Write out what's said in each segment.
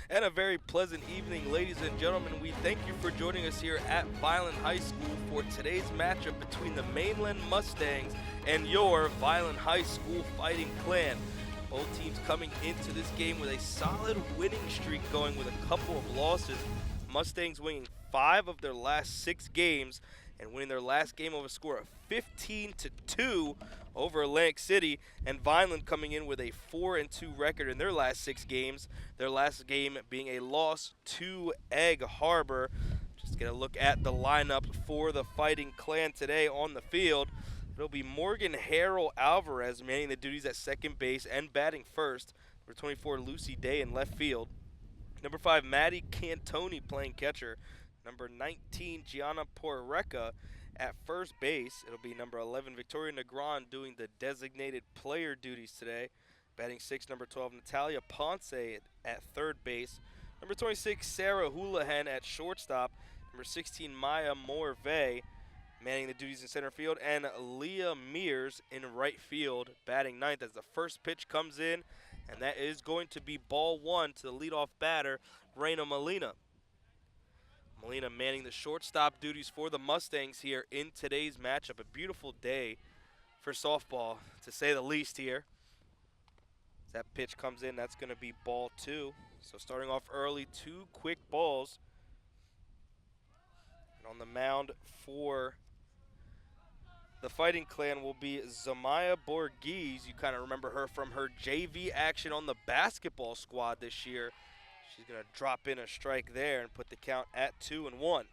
And a very pleasant evening, ladies and gentlemen. We thank you for joining us here at Vineland High School for today's matchup between the Mainland Mustangs and your Vineland High School Fighting Clan. Both teams coming into this game with a solid winning streak going with a couple of losses. Mustangs winning 5 of their last 6 games and winning their last game over a score of 15-2 over Atlantic City, and Vineland coming in with a 4-2 record in their last 6 games. Their last game being a loss to Egg Harbor. Just get a look at the lineup for the Fighting Clan today on the field. It'll be Morgan Harrell Alvarez manning the duties at second base and batting first. Number 24, Lucy Day in left field. Number 5, Maddie Cantoni playing catcher. Number 19, Gianna Porreca at first base. It'll be number 11, Victoria Negron doing the designated player duties today. Batting 6, number 12, Natalia Ponce at third base. Number 26, Sarah Houlihan at shortstop. Number 16, Maya Morvay manning the duties in center field. And Leah Mears in right field batting ninth as the first pitch comes in. And that is going to be ball 1 to the leadoff batter, Reina Molina. Molina manning the shortstop duties for the Mustangs here in today's matchup. A beautiful day for softball, to say the least here. As that pitch comes in, that's going to be ball 2. So starting off early, 2 quick balls. And on the mound for the Fighting Clan will be Zamaya Borghese. You kind of remember her from her JV action on the basketball squad this year. She's going to drop in a strike there and put the count at 2-1.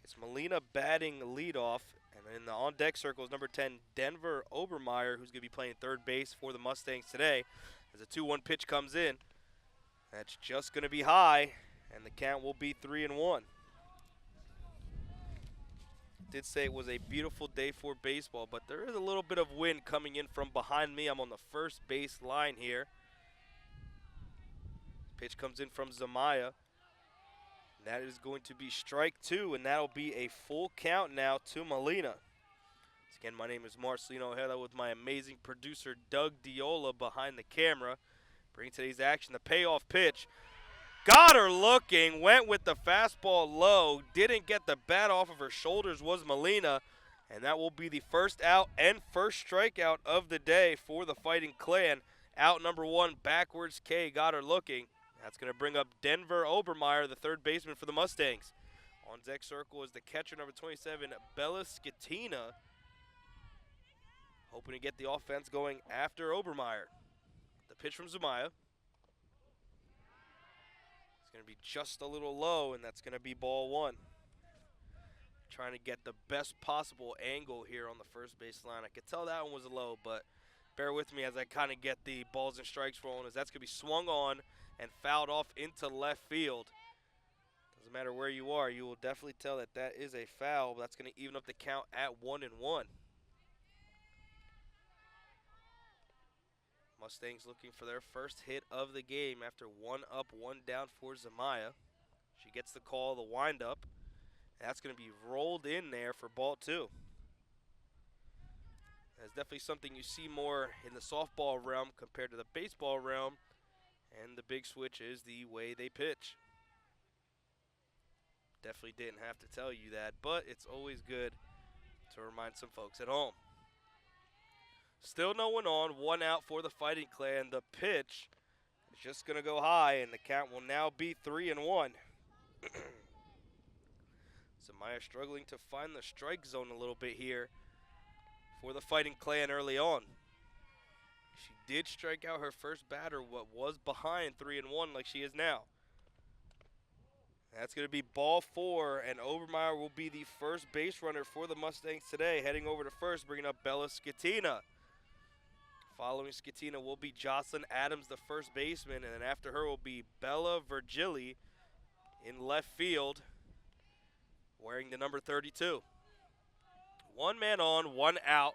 It's Molina batting leadoff. And in the on-deck circle is number 10, Denver Obermeyer, who's going to be playing third base for the Mustangs today. As a 2-1 pitch comes in, that's just going to be high, and the count will be 3-1. Did say it was a beautiful day for baseball, but there is a little bit of wind coming in from behind me. I'm on the first base line here. Pitch comes in from Zamaya. That is going to be strike 2, and that'll be a full count now to Molina. Once again, my name is Marcelino Ojeda with my amazing producer Doug Diola behind the camera. Bringing today's action, the payoff pitch. Got her looking, went with the fastball low, didn't get the bat off of her shoulders was Molina, and that will be the first out and first strikeout of the day for the Fighting Clan. Out number 1, backwards K, got her looking. That's going to bring up Denver Obermeyer, the third baseman for the Mustangs. On deck circle is the catcher, number 27, Bella Scatina. Hoping to get the offense going after Obermeyer. The pitch from Zamaya. It's going to be just a little low, and that's going to be ball 1. Trying to get the best possible angle here on the first base line. I could tell that one was low, but bear with me as I kind of get the balls and strikes rolling, as that's going to be swung on and fouled off into left field. Doesn't matter where you are, you will definitely tell that that is a foul, but that's going to even up the count at 1-1. Mustangs looking for their first hit of the game after 1 up, 1 down for Zamaya. She gets the call, the windup. That's going to be rolled in there for ball 2. That's definitely something you see more in the softball realm compared to the baseball realm. And the big switch is the way they pitch. Definitely didn't have to tell you that, but it's always good to remind some folks at home. Still no one on, 1 out for the Fighting Clan. The pitch is just going to go high, and the count will now be 3-1. Zamaya struggling to find the strike zone a little bit here for the Fighting Clan early on. She did strike out her first batter, what was behind 3-1 like she is now. That's going to be ball 4, and Obermeyer will be the first base runner for the Mustangs today. Heading over to first, bringing up Bella Scatina. Following Scatina will be Jocelyn Adams, the first baseman, and then after her will be Bella Virgili in left field, wearing the number 32. 1 man on, 1 out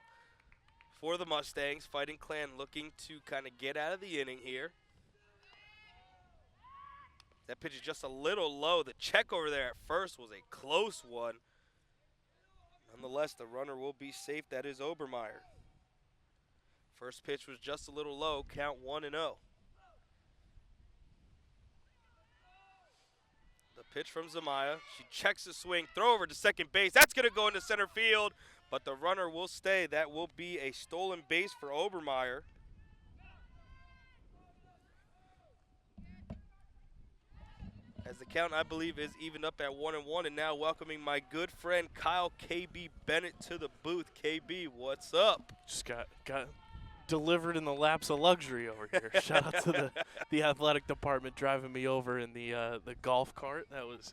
for the Mustangs. Fighting Clan looking to kind of get out of the inning here. That pitch is just a little low. The check over there at first was a close one. Nonetheless, the runner will be safe. That is Obermeyer. First pitch was just a little low. Count 1-0. Pitch from Zamaya. She checks the swing, throw over to second base. That's going to go into center field, but the runner will stay. That will be a stolen base for Obermeyer. As the count, I believe, is evened up at 1-1, and now welcoming my good friend Kyle KB Bennett to the booth. KB, what's up? Just got delivered in the laps of luxury over here. Shout out to the athletic department driving me over in the golf cart. That was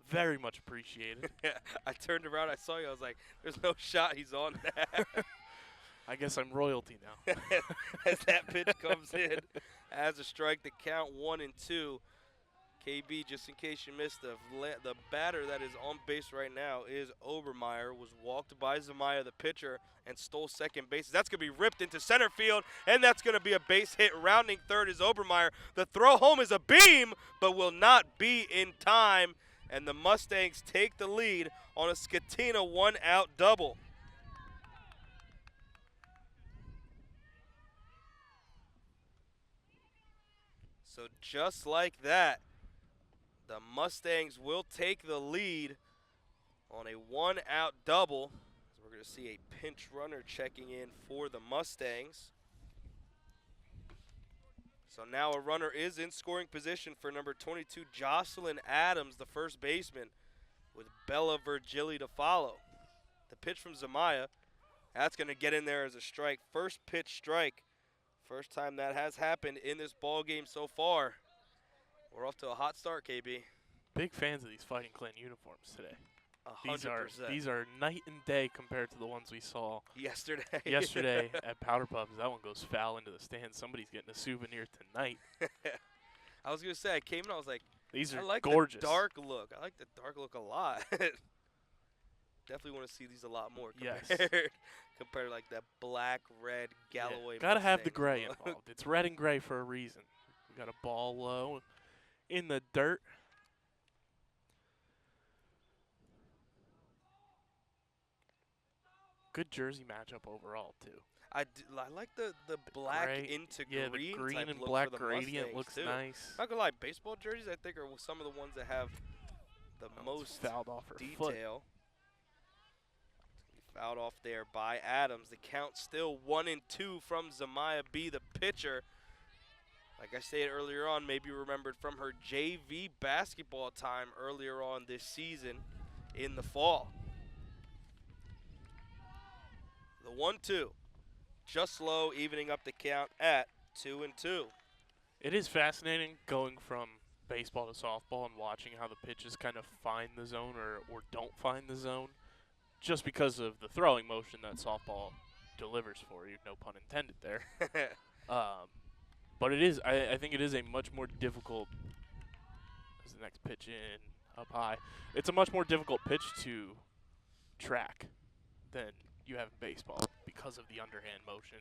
very much appreciated. I turned around, I saw you, I was like, there's no shot he's on that. I guess I'm royalty now. As that pitch comes in as a strike, the count 1-2. KB, just in case you missed, the batter that is on base right now is Obermeyer, was walked by Zamaya, the pitcher, and stole second base. That's going to be ripped into center field, and that's going to be a base hit. Rounding third is Obermeyer. The throw home is a beam, but will not be in time, and the Mustangs take the lead on a Skatina one-out double. So just like that, the Mustangs will take the lead on a one-out double. So we're going to see a pinch runner checking in for the Mustangs. So now a runner is in scoring position for number 22, Jocelyn Adams, the first baseman, with Bella Virgili to follow. The pitch from Zamaya, that's going to get in there as a strike. First pitch strike. First time that has happened in this ball game so far. We're off to a hot start, KB. Big fans of these Fighting Clan uniforms today. 100%. These are night and day compared to the ones we saw yesterday at Powder Puffs. That one goes foul into the stands. Somebody's getting a souvenir tonight. I was going to say, I came in, I was like, these are I like gorgeous. The dark look. I like the dark look a lot. Definitely want to see these a lot more compared to like that black, red Galloway. Yeah, gotta have the Mustang gray look. involved. It's red and gray for a reason. We got a ball low in the dirt. Good jersey matchup overall too. I like the black gray, into yeah, green. the green type and look black for the gradient Mustangs looks too. nice. Not gonna lie, baseball jerseys I think are some of the ones that have the most fouled off her detail. foot. Fouled off there by Adams. The count still 1-2 from Zamaya B, the pitcher. Like I stated earlier on, maybe remembered from her JV basketball time earlier on this season in the fall. The 1-2, just low, evening up the count at 2-2. It is fascinating going from baseball to softball and watching how the pitches kind of find the zone or don't find the zone, just because of the throwing motion that softball delivers for you. No pun intended there. But it is, I think it is a much more difficult, as the next pitch in, up high, it's a much more difficult pitch to track than you have in baseball because of the underhand motion,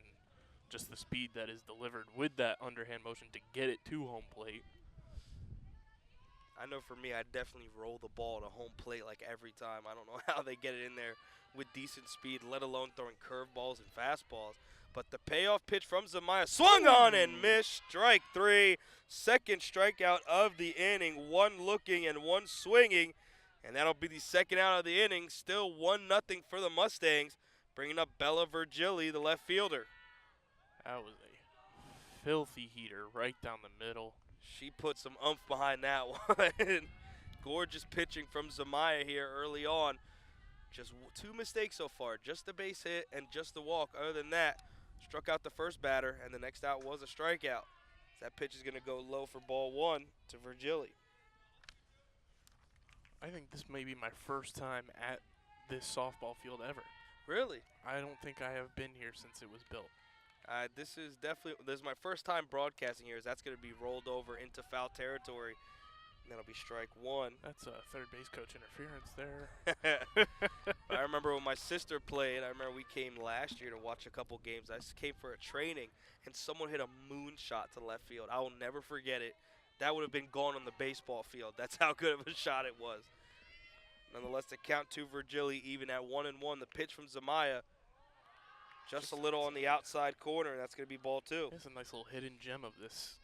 just the speed that is delivered with that underhand motion to get it to home plate. I know for me, I definitely roll the ball to home plate like every time. I don't know how they get it in there with decent speed, let alone throwing curveballs and fastballs. But the payoff pitch from Zamaya swung on and missed. Strike three. Second strikeout of the inning. One looking and one swinging. And that'll be the second out of the inning. Still 1-0 for the Mustangs. Bringing up Bella Virgili, the left fielder. That was a filthy heater right down the middle. She put some oomph behind that one. Gorgeous pitching from Zamaya here early on. Just two mistakes so far. Just the base hit and just the walk. Other than that, struck out the first batter, and the next out was a strikeout. That pitch is going to go low for ball one to Virgili. I think this may be my first time at this softball field ever. Really? I don't think I have been here since it was built. This is my first time broadcasting here. That's going to be rolled over into foul territory. And that'll be strike one. That's a third base coach interference there. I remember when my sister played, I remember we came last year to watch a couple games. I came for a training, and someone hit a moonshot to left field. I will never forget it. That would have been gone on the baseball field. That's how good of a shot it was. Nonetheless, the count to Virgili even at 1-1. The pitch from Zamaya just a little on the outside corner, and that's going to be ball two. It's a nice little hidden gem of this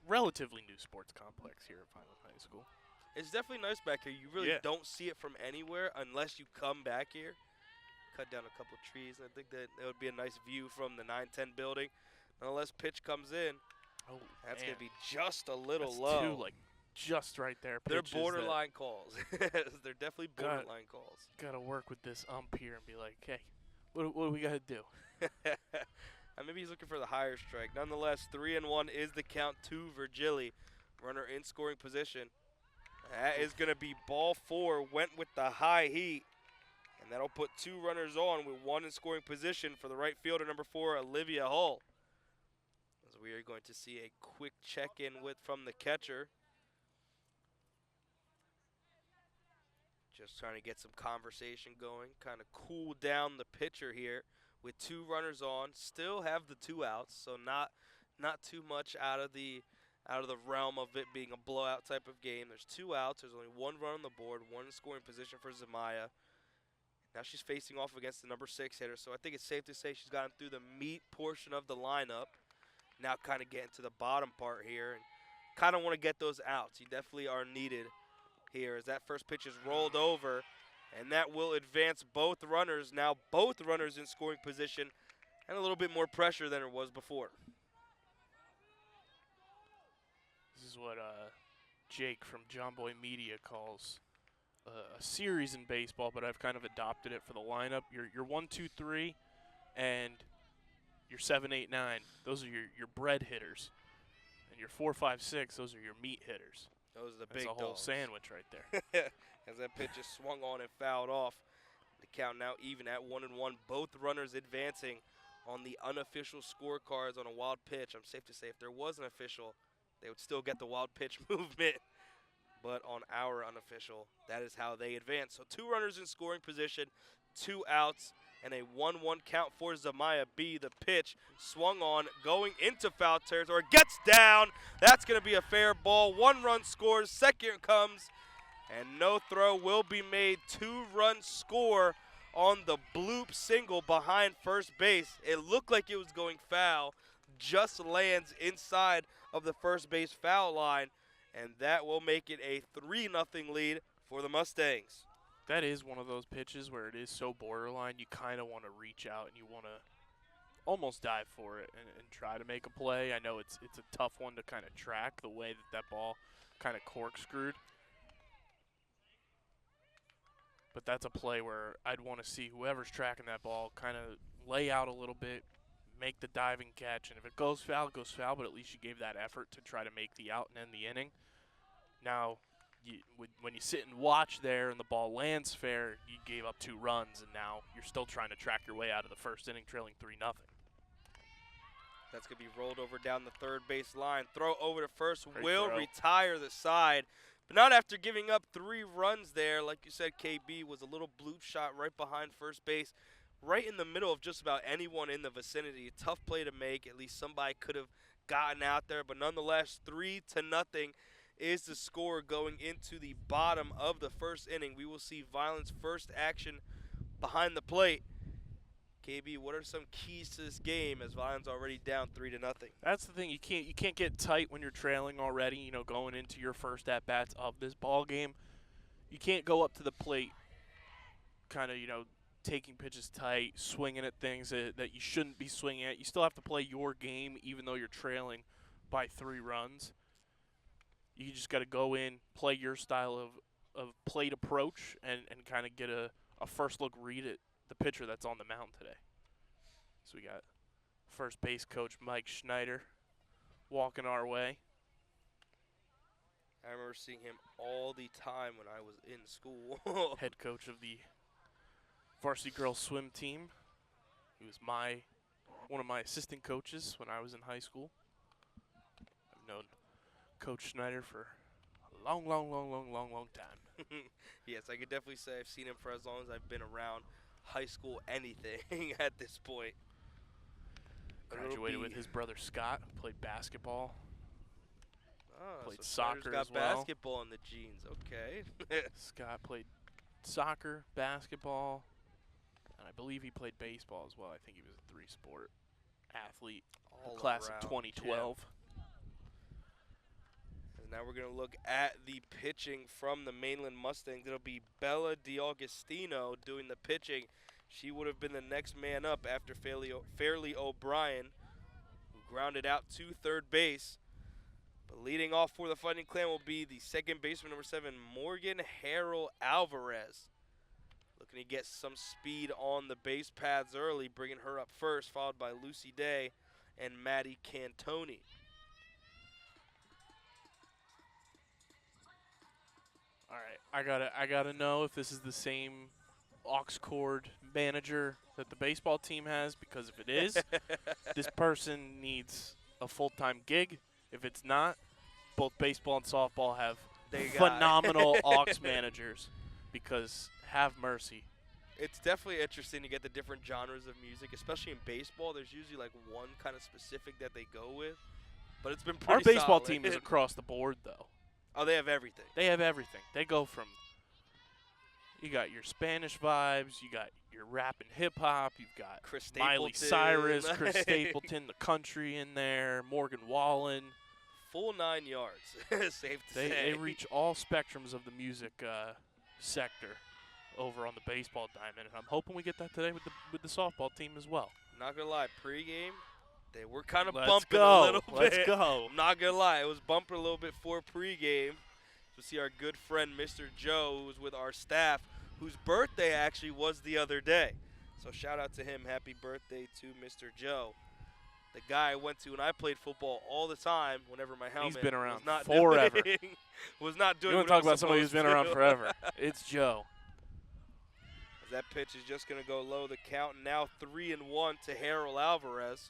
relatively new sports complex here at Vineland High School. It's definitely nice back here. You really Yeah. don't see it from anywhere unless you come back here. Cut down a couple trees. I think that would be a nice view from the 910 building. Nonetheless, pitch comes in. Oh, That's man. going to be just a little That's low. two, like, just right there. They're pitches borderline calls. They're definitely borderline calls. Got to work with this ump here and be like, hey, what do we got to do? Maybe he's looking for the higher strike. Nonetheless, 3-1 is the count to Virgili. Runner in scoring position. That is going to be ball 4. Went with the high heat. And that'll put 2 runners on with 1 in scoring position for the right fielder, number 4, Olivia Hull. As we are going to see a quick check-in from the catcher. Just trying to get some conversation going, kind of cool down the pitcher here with 2 runners on. Still have the 2 outs, so not too much out of the realm of it being a blowout type of game. There's 2 outs. There's only 1 run on the board, 1 in scoring position for Zamaya. Now she's facing off against the number 6 hitter, so I think it's safe to say she's gotten through the meat portion of the lineup. Now kind of getting to the bottom part here and kind of want to get those outs. You definitely are needed here as that first pitch is rolled over, and that will advance both runners. Now both runners in scoring position and a little bit more pressure than it was before. This is what Jake from John Boy Media calls a series in baseball, but I've kind of adopted it for the lineup. Your 1, 2, 3, and your 7, 8, 9. Those are your bread hitters, and your 4, 5, 6. Those are your meat hitters. Those are the That's big a whole dogs. sandwich right there. As that pitch is swung on and fouled off. The count now even at 1-1. Both runners advancing on the unofficial scorecards on a wild pitch. I'm safe to say if there was an official, they would still get the wild pitch movement. But on our unofficial, that is how they advance. So 2 runners in scoring position, 2 outs, and a 1-1 count for Zamaya B. The pitch swung on, going into foul territory, gets down. That's going to be a fair ball. 1 run scores, second comes, and no throw will be made. 2-run score on the bloop single behind first base. It looked like it was going foul, just lands inside of the first base foul line, and that will make it a 3-0 lead for the Mustangs. That is one of those pitches where it is so borderline, you kind of want to reach out and you want to almost dive for it and try to make a play. I know it's a tough one to kind of track the way that ball kind of corkscrewed. But that's a play where I'd want to see whoever's tracking that ball kind of lay out a little bit, make the diving catch, and if it goes foul, it goes foul, but at least you gave that effort to try to make the out and end the inning. Now, when you sit and watch there and the ball lands fair, you gave up 2 runs, and now you're still trying to track your way out of the first inning trailing 3-0. That's going to be rolled over down the third base line. Throw over to first, Great will throw. retire the side. But not after giving up 3 runs there. Like you said, KB was a little bloop shot right behind first base, right in the middle of just about anyone in the vicinity. Tough play to make. At least somebody could have gotten out there. But nonetheless, 3-0 is the score going into the bottom of the first inning. We will see Vineland's first action behind the plate. KB, what are some keys to this game as Vineland's already down 3-0? That's the thing. You can't get tight when you're trailing already. You know, going into your first at bats of this ball game, you can't go up to the plate, kind of taking pitches tight, swinging at things that you shouldn't be swinging at. You still have to play your game, even though you're trailing by 3 runs. You just got to go in, play your style of plate approach, and kind of get a first look read at the pitcher that's on the mound today. So we got first base coach Mike Schneider walking our way. I remember seeing him all the time when I was in school. Head coach of the varsity girls swim team. He was one of my assistant coaches when I was in high school. I've known Coach Schneider for a long time. Yes, I could definitely say I've seen him for as long as I've been around high school anything at this point. Graduated with his brother Scott, who played basketball. Played so soccer Schneider's got as well. basketball in the genes, okay. Scott played soccer, basketball, and I believe he played baseball as well. I think he was a 3-sport athlete. All Class around of 2012. gem. Now we're going to look at the pitching from the Mainland Mustangs. It'll be Bella DiAugustino doing the pitching. She would have been the next man up after Fairleigh O'Brien, who grounded out to third base. But leading off for the Fighting Clan will be the second baseman, number 7, Morgan Harold Alvarez. Looking to get some speed on the base paths early, bringing her up first, followed by Lucy Day and Maddie Cantoni. All right, I gotta know if this is the same aux cord manager that the baseball team has, because if it is, this person needs a full-time gig. If it's not, both baseball and softball have phenomenal aux managers, because have mercy. It's definitely interesting to get the different genres of music, especially in baseball. There's usually like one kind of specific that they go with, but it's been pretty Our baseball solid. team is across the board, though. Oh, they have everything. They have everything. They go from, you got your Spanish vibes, you got your rap and hip-hop, you've got Chris Miley Stapleton. Cyrus, Chris Stapleton, the country in there, Morgan Wallen. Full 9 yards, safe to say. They reach all spectrums of the music sector over on the baseball diamond, and I'm hoping we get that today with the softball team as well. Not going to lie, pregame, they were kind of Let's bumping go. a little bit. Let's go. I'm not going to lie, it was bumping a little bit for pregame. So see our good friend, Mr. Joe, who was with our staff, whose birthday actually was the other day. So shout out to him. Happy birthday to Mr. Joe. The guy I went to when I played football all the time, whenever my helmet He's been around was not forever. was not doing You what want to talk it was about somebody who's been around supposed to. forever. It's Joe. As that pitch is just going to go low. The count now 3-1 to Harold Alvarez.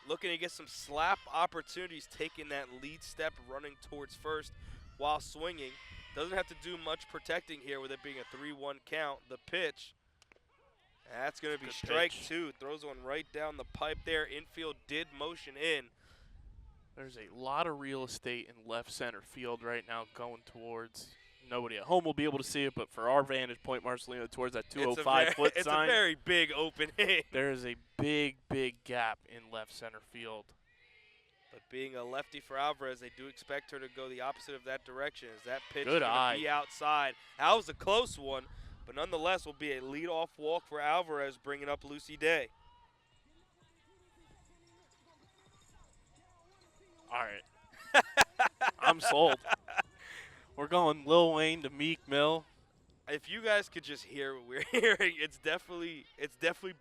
Looking to get some slap opportunities, taking that lead step, running towards first while swinging. Doesn't have to do much protecting here with it being a 3-1 count. The pitch, that's going to be Good strike pitch. 2. Throws one right down the pipe there. Infield did motion in. There's a lot of real estate in left center field right now going towards. Nobody at home will be able to see it, but for our vantage point, Marcelino, towards that 205-foot It's sign, a very big open hit. there is a big, big gap in left center field. But being a lefty for Alvarez, they do expect her to go the opposite of that direction. As that pitch Good is going eye. to be outside. That was a close one, but nonetheless will be a leadoff walk for Alvarez, bringing up Lucy Day. All right. I'm sold. We're going Lil Wayne to Meek Mill. If you guys could just hear what we're hearing, it's definitely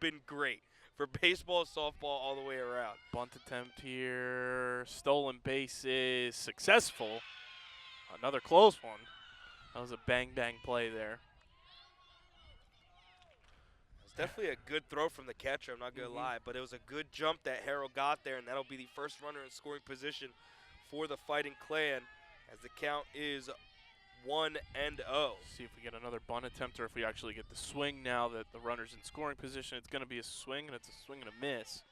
been great for baseball, softball, all the way around. Bunt attempt here. Stolen bases. Successful. Another close one. That was a bang-bang play there. It's definitely a good throw from the catcher, I'm not going to lie, but it was a good jump that Harold got there, and that'll be the first runner in scoring position for the Fighting Clan as the count is 1-0. See if we get another bunt attempt or if we actually get the swing now that the runner's in scoring position. It's going to be a swing, and it's a swing and a miss.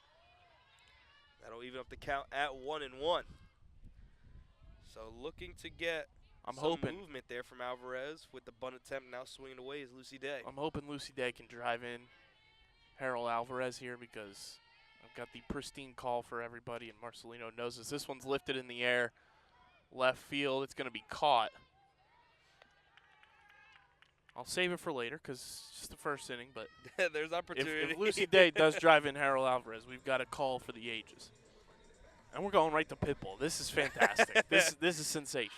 That'll even up the count at 1-1. So looking to get I'm some hoping movement there from Alvarez with the bunt attempt now swinging away is Lucy Day. I'm hoping Lucy Day can drive in Harold Alvarez here, because I've got the pristine call for everybody, and Marcelino knows this. This one's lifted in the air. Left field, it's going to be caught. I'll save it for later because it's just the first inning, but There's opportunity. if Lucy Day does drive in Harold Alvarez, we've got a call for the ages. And we're going right to Pitbull. This is fantastic. This is sensational.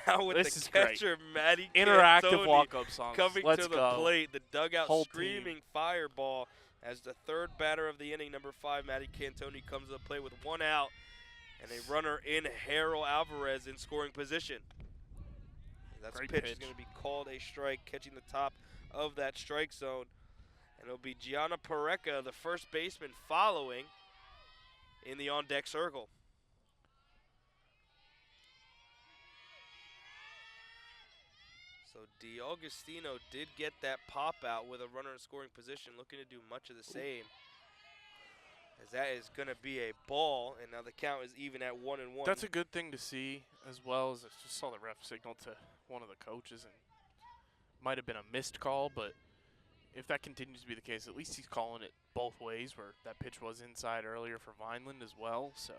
Now with This the is great. catcher, Maddie Interactive Cantoni walk-up songs. coming Let's to the go. plate. The dugout Whole screaming team. fireball as the third batter of the inning, number 5, Maddie Cantoni, comes to the plate with 1 out and a runner in Harold Alvarez in scoring position. That Great pitch is pitch. going to be called a strike, catching the top of that strike zone. And it'll be Gianna Pareca, the first baseman, following in the on-deck circle. So DiAugustino did get that pop out with a runner in scoring position, looking to do much of the same. As that is going to be a ball, and now the count is even at 1-1. That's a good thing to see, as well as I just saw the ref signal to one of the coaches, and might have been a missed call, but if that continues to be the case, at least he's calling it both ways, where that pitch was inside earlier for Vineland as well. So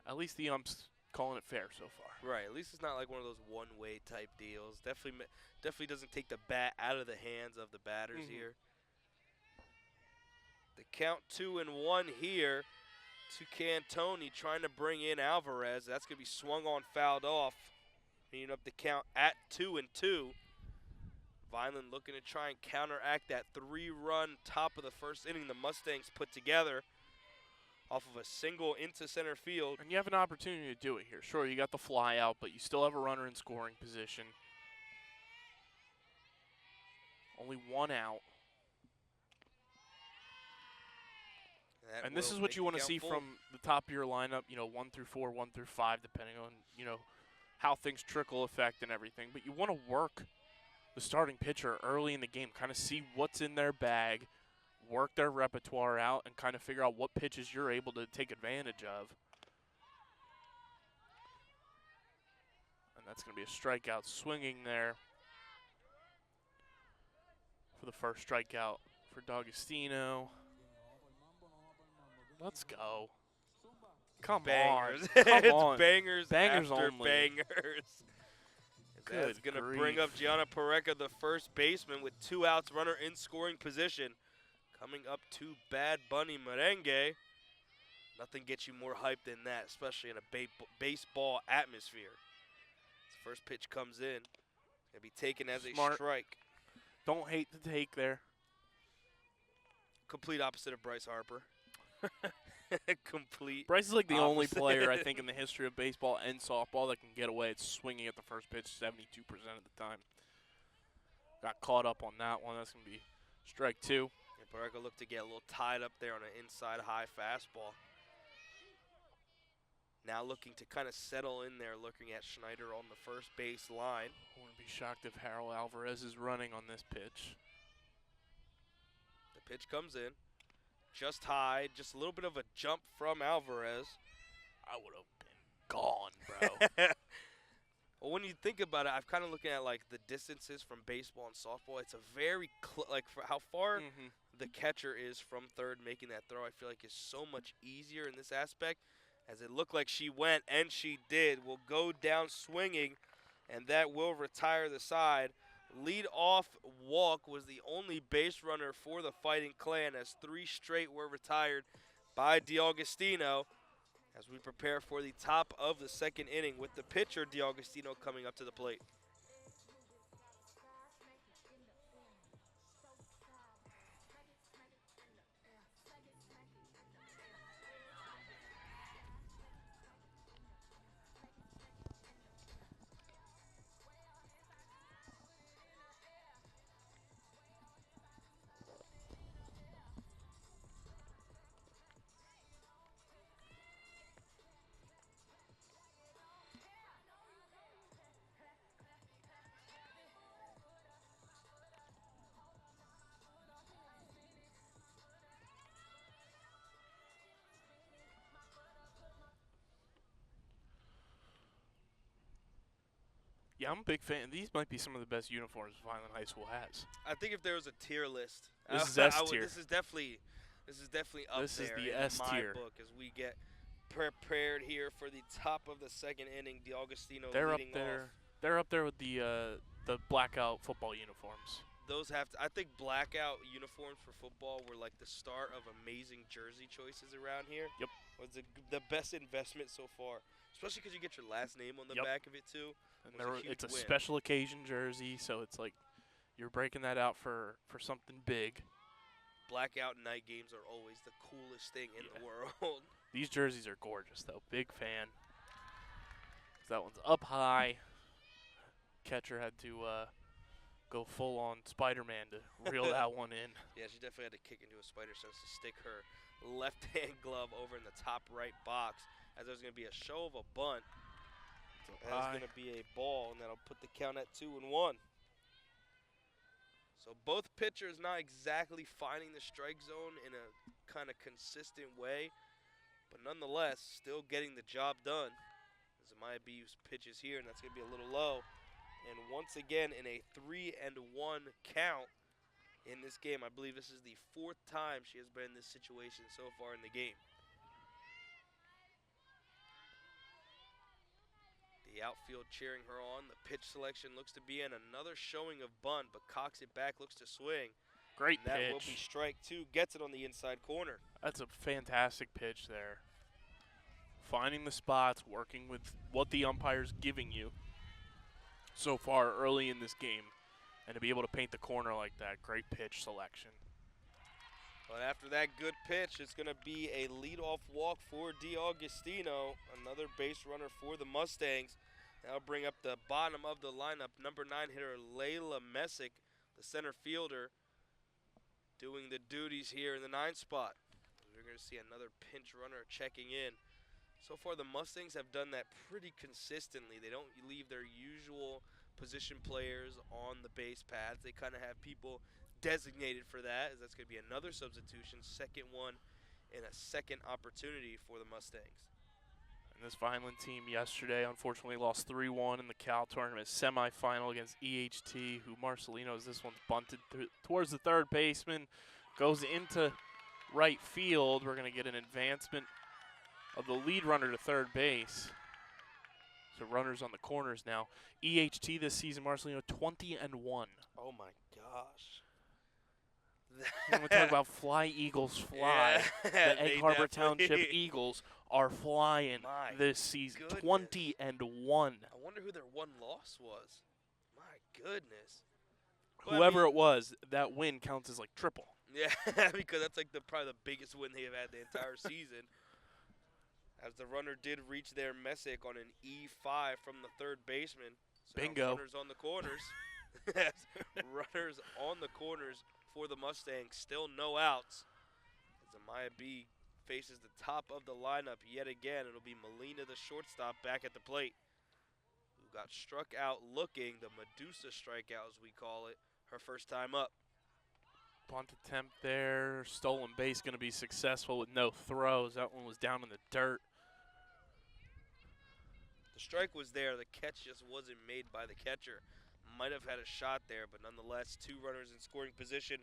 At least the ump's calling it fair so far. Right. At least it's not like one of those one-way type deals. Definitely doesn't take the bat out of the hands of the batters here. The count 2-1 here to Cantoni, trying to bring in Alvarez. That's going to be swung on, fouled off. Bringing up the count at 2-2. Vineland looking to try and counteract that 3-run top of the first inning the Mustangs put together off of a single into center field. And you have an opportunity to do it here. Sure, you got the fly out, but you still have a runner in scoring position. Only one out. And this is what you want to see from the top of your lineup, 1 through 4, 1 through 5, depending on, how things trickle effect and everything. But you want to work the starting pitcher early in the game, kind of see what's in their bag, work their repertoire out, and kind of figure out what pitches you're able to take advantage of. And that's going to be a strikeout swinging there for the first strikeout for D'Agostino. Let's go. Come bangers. on. Come It's on. bangers Bangers after only. bangers. That's going to bring up Gianna Pareca, the first baseman, with 2 outs, runner in scoring position. Coming up to Bad Bunny Merengue. Nothing gets you more hyped than that, especially in a baseball atmosphere. His first pitch comes in. It's going to be taken as a strike. Don't hate the take there. Complete opposite of Bryce Harper. Complete. Bryce is like the only player, I think, in the history of baseball and softball that can get away at swinging at the first pitch 72% of the time. Got caught up on that one. That's going to be strike 2. And Pareca looked to get a little tied up there on an inside high fastball. Now looking to kind of settle in there, looking at Schneider on the first base line. I wouldn't be shocked if Harold Alvarez is running on this pitch. The pitch comes in. Just high, just a little bit of a jump from Alvarez. I would have been gone, bro. Well, when you think about it, I'm kind of looking at like the distances from baseball and softball. It's a very for how far the catcher is from third making that throw. I feel like is so much easier in this aspect, as it looked like she went and she did. Will go down swinging, and that will retire the side. Lead-off walk was the only base runner for the Fighting Clan, as 3 straight were retired by D'Agostino, as we prepare for the top of the second inning with the pitcher D'Agostino coming up to the plate. Yeah, I'm a big fan. These might be some of the best uniforms Vineland High School has. I think if there was a tier list, this is S tier. This is definitely up this there. This is the in S my tier. book as we get prepared here for the top of the second inning. D'Agostino leading off. They're up there with the blackout football uniforms. Those have to, I think blackout uniforms for football were like the start of amazing jersey choices around here. Yep. Was the best investment so far, especially because you get your last name on the back of it too. And it's a special occasion jersey, so it's like you're breaking that out for something big. Blackout night games are always the coolest thing in the world. These jerseys are gorgeous, though. Big fan. That one's up high. Catcher had to go full on Spider-Man to reel that one in. Yeah, she definitely had to kick into a spider sense to stick her left-hand glove over in the top right box, as there's going to be a show of a bunt. That's going to be a ball, and that'll put the count at 2-1. So both pitchers not exactly finding the strike zone in a kind of consistent way, but nonetheless still getting the job done. As Amayabi's pitches here, and that's going to be a little low. And once again, in a 3-1 count in this game, I believe this is the 4th time she has been in this situation so far in the game. The outfield cheering her on. The pitch selection looks to be in another showing of bunt, but cocks it back, looks to swing. Great And that pitch. will be strike two. Gets it on the inside corner. That's a fantastic pitch there. Finding the spots, working with what the umpire's giving you so far early in this game, and to be able to paint the corner like that, great pitch selection. But after that good pitch, it's going to be a leadoff walk for DeAugustino, another base runner for the Mustangs. That'll bring up the bottom of the lineup, number 9 hitter Layla Messick, the center fielder, doing the duties here in the 9th spot. We're going to see another pinch runner checking in. So far, the Mustangs have done that pretty consistently. They don't leave their usual position players on the base paths. They kind of have people designated for that, as that's going to be another substitution, second one and a second opportunity for the Mustangs. And this Vineland team yesterday unfortunately lost 3-1 in the Cal Tournament semifinal against EHT, who Marcelino's this one's bunted towards the third baseman, goes into right field. We're going to get an advancement of the lead runner to third base. So runners on the corners now. EHT this season, Marcelino, 20-1. Oh my gosh. When we talk about fly Eagles fly, Yeah, the Egg Harbor Township Eagles are flying this season. Goodness. 20-1. I wonder who their one loss was. My goodness. But Whoever it was, that win counts as like triple. Yeah, because that's like probably the biggest win they have had the entire season. As the runner did reach their Messick on an E5 from the third baseman. So Bingo. Runners on the corners. Runners on the corners for the Mustangs. Still no outs. As Amaya B faces the top of the lineup yet again. It'll be Molina, the shortstop, back at the plate, who got struck out looking, the Medusa strikeout as we call it, her first time up. Bunt attempt there. Stolen base going to be successful with no throws. That one was down in the dirt. The strike was there. The catch just wasn't made by the catcher. Might have had a shot there, but nonetheless, 2 runners in scoring position.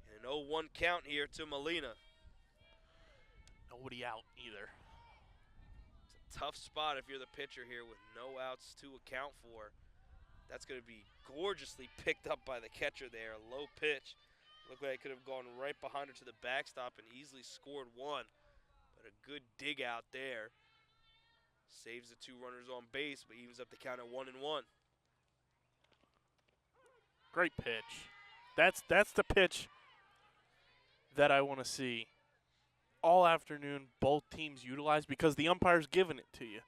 And an 0-1 count here to Molina. Nobody out either. It's a tough spot if you're the pitcher here with no outs to account for. That's going to be gorgeously picked up by the catcher there. A low pitch. Looked like it could have gone right behind her to the backstop and easily scored 1. But a good dig out there. Saves the 2 runners on base, but evens up the count at 1-1. Great pitch. That's the pitch that I want to see all afternoon. Both teams utilize because the umpire's giving it to you.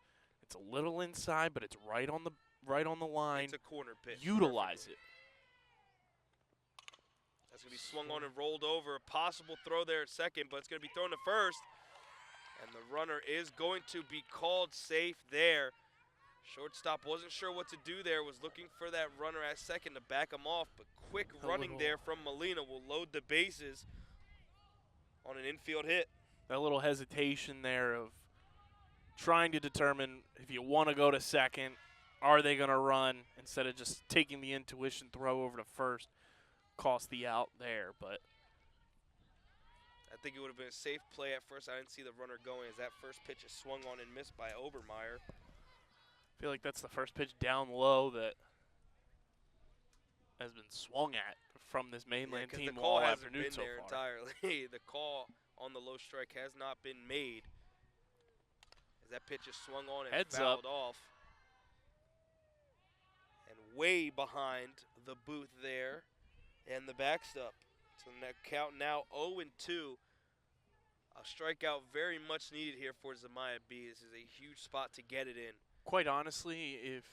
It's a little inside, but it's right on the line. It's a corner pitch. Utilize it. That's going to be swung on and rolled over. A possible throw there at second, but it's going to be thrown to first. And the runner is going to be called safe there. Shortstop wasn't sure what to do there, was looking for that runner at second to back him off, but quick running there from Molina will load the bases on an infield hit. That little hesitation there of trying to determine if you want to go to second, are they going to run, instead of just taking the intuition throw over to first, cost the out there. But I think it would have been a safe play at first. I didn't see the runner going as that first pitch is swung on and missed by Obermeyer. I feel like that's the first pitch down low that has been swung at from this Mainland team the call all hasn't afternoon been so there far. entirely. The call on the low strike has not been made. As that pitch is swung on and Heads fouled up. off. And way behind the booth there and the backstop. So that count now 0-2. A strikeout very much needed here for Zamaya B. This is a huge spot to get it in. Quite honestly, if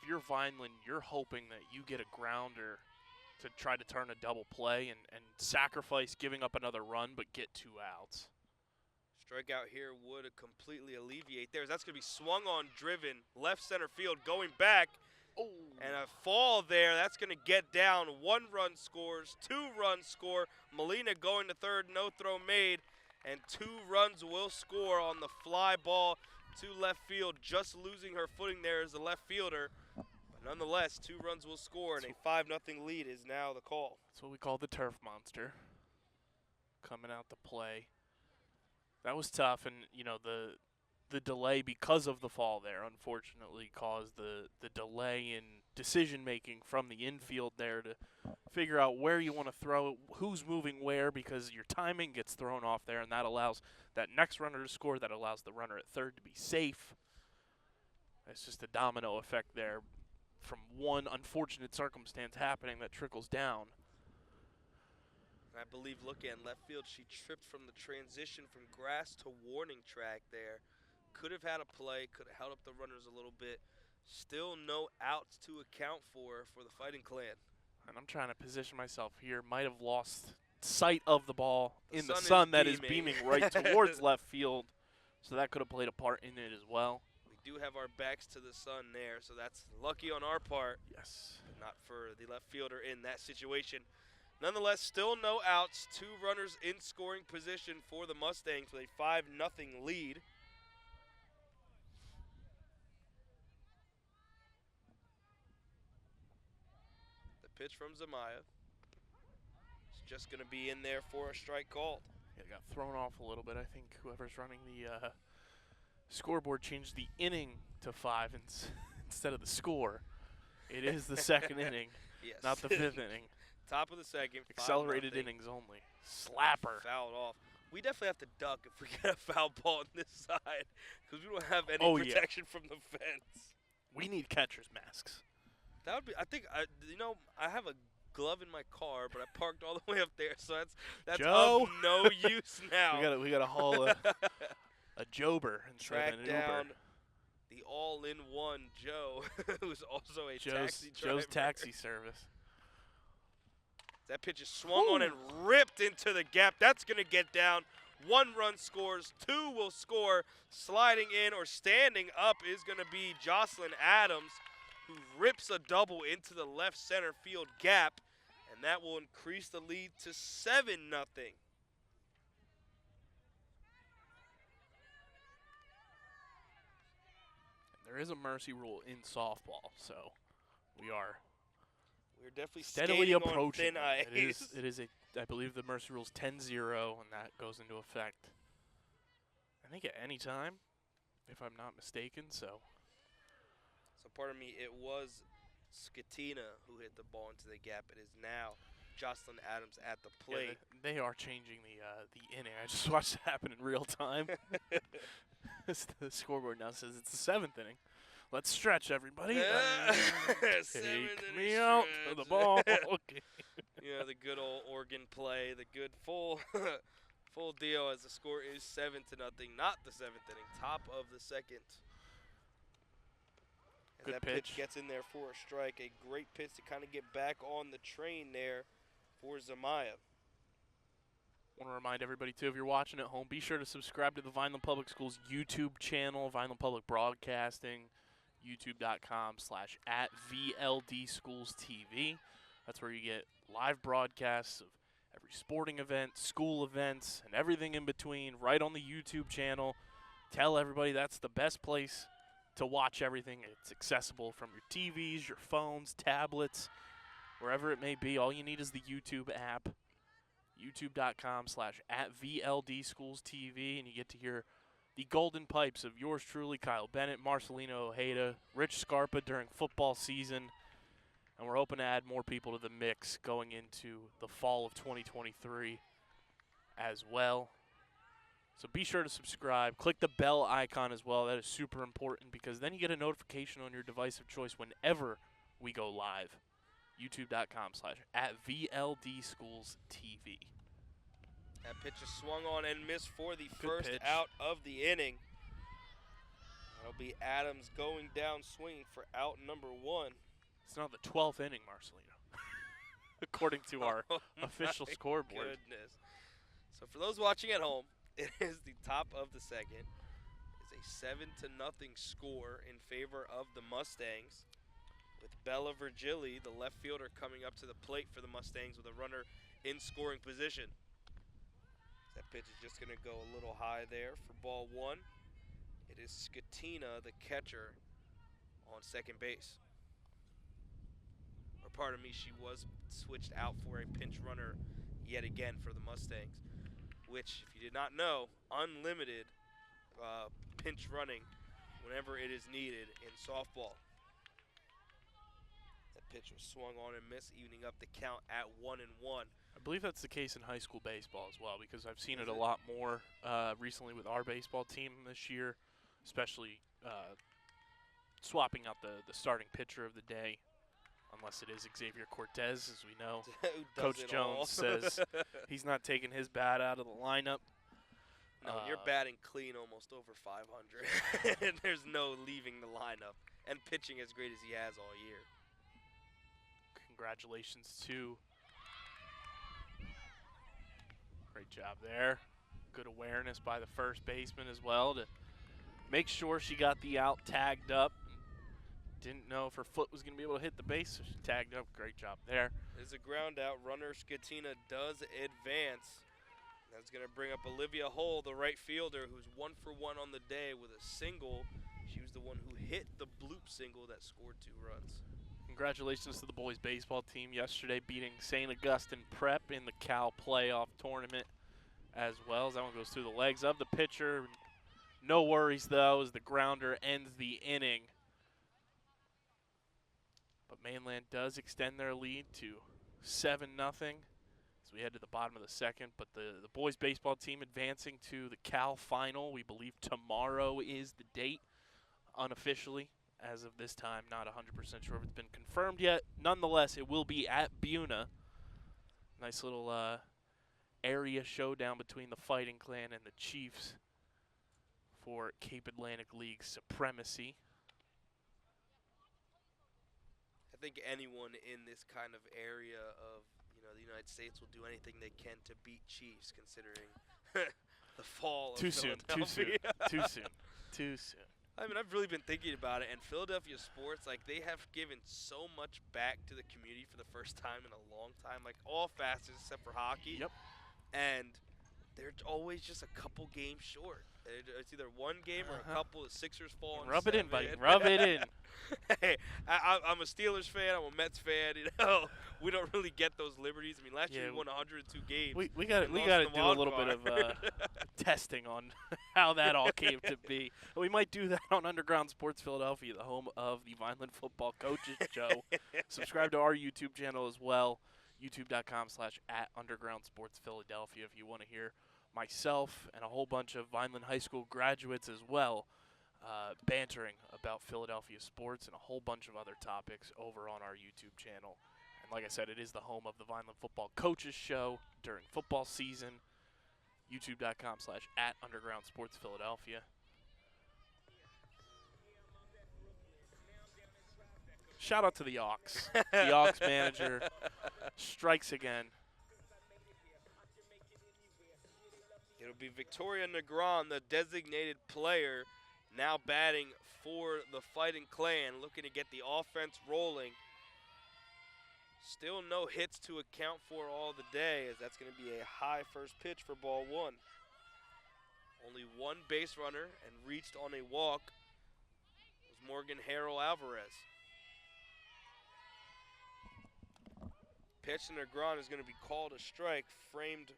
you're Vineland, you're hoping that you get a grounder to try to turn a double play and sacrifice giving up another run but get 2 outs. Strikeout here would completely alleviate theirs. That's going to be swung on, driven, left center field, going back. Oh. And a fall there. That's going to get down. 1 run scores, 2 runs score. Molina going to third, no throw made. And 2 runs will score on the fly ball to left field. Just losing her footing there as the left fielder. But nonetheless, 2 runs will score, and a 5-0 lead is now the call. That's what we call the turf monster coming out to play. That was tough, and you know the the delay because of the fall there, unfortunately, caused the delay in decision-making from the infield there to figure out where you want to throw it, who's moving where, because your timing gets thrown off there, and that allows that next runner to score, that allows the runner at third to be safe. It's just a domino effect there from one unfortunate circumstance happening that trickles down. I believe, looking at left field, she tripped from the transition from grass to warning track there. Could have had a play, could have held up the runners a little bit. Still no outs to account for the Fighting Clan. And I'm trying to position myself here. Might have lost sight of the ball in the sun sun is that is beaming. beaming right towards left field. So that could have played a part in it as well. We do have our backs to the sun there, so that's lucky on our part. Yes. But not for the left fielder in that situation. Nonetheless, still no outs. 2 runners in scoring position for the Mustangs with a 5-0 lead. The pitch from Zamaya. It's just going to be in there for a strike called. Yeah, got thrown off a little bit. I think whoever's running the scoreboard changed the inning to 5 instead of the score. It is the second inning, Yes. not the 5th inning. Top of the second. Accelerated 5-0. innings only. Slapper. Fouled off. We definitely have to duck if we get a foul ball on this side because we don't have any Yeah. protection from the fence. We need catcher's masks. That would be. I think. I have a glove in my car, but I parked all the way up there, so that's Joe. of no use now. We gotta haul a Jober instead Track of an down Uber. the all-in-one Joe, who's also a taxi driver. Joe's taxi service. That pitch is swung on and ripped into the gap. That's going to get down. 1 run scores, 2 will score. Sliding in or standing up is going to be Jocelyn Adams, who rips a double into the left center field gap, and that will increase the lead to 7-0. There is a mercy rule in softball, so We're definitely steadily skating approaching. on thin ice. It is I believe the mercy rule is 10-0, and that goes into effect, I think, at any time, if I'm not mistaken. So Pardon me, it was Skatina who hit the ball into the gap. It is now Jocelyn Adams at the plate. yeah, they are changing the inning. I just watched it happen in real time. The scoreboard now says it's the 7th inning. Let's stretch, everybody. Take me out to the ball. Okay. Yeah, the good old organ play, the good full deal as the score is 7-0, not the 7th inning, top of the second. As Good that pitch. gets in there for a strike, a great pitch to kind of get back on the train there for Zamaya. Want to remind everybody, too, if you're watching at home, be sure to subscribe to the Vineland Public Schools YouTube channel, Vineland Public Broadcasting, youtube.com/@VLDSchoolsTV. That's where you get live broadcasts of every sporting event, school events, and everything in between right on the YouTube channel. Tell everybody that's the best place to watch everything. It's accessible from your TVs, your phones, tablets, wherever it may be. All you need is the YouTube app, youtube.com/@VLDSchoolsTV, and you get to hear the golden pipes of yours truly, Kyle Bennett, Marcelino Ojeda, Rich Scarpa during football season. And we're hoping to add more people to the mix going into the fall of 2023 as well. So be sure to subscribe. Click the bell icon as well. That is super important because then you get a notification on your device of choice whenever we go live. youtube.com/@VLDSchoolsTV. That pitch is swung on and missed for the Good first pitch. out of the inning. That'll be Adams going down swinging for out number 1. It's not the 12th inning, Marcelino, according to our Oh official my scoreboard. Goodness. So for those watching at home, it is the top of the second. It's a 7-0 score in favor of the Mustangs, with Bella Virgili, the left fielder, coming up to the plate for the Mustangs with a runner in scoring position. That pitch is just going to go a little high there for ball 1. It is Skatina, the catcher, on second base. Or pardon me, she was switched out for a pinch runner yet again for the Mustangs, which, if you did not know, Unlimited pinch running whenever it is needed in softball. That pitch was swung on and missed, evening up the count at 1-1. I believe that's the case in high school baseball as well, because I've seen Is it a it? lot more recently with our baseball team this year, especially swapping out the starting pitcher of the day, unless it is Xavier Cortez, as we know. Who does Coach it Jones all? says he's not taking his bat out of the lineup. No, you're batting clean almost over 500, and there's no leaving the lineup, and pitching as great as he has all year. Congratulations to. Great job there. Good awareness by the first baseman as well to make sure she got the out tagged up. Didn't know if her foot was going to be able to hit the base, so she tagged up. Great job there. There's a ground out. Runner Skatina does advance. That's going to bring up Olivia Hull, the right fielder, who's 1 for 1 on the day with a single. She was the one who hit the bloop single that scored 2 runs. Congratulations to the boys baseball team yesterday, beating St. Augustine Prep in the Cal playoff tournament as well. As that one goes through the legs of the pitcher. No worries, though, as the grounder ends the inning. But Mainland does extend their lead to 7-0 as we head to the bottom of the second. But the boys baseball team advancing to the Cal final. We believe tomorrow is the date, unofficially. As of this time, not 100% sure if it's been confirmed yet. Nonetheless, it will be at Buna. Nice little area showdown between the Fighting Clan and the Chiefs for Cape Atlantic League supremacy. I think anyone in this kind of area of the United States will do anything they can to beat Chiefs, considering the fall of Philadelphia. Too soon. I mean, I've really been thinking about it, and Philadelphia sports, like, they have given so much back to the community for the first time in a long time, like all facets except for hockey. Yep. And they're always just a couple games short. It's either one game or a couple. The Sixers fall on Rub 7. it in, buddy. Rub it in. Hey, I'm a Steelers fan. I'm a Mets fan. We don't really get those liberties. I mean, last year we won 102 games. We got to do a little bit of testing on how that all came to be. We might do that on Underground Sports Philadelphia, the home of the Vineland Football Coaches Show. Subscribe to our YouTube channel as well, youtube.com/@undergroundsportsphiladelphia if you want to hear myself and a whole bunch of Vineland High School graduates as well bantering about Philadelphia sports and a whole bunch of other topics over on our YouTube channel. And like I said, it is the home of the Vineland Football Coaches Show during football season. youtube.com/@undergroundsportsphiladelphia. Shout out to the Ox. The Ox manager strikes again. It'll be Victoria Negron, the designated player, now batting for the Fighting Clan, looking to get the offense rolling. Still no hits to account for all the day, as that's going to be a high first pitch for ball 1. Only one base runner and reached on a walk was Morgan Harrell Alvarez. Pitch to Negron is going to be called a strike, framed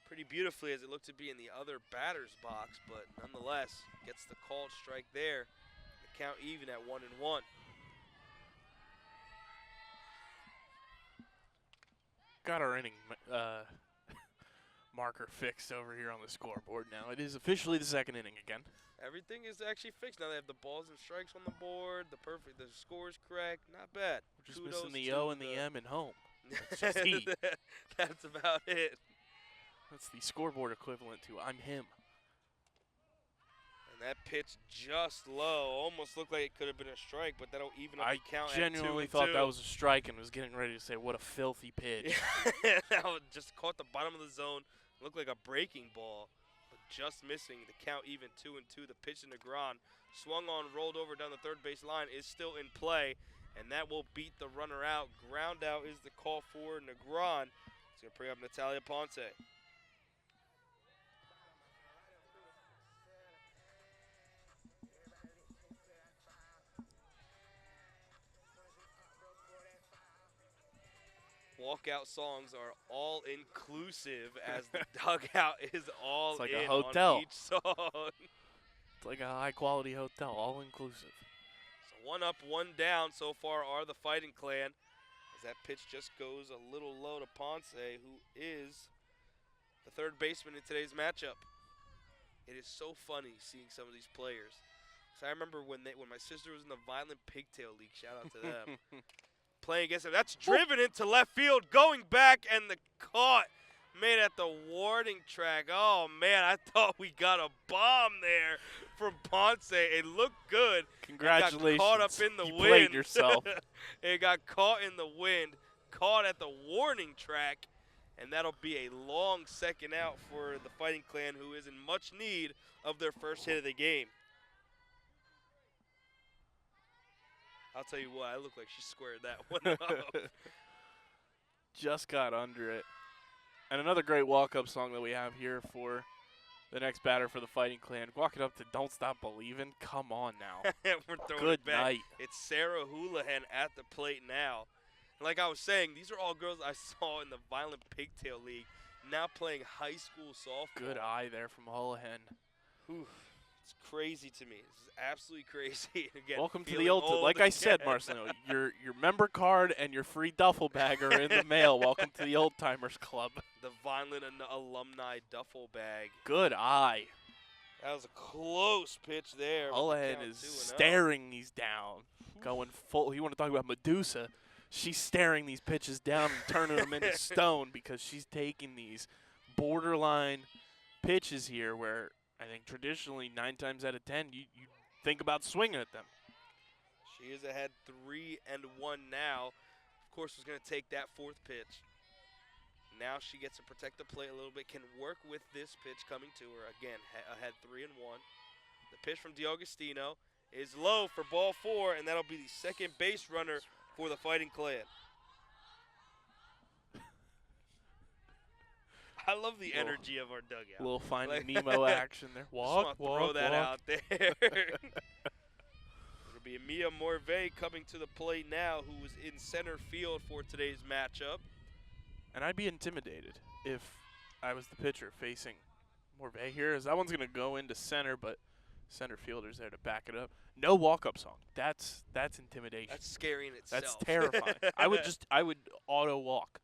pretty beautifully as it looked to be in the other batter's box, but nonetheless gets the called strike there. The count even at 1-1. Got our inning marker fixed over here on the scoreboard now. It is officially the second inning again. Everything is actually fixed. Now they have the balls and strikes on the board. The score is correct. Not bad. We're just Kudos missing the to O and the M and home. That's just he. That's about it. That's the scoreboard equivalent to I'm him. And that pitch just low. Almost looked like it could have been a strike, but that'll even up I the count at 2-2. genuinely thought that was a strike and was getting ready to say, what a filthy pitch. That one just caught the bottom of the zone. Looked like a breaking ball, but just missing. The count even 2-2. The pitch to Negron. Swung on, rolled over down the third base line, is still in play, and that will beat the runner out. Ground out is the call for Negron. It's going to bring up Natalia Ponce. Walkout songs are all inclusive as the dugout is all It's like in a hotel. on each song. like a high-quality hotel, all-inclusive. So 1 up, 1 down so far are the Fighting Clan. As that pitch just goes a little low to Ponce, who is the third baseman in today's matchup. It is so funny seeing some of these players. So I remember when my sister was in the Vineland Pigtail League, shout out to them, playing against them. That's driven into left field, going back, and the caught made at the warning track. Oh, man, I thought we got a bomb there from Ponce. It looked good. Congratulations. It got caught up in the you wind. Played yourself. It got caught in the wind, caught at the warning track, and that'll be a long second out for the Fighting Clan, who is in much need of their first hit of the game. I'll tell you what, I look like she squared that one up. Just got under it. And another great walk-up song that we have here for the next batter for the Fighting Clan. Walking up to Don't Stop Believin'. Come on now. We're throwing Good it back. night. It's Sarah Houlihan at the plate now. Like I was saying, these are all girls I saw in the Violent Pigtail League, now playing high school softball. Good eye there from Houlihan. Oof, it's crazy to me. This is absolutely crazy. Again, Welcome to feeling the old. Like I said, again. Marcelo, your member card and your free duffel bag are in the mail. Welcome to the Old Timers Club. The Vineland alumni duffel bag. Good eye. That was a close pitch there. Houlihan is staring these down, going full. You want to talk about Medusa? She's staring these pitches down and turning them into stone because she's taking these borderline pitches here where I think traditionally 9 times out of 10 you think about swinging at them. She is ahead 3-1 now. Of course, was going to take that 4th pitch. Now she gets to protect the plate a little bit, can work with this pitch coming to her. Again, ahead 3-1. The pitch from DiAugustino is low for ball 4, and that'll be the second base runner for the Fighting Clan. I love the energy of our dugout. A little Finding Nemo action there. Walk, throw that walk. out there. It'll be Mia Morvay coming to the plate now, who was in center field for today's matchup. And I'd be intimidated if I was the pitcher facing Morvay here, as that one's going to go into center, but center fielder's there to back it up. No walk-up song. That's intimidation. That's scary in itself. That's terrifying. I would auto walk.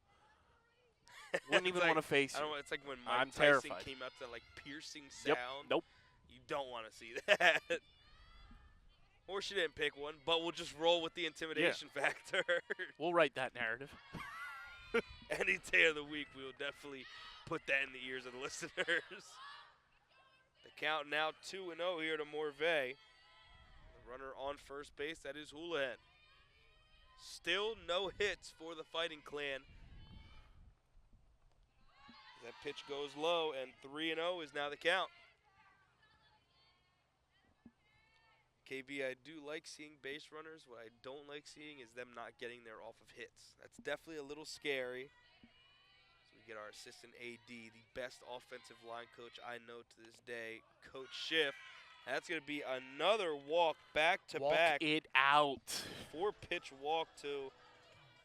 Wouldn't even want to face I don't you. know, it's like when I'm Mike Tyson terrified. came out to like piercing sound. Yep. Nope. You don't want to see that. Or she didn't pick one, but we'll just roll with the intimidation factor. We'll write that narrative. Any day of the week, we will definitely put that in the ears of the listeners. The count now 2-0 here to Morvay. The runner on first base, that is Houlihan. Still no hits for the Fighting Clan. That pitch goes low, and 3-0 is now the count. KB, I do like seeing base runners. What I don't like seeing is them not getting there off of hits. That's definitely a little scary. So we get our assistant AD, the best offensive line coach I know to this day, Coach Schiff. That's going to be another walk back-to-back. Walk it out. 4-pitch walk to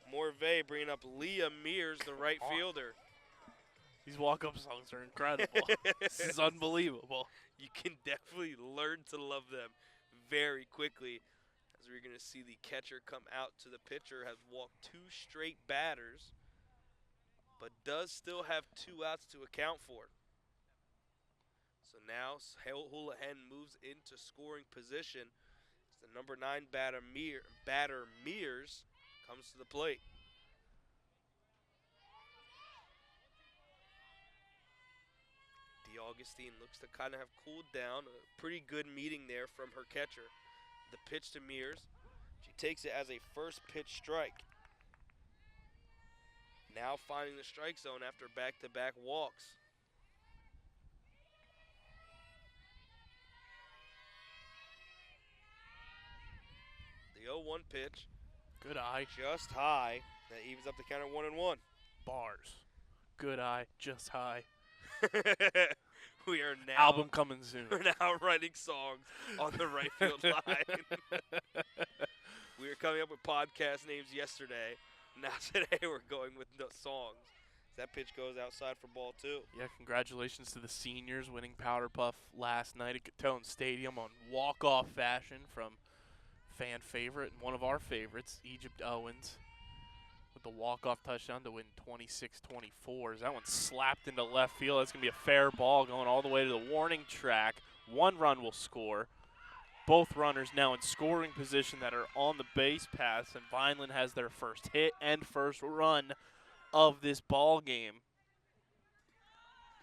Morvay, bringing up Leah Mears, the right fielder. These walk-up songs are incredible. This is unbelievable. You can definitely learn to love them very quickly, as we're going to see the catcher come out to the pitcher, has walked 2 straight batters, but does still have 2 outs to account for. So now Houlihan moves into scoring position. It's the number 9 batter Mears comes to the plate. Augustine looks to kind of have cooled down. A pretty good meeting there from her catcher. The pitch to Mears. She takes it as a first pitch strike. Now finding the strike zone after back-to-back walks. The 0-1 pitch. Good eye. Just high. That evens up the count at 1-1. Bars. Good eye. Just high. We are now album coming soon. We're now writing songs on the right field line. We were coming up with podcast names yesterday. Now today we're going with no songs. That pitch goes outside for ball 2. Yeah, congratulations to the seniors winning Powder Puff last night at Catone Stadium on walk-off fashion from fan favorite and one of our favorites, Egypt Owens, with the walk-off touchdown to win 26-24. As that one slapped into left field, that's going to be a fair ball going all the way to the warning track. 1 run will score. Both runners now in scoring position that are on the base paths, and Vineland has their first hit and first run of this ball game.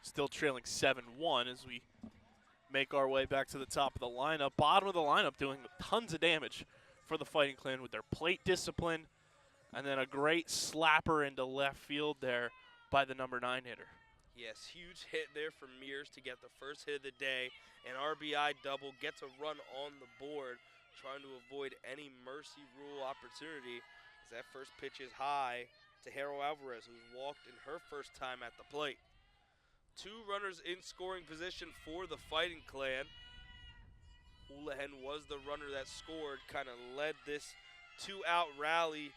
Still trailing 7-1 as we make our way back to the top of the lineup. Bottom of the lineup doing tons of damage for the Fighting Clan with their plate discipline, and then a great slapper into left field there by the number 9 hitter. Yes, huge hit there from Mears to get the first hit of the day. An RBI double, gets a run on the board, trying to avoid any mercy rule opportunity as that first pitch is high to Harold Alvarez, who's walked in her first time at the plate. 2 runners in scoring position for the Fighting Clan. Houlihan was the runner that scored, kind of led this 2-out rally.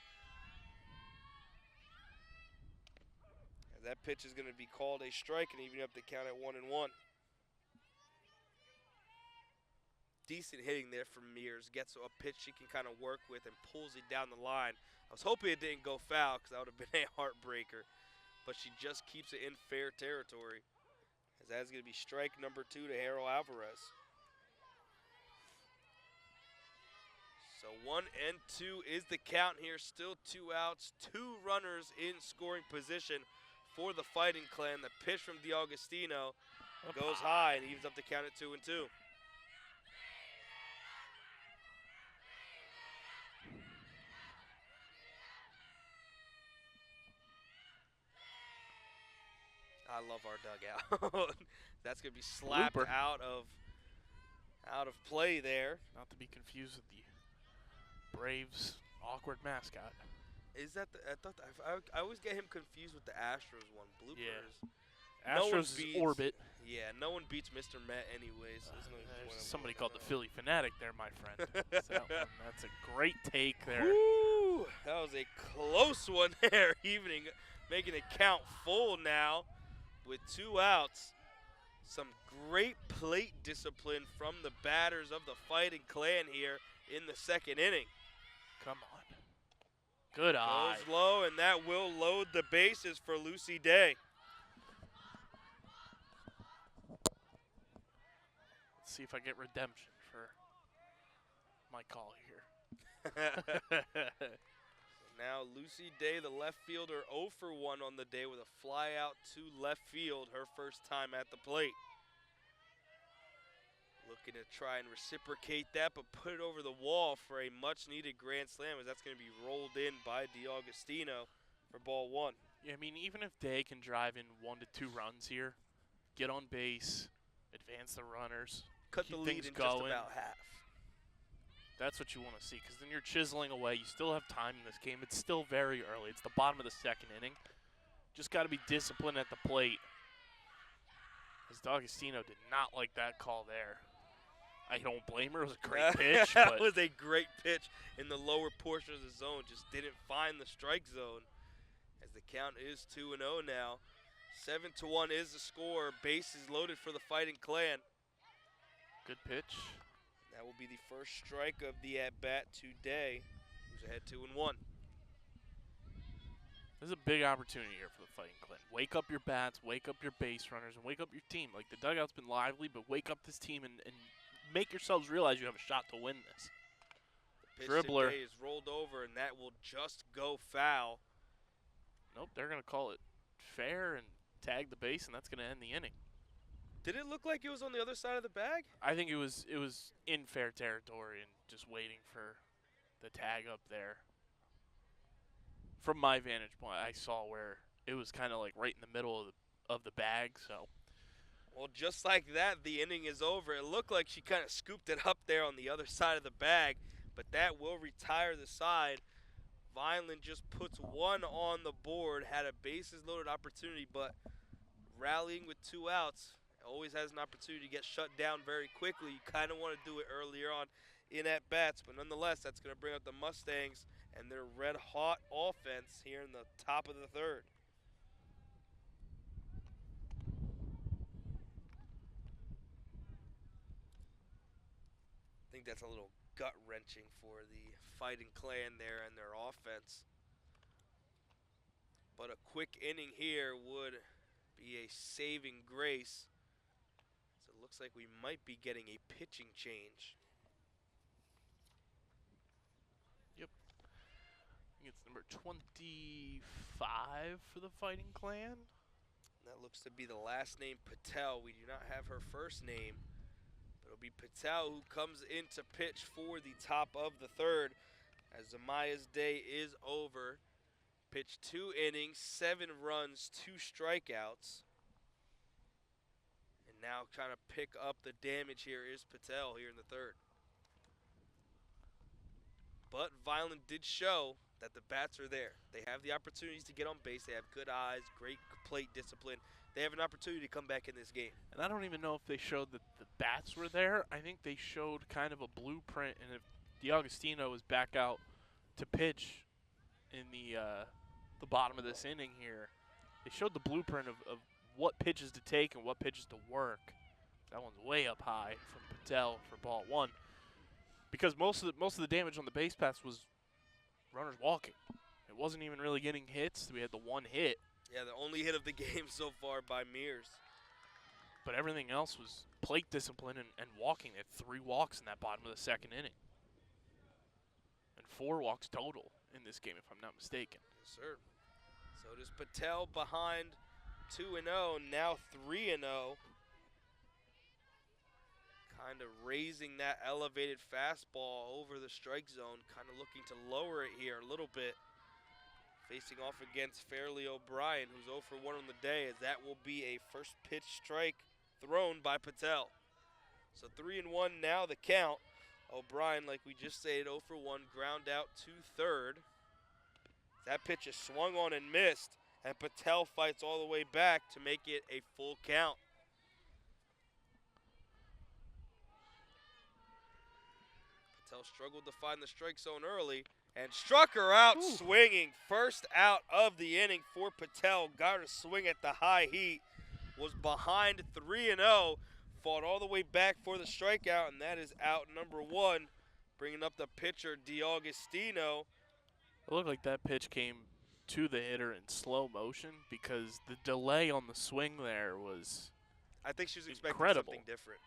As that pitch is going to be called a strike and even up the count at 1-1. Decent hitting there from Mears. Gets a pitch she can kind of work with and pulls it down the line. I was hoping it didn't go foul because that would have been a heartbreaker. But she just keeps it in fair territory. As that's going to be strike number 2 to Harold Alvarez. So 1-2 is the count here. Still 2 outs. 2 runners in scoring position for the Fighting Clan. The pitch from DeAugustino goes high and evens up the count at 2-2. I love our dugout. That's going to be slapped Blooper. out of play there. Not to be confused with the Braves' awkward mascot. Is that the, I always get him confused with the Astros one. Bloopers. Yeah. No one Astros is beats- orbit. Yeah, no one beats Mr. Met anyways. So there's no point There's in somebody going called the down Philly Fanatic there, my friend. That's a great take there. Woo! That was a close one there, making it count full now with 2 outs. Some great plate discipline from the batters of the Fighting Clan here in the 2nd inning. Come on. Good eye. Goes low, and that will load the bases for Lucy Day. Let's see if I get redemption for my call here. Now Lucy Day, the left fielder, 0 for 1 on the day with a fly out to left field, her first time at the plate. Looking to try and reciprocate that, but put it over the wall for a much-needed grand slam, as that's going to be rolled in by DeAugustino for ball 1. Yeah, I mean, even if Day can drive in 1 to 2 runs here, get on base, advance the runners, Cut keep the lead things in just going. about half. That's what you want to see, because then you're chiseling away. You still have time in this game. It's still very early. It's the bottom of the 2nd inning. Just got to be disciplined at the plate. As D'Agostino did not like that call there. I don't blame her. It was a great pitch. That But was a great pitch in the lower portion of the zone. Just didn't find the strike zone. As the count is 2-0 now. 7-1 is the score. Bases loaded for the Fighting Clan. good pitch. That will be the first strike of the at-bat today. Who's ahead 2-1. This is a big opportunity here for the Fighting Clan. Wake up your bats, wake up your base runners, and wake up your team. Like, the dugout's been lively, but wake up this team and make yourselves realize you have a shot to win this. Pitch Dribbler. today is rolled over, and that will just go foul. Nope, they're going to call it fair and tag the base, and that's going to end the inning. Did it look like it was on the other side of the bag? I think it was in fair territory and just waiting for the tag up there. From my vantage point, I saw where it was kind of like right in the middle of the bag. So, Well, just like that, the inning is over. It looked like she kind of scooped it up there on the other side of the bag, but that will retire the side. Vineland just puts one on the board, had a bases loaded opportunity, but rallying with 2 outs, always has an opportunity to get shut down very quickly. You kind of want to do it earlier on in at-bats, but nonetheless, that's going to bring up the Mustangs and their red-hot offense here in the top of the 3rd. think that's a little gut-wrenching for the Fighting Clan there and their offense. But a quick inning here would be a saving grace. So it looks like we might be getting a pitching change. Yep. I think it's number 25 for the Fighting Clan. That looks to be the last name, Patel. We do not have her first name. But it'll be Patel who comes in to pitch for the top of the third as Zamaya's day is over. Pitched 2 innings, 7 runs, 2 strikeouts. And now trying to pick up the damage here is Patel here in the third. But Vineland did show that the bats are there. They have the opportunities to get on base. They have good eyes, great plate discipline. They have an opportunity to come back in this game. And I don't even know if they showed that the bats were there. I think they showed kind of a blueprint, and if DiAgostino is back out to pitch in the bottom of this inning here, they showed the blueprint of what pitches to take and what pitches to work. That one's way up high from Patel for ball 1. Because most of the damage on the base paths was runners walking. It wasn't even really getting hits. We had the 1 hit. Yeah, the only hit of the game so far by Mears. But everything else was plate discipline and walking. They had 3 walks in that bottom of the second inning. And 4 walks total in this game, if I'm not mistaken. Yes, sir. So does Patel behind 2-0, now 3-0. Kind of raising that elevated fastball over the strike zone, kind of looking to lower it here a little bit. Facing off against Fairleigh O'Brien, who's 0 for 1 on the day, as that will be a first pitch strike thrown by Patel. So 3-1 now the count. O'Brien, like we just said, 0 for 1, ground out to third. That pitch is swung on and missed, and Patel fights all the way back to make it a full count. Patel struggled to find the strike zone early and struck her out swinging. First out of the inning for Patel. Got her swing at the high heat. Was behind 3-0. Fought all the way back for the strikeout, and that is out number 1. Bringing up the pitcher, DiAgostino. It looked like that pitch came to the hitter in slow motion because the delay on the swing there was I think she was expecting incredible. Something different.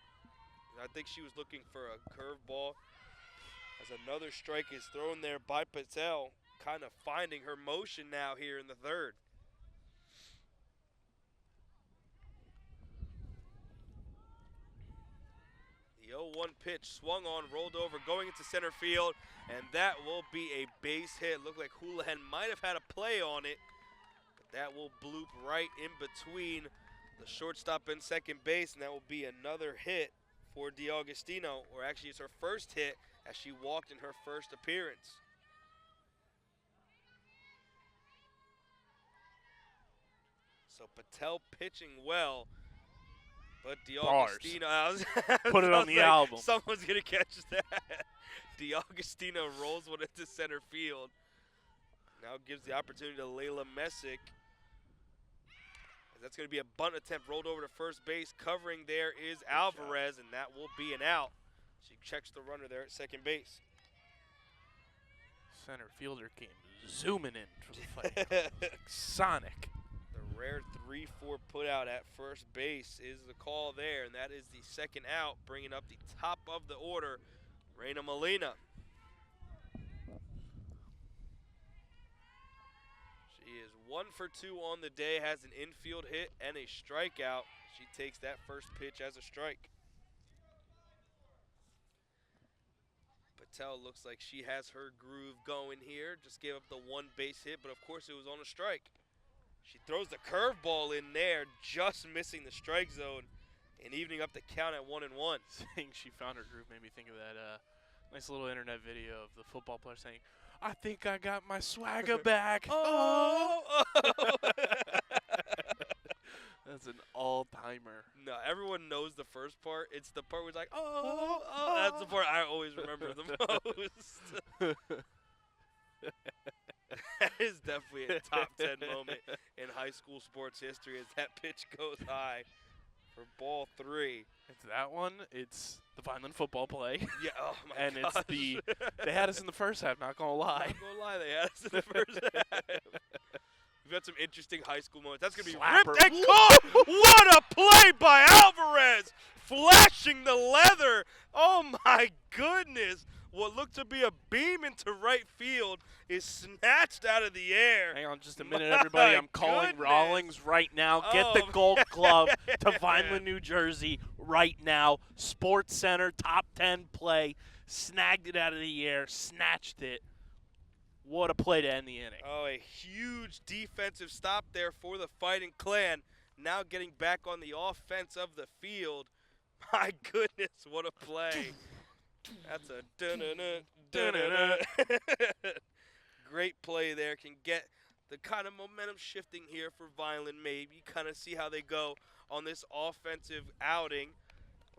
I think she was looking for a curveball. As another strike is thrown there by Patel, kind of finding her motion now here in the third. The 0-1 pitch swung on, rolled over, going into center field, and that will be a base hit. Looked like Houlihan might have had a play on it, but that will bloop right in between the shortstop and second base, and that will be another hit for DiAgostino, or actually it's her first hit as she walked in her first appearance. So Patel pitching well, but DiAgostino, put it on the album. Someone's gonna catch that. DiAgostino rolls one into center field. Now gives the opportunity to Layla Messick. That's going to be a bunt attempt, rolled over to first base. Covering there is Alvarez, and that will be an out. She checks the runner there at second base. Center fielder came zooming in for the fight. Sonic. The rare 3-4 put out at first base is the call there, and that is the second out, bringing up the top of the order, Reina Molina. She is 1 for 2 on the day, has an infield hit and a strikeout. She takes that first pitch as a strike. Patel looks like she has her groove going here. Just gave up the 1 base hit, but of course it was on a strike. She throws the curveball in there, just missing the strike zone and evening up the count at 1-1. Saying she found her groove made me think of that nice little internet video of the football player saying, "I think I got my swagger back." Oh! That's an all-timer. No, everyone knows the first part. It's the part where it's like, oh. That's the part I always remember the most. That is definitely a top 10 moment in high school sports history as that pitch goes high for ball 3. It's that one. It's the Vineland football play. Yeah, oh my And gosh. it's the they had us in the first half, not gonna lie. Not gonna lie, they had us in the first half. We've had some interesting high school moments. That's gonna be Slapper. ripped and caught. What a play by Alvarez, flashing the leather. Oh my goodness. What looked to be a beam into right field is snatched out of the air. Hang on just a minute, everybody. I'm calling goodness. Rawlings right now. Get the Oh, gold glove to man. Vineland, New Jersey right now. Sports Center, top 10 play. Snagged it out of the air, snatched it. What a play to end the inning. Oh, a huge defensive stop there for the Fighting Clan. Now getting back on the offense of the field. My goodness, what a play. That's a dun-dun-dun, dun-dun-dun. Great play there. Can get the kind of momentum shifting here for Vineland. Maybe kind of see how they go on this offensive outing.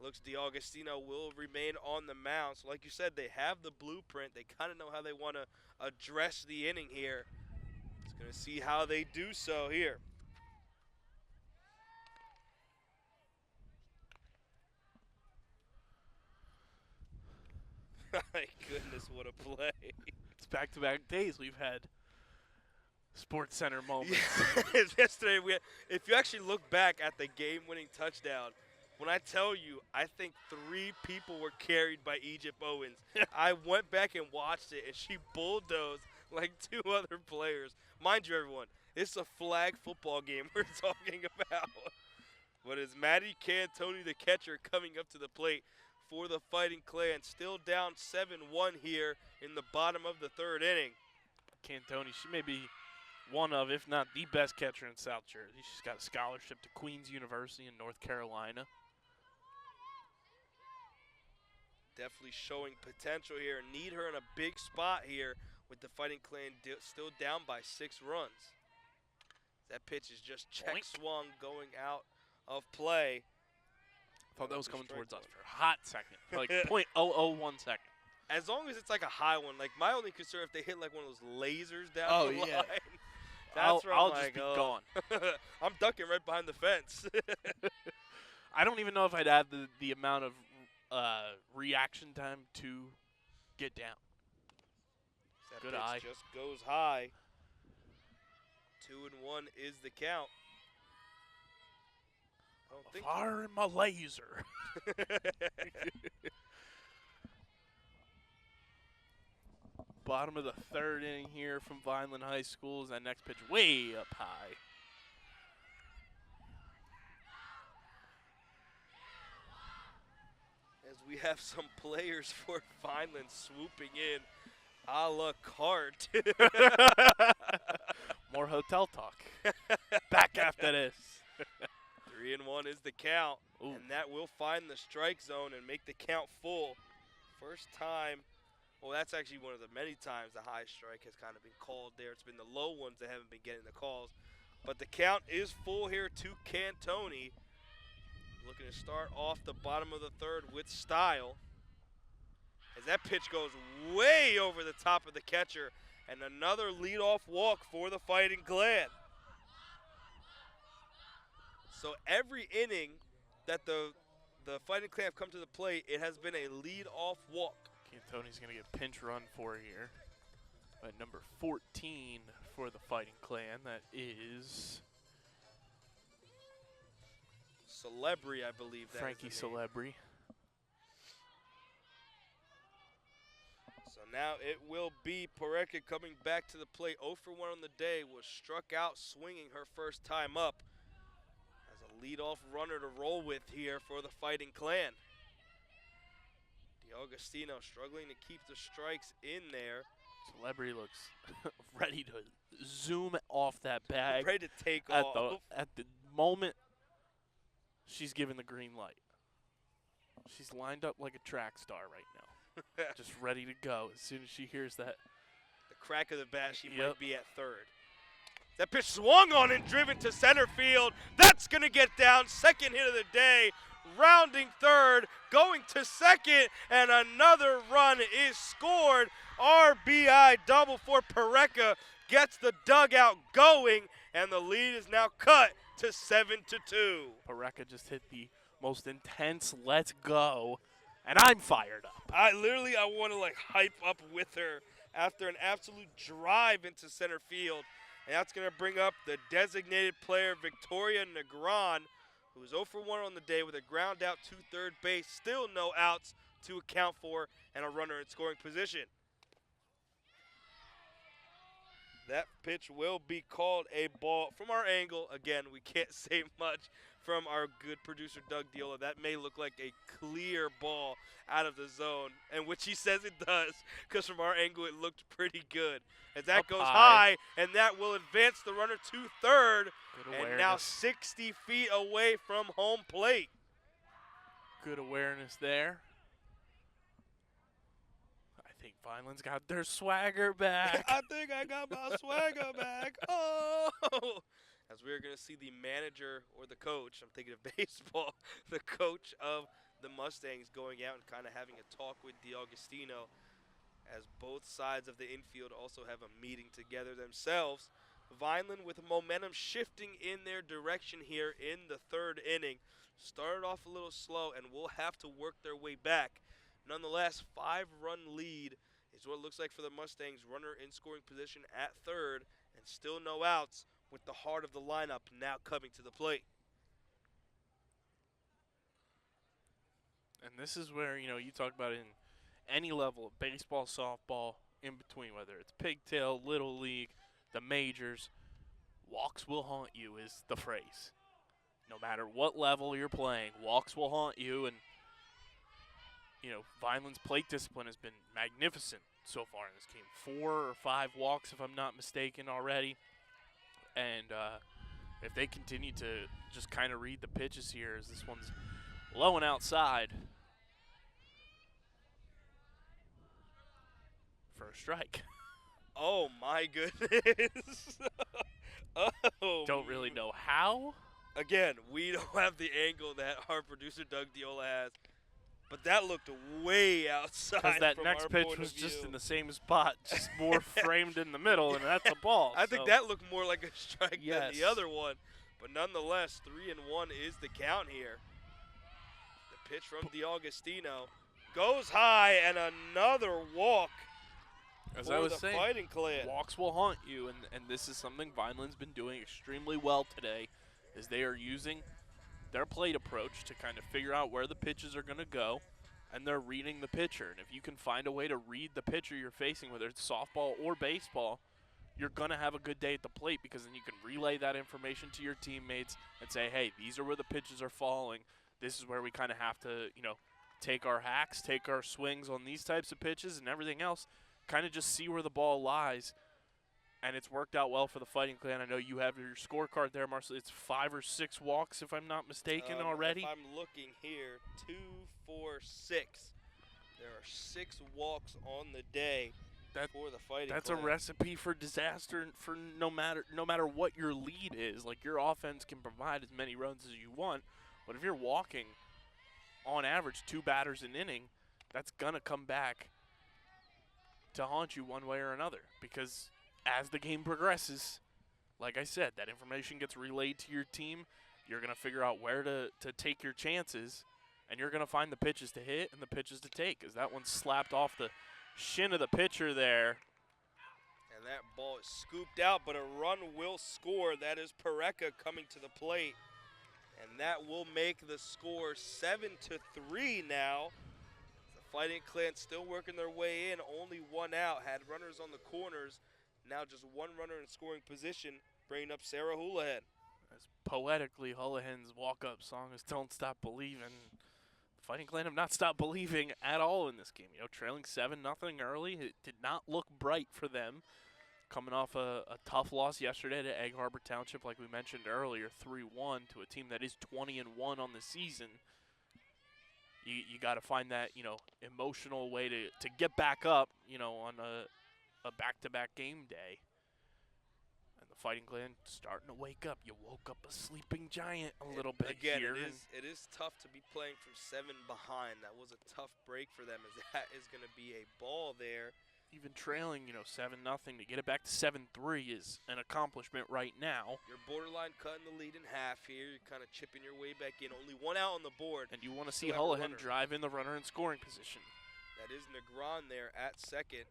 Looks D'Agostino will remain on the mound. So like you said, they have the blueprint. They kind of know how they want to address the inning here. It's going to see how they do so here. My goodness, what a play. It's back-to-back days we've had Sports Center moments. Yeah. Yesterday, if you actually look back at the game-winning touchdown, when I tell you, I think 3 people were carried by Egypt Owens. I went back and watched it, and she bulldozed like 2 other players. Mind you, everyone, it's a flag football game we're talking about. But it's Maddie Cantoni, the catcher, coming up to the plate for the Fighting Clan. Still down 7-1 here in the bottom of the 3rd inning. Cantoni, she may be one of, if not the best catcher in South Jersey. She's got a scholarship to Queens University in North Carolina. Definitely showing potential here. Need her in a big spot here with the Fighting Clan still down by 6 runs. That pitch is just check swung going out of play. Thought that was coming towards us for a hot second, like 0.001 second. As long as it's like a high one, like my only concern if they hit like one of those lasers down the line. That's where I'll I'm just like, be oh. gone. I'm ducking right behind the fence. I don't even know if I'd add the amount of reaction time to get down. That Good pitch eye. just goes high. 2-1 is the count. I don't think Firing my laser. Bottom of the 3rd inning here from Vineland High School. Is that next pitch way up high. as we have some players for Vineland swooping in a la carte. More hotel talk. Back after this. 3-1 is the count, Ooh. and that will find the strike zone and make the count full. First time, well, that's actually one of the many times the high strike has kind of been called there. It's been the low ones that haven't been getting the calls. But the count is full here to Cantoni. Looking to start off the bottom of the 3rd with style. As that pitch goes way over the top of the catcher, and another leadoff walk for the Fighting Clan. So every inning that the Fighting Clan have come to the plate, it has been a leadoff walk. Cantoni's going to get a pinch run for here. At number 14 for the Fighting Clan, that is Celebri, I believe. That Frankie is the name. Celebri. So now it will be Pareca coming back to the plate. 0 for 1 on the day, was struck out swinging her first time up. As a leadoff runner to roll with here for the Fighting Clan. D'Agostino struggling to keep the strikes in there. Celebri looks ready to zoom off that bag. Ready to take at off. at the moment she's given the green light. She's lined up like a track star right now. Just ready to go as soon as she hears that. The crack of the bat, she Yep. might be at 3rd. That pitch swung on and driven to center field. That's going to get down. 2nd hit of the day. Rounding 3rd, going to 2nd, and another run is scored. RBI double for Pareca. Gets the dugout going, and the lead is now cut to 7-2. Pareca just hit the most intense let's go, and I'm fired up. I want to like hype up with her after an absolute drive into center field. And that's going to bring up the designated player, Victoria Negron, who is 0 for 1 on the day with a ground out to third base. Still no outs to account for and a runner in scoring position. That pitch will be called a ball. From our angle, again, we can't say much from our good producer, Doug Diola. That may look like a clear ball out of the zone, and which he says it does, because from our angle it looked pretty good. As that goes high, and that will advance the runner to third, and now 60 feet away from home plate. Good awareness there. I think Vineland's got their swagger back. I think I got my swagger back. Oh! As we're going to see the manager or the coach, I'm thinking of baseball, the coach of the Mustangs going out and kind of having a talk with DeAugustino, as both sides of the infield also have a meeting together themselves. Vineland with momentum shifting in their direction here in the third inning. Started off a little slow and will have to work their way back. Nonetheless, 5-run lead is what it looks like for the Mustangs. Runner in scoring position at third and still no outs, with the heart of the lineup now coming to the plate. And this is where, you talk about in any level of baseball, softball, in between, whether it's pigtail, little league, the majors, walks will haunt you is the phrase. No matter what level you're playing, walks will haunt you. And, Vineland's plate discipline has been magnificent so far in this game. 4 or 5 walks, if I'm not mistaken, already. And if they continue to just kind of read the pitches here, as this one's low and outside for a strike. Oh, my goodness. Don't really know how. Again, we don't have the angle that our producer Doug Diola has, but that looked way outside. Because that next pitch was just in the same spot, just more framed in the middle, and that's a ball. I think that looked more like a strike than the other one. But nonetheless, 3-1 is the count here. The pitch from DeAugustino goes high, and another walk. As I was saying, Fighting Clan. Walks will haunt you, and this is something Vineland's been doing extremely well today, is they are using their plate approach to kind of figure out where the pitches are going to go, and they're reading the pitcher. And if you can find a way to read the pitcher you're facing, whether it's softball or baseball, you're going to have a good day at the plate, because then you can relay that information to your teammates and say, hey, these are where the pitches are falling. This is where we kind of have to, take our hacks, take our swings on these types of pitches, and everything else, kind of just see where the ball lies. And it's worked out well for the Fighting Clan. I know you have your scorecard there, Marcel. It's 5 or 6 walks, if I'm not mistaken, already. If I'm looking here, 2, 4, 6. There are 6 walks on the day for the Fighting Clan. That's a recipe for disaster for no matter what your lead is. Like, your offense can provide as many runs as you want, but if you're walking, on average, 2 batters an inning, that's going to come back to haunt you one way or another, because as the game progresses, like I said, that information gets relayed to your team. You're going to figure out where to take your chances, and you're going to find the pitches to hit and the pitches to take, because that one slapped off the shin of the pitcher there. And that ball is scooped out, but a run will score. That is Pareca coming to the plate, and that will make the score 7-3 now. Fighting Clan still working their way in, only 1 out, had runners on the corners, now just 1 runner in scoring position, bringing up Sarah Houlihan. As poetically, Houlihan's walk-up song is Don't Stop Believing. The Fighting Clan have not stopped believing at all in this game. Trailing 7-0 early, it did not look bright for them. Coming off a tough loss yesterday to Egg Harbor Township, like we mentioned earlier, 3-1 to a team that is 20-1 on the season. You got to find that, emotional way to get back up, on a back-to-back game day. And the Fighting Clan starting to wake up. You woke up a sleeping giant a little bit again, here. It is tough to be playing from 7 behind. That was a tough break for them, as that is going to be a ball there. even trailing, 7-0, to get it back to 7-3 is an accomplishment right now. You're borderline cutting the lead in half here. You're kind of chipping your way back in. Only one out on the board. And you want to see Still have a Houlihan runner. drive in the runner in scoring position. That is Negron there at second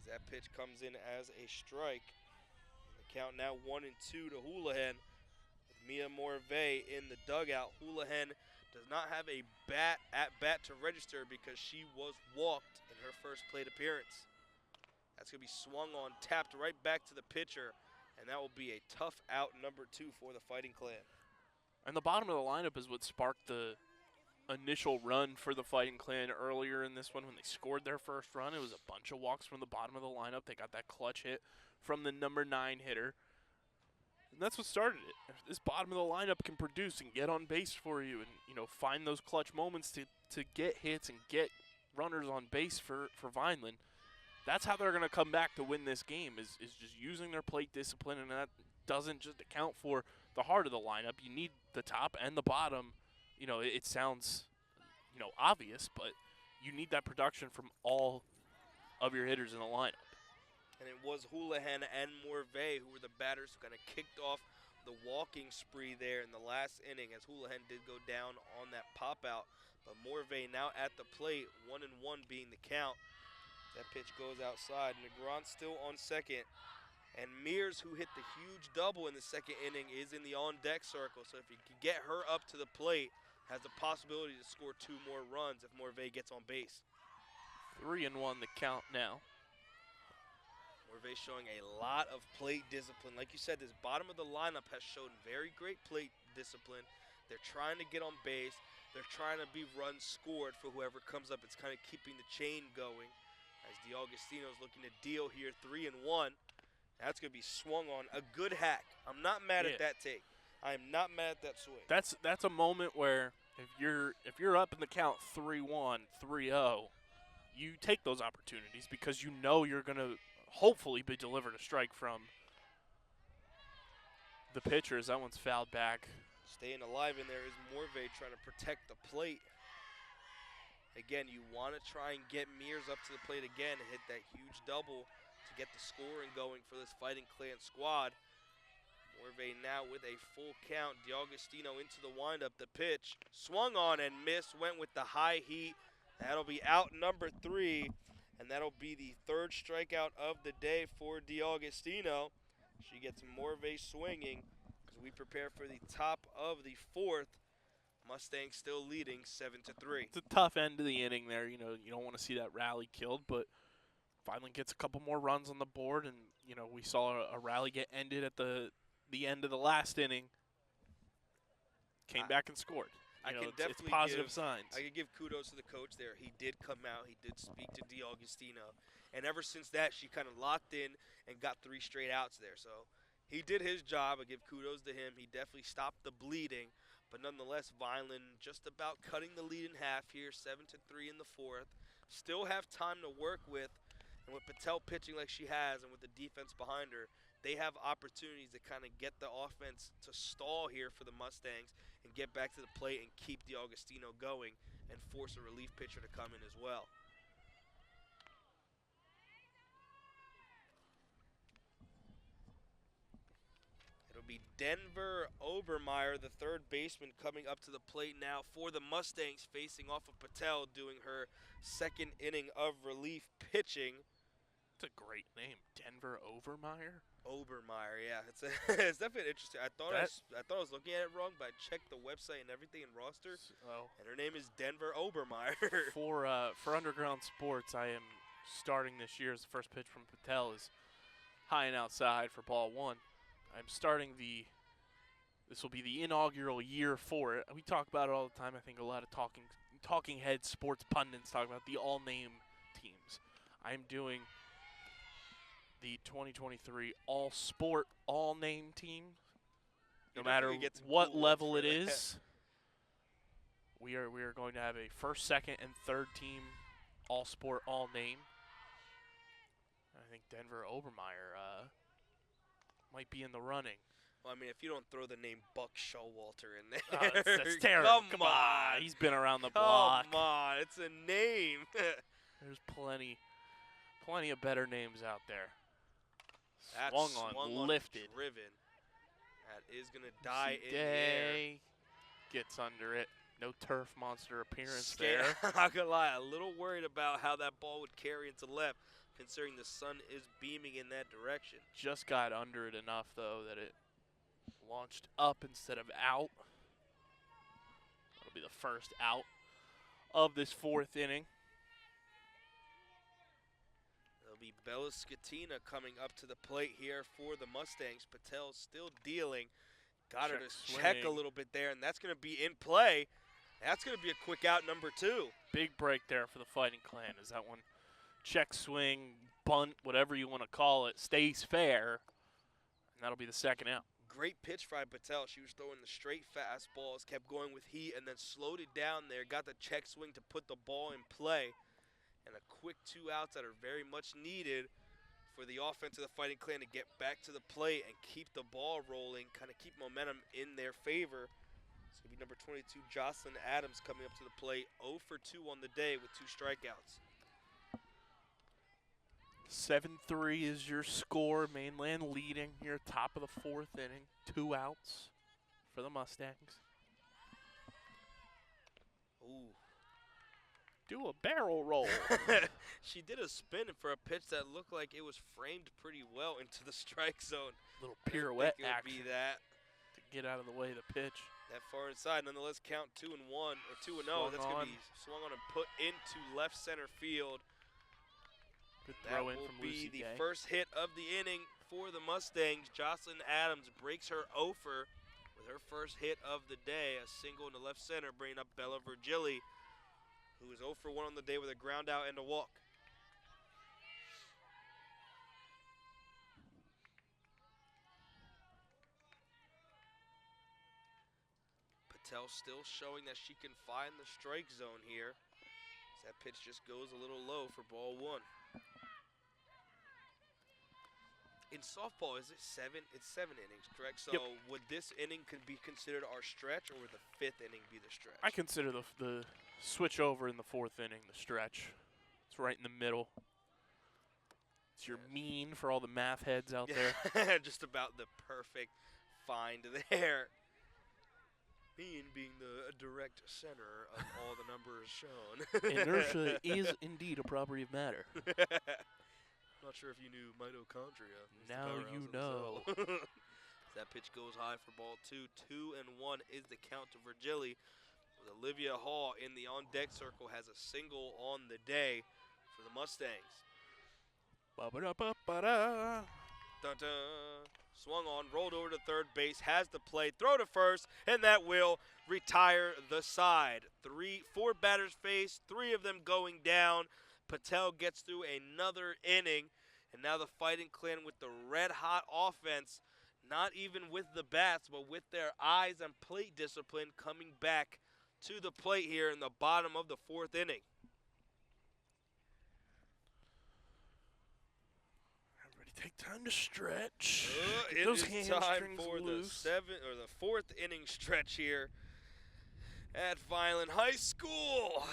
as that pitch comes in as a strike. And the count now 1-2 to Houlihan with Mia Morvay in the dugout. Houlihan does not have a at-bat to register because she was walked in her first plate appearance. That's going to be swung on, tapped right back to the pitcher, and that will be a tough out number 2 for the Fighting Clan. And the bottom of the lineup is what sparked the initial run for the Fighting Clan earlier in this one when they scored their first run. It was a bunch of walks from the bottom of the lineup. They got that clutch hit from the number 9 hitter. And that's what started it. If this bottom of the lineup can produce and get on base for you and, find those clutch moments to get hits and get runners on base for Vineland, that's how they're going to come back to win this game is just using their plate discipline, and that doesn't just account for the heart of the lineup. You need the top and the bottom. It sounds, obvious, but you need that production from all of your hitters in the lineup. And it was Houlihan and Morvay who were the batters who kind of kicked off the walking spree there in the last inning, as Houlihan did go down on that pop-out. But Morvay now at the plate, 1-1 being the count. That pitch goes outside. Negron still on second. And Mears, who hit the huge double in the second inning, is in the on-deck circle. So if you can get her up to the plate, has the possibility to score 2 more runs if Morvay gets on base. 3-1 the count now. Morvay showing a lot of plate discipline. Like you said, this bottom of the lineup has shown very great plate discipline. They're trying to get on base. They're trying to be runs scored for whoever comes up. It's kind of keeping the chain going. As DiAugustino's looking to deal here, 3-1. That's going to be swung on. A good hack. I'm not mad at that take. I am not mad at that swing. That's a moment where if you're up in the count 3-1, 3-0, you take those opportunities because you know you're going to hopefully be delivered a strike from the pitcher as that one's fouled back. Staying alive in there is Morvay trying to protect the plate. Again, you want to try and get Mears up to the plate again and hit that huge double to get the scoring going for this Fighting Clan squad. Morvay now with a full count. DiAugustino into the windup. The pitch swung on and missed. Went with the high heat. That'll be out number 3. And that'll be the 3rd strikeout of the day for DiAugustino. She gets Morvay swinging as we prepare for the top of the 4th. Mustangs still leading 7-3. It's a tough end of the inning there. You don't want to see that rally killed, but Vineland gets a couple more runs on the board, and we saw a rally get ended at the end of the last inning. Came back and scored. It's positive signs. I can give kudos to the coach there. He did come out. He did speak to DiAugustino. And ever since that, she kind of locked in and got 3 straight outs there. So he did his job. I give kudos to him. He definitely stopped the bleeding. But nonetheless, Vineland just about cutting the lead in half here, 7-3 in the 4th. Still have time to work with. And with Patel pitching like she has and with the defense behind her, they have opportunities to kind of get the offense to stall here for the Mustangs and get back to the plate and keep DiAugustino going and force a relief pitcher to come in as well. It'll be Denver Obermeyer, the 3rd baseman, coming up to the plate now for the Mustangs, facing off of Patel, doing her 2nd inning of relief pitching. It's a great name, Denver Obermeyer. Obermeyer, yeah, it's definitely interesting. I thought I was looking at it wrong, but I checked the website and everything in roster, and her name is Denver Obermeyer. For Underground Sports, I am starting this year as the first pitch from Patel is high and outside for ball 1. I'm starting this will be the inaugural year for it. We talk about it all the time. I think a lot of talking head sports pundits talk about the all-name teams. I'm doing the 2023 all-sport, all-name team. No matter what level it is, we are going to have a 1st, 2nd, and 3rd team all-sport, all-name. I think Denver Obermeyer might be in the running. Well, I mean, if you don't throw the name Buck Showalter in there. That's terrible. Come on. He's been around the block. Come on. It's a name. There's plenty Plenty of better names out there. That's Swung on, lifted. Driven. That is going to die in the air. Gets under it. No turf monster appearance there. I'm not going to lie, a little worried about how that ball would carry into left, considering the sun is beaming in that direction. Just got under it enough, though, that it launched up instead of out. That'll be the first out of this 4th inning. It'll be Bella Scatina coming up to the plate here for the Mustangs. Patel still dealing. Got her to check a little bit there, and that's going to be in play. That's going to be a quick out, number 2. Big break there for the Fighting Clan as that one check swing, bunt, whatever you want to call it, stays fair, and that'll be the 2nd out. Great pitch by Patel. She was throwing the straight fastballs, kept going with heat, and then slowed it down there, got the check swing to put the ball in play, and a quick 2 outs that are very much needed for the offense of the Fighting Clan to get back to the plate and keep the ball rolling, kind of keep momentum in their favor. It's going to be number 22, Jocelyn Adams, coming up to the plate. 0 for 2 on the day with 2 strikeouts. 7-3 is your score. Mainland leading here, top of the 4th inning. 2 outs for the Mustangs. Ooh. Do a barrel roll. She did a spin for a pitch that looked like it was framed pretty well into the strike zone. Little pirouette action would be that to get out of the way of the pitch. That far inside, nonetheless, count 2-1 or 2-0. That's going to be swung on and put into left center field. Good throw in from That will be the Gay. first hit of the inning for the Mustangs. Jocelyn Adams breaks her offer with her first hit of the day, a single in the left center, bringing up Bella Virgili, who is 0 for 1 on the day with a ground out and a walk. Patel still showing that she can find the strike zone here. As that pitch just goes a little low for ball 1. In softball, is it 7? It's 7 innings, correct? So would this inning could be considered our stretch, or would the 5th inning be the stretch? I consider the switch over in the 4th inning the stretch. It's right in the middle. It's your mean for all the math heads out there. Just about the perfect find there. Mean being the direct center of all the numbers shown. Inertia is indeed a property of matter. Not sure if you knew mitochondria. Now you know. That pitch goes high for ball 2. 2-1 is the count to Virgili. With Olivia Hall in the on-deck circle, has a single on the day for the Mustangs. Ba-ba-da-ba-ba-da. Dun-dun. Swung on, rolled over to third base, has the play, throw to first, and that will retire the side. 4 batters faced, 3 of them going down. Patel gets through another inning, and now the Fighting Clan with the red-hot offense, not even with the bats, but with their eyes and plate discipline, coming back to the plate here in the bottom of the 4th inning. Everybody take time to stretch. It Get those is time hamstrings for loose. the 4th inning stretch here at Vineland High School.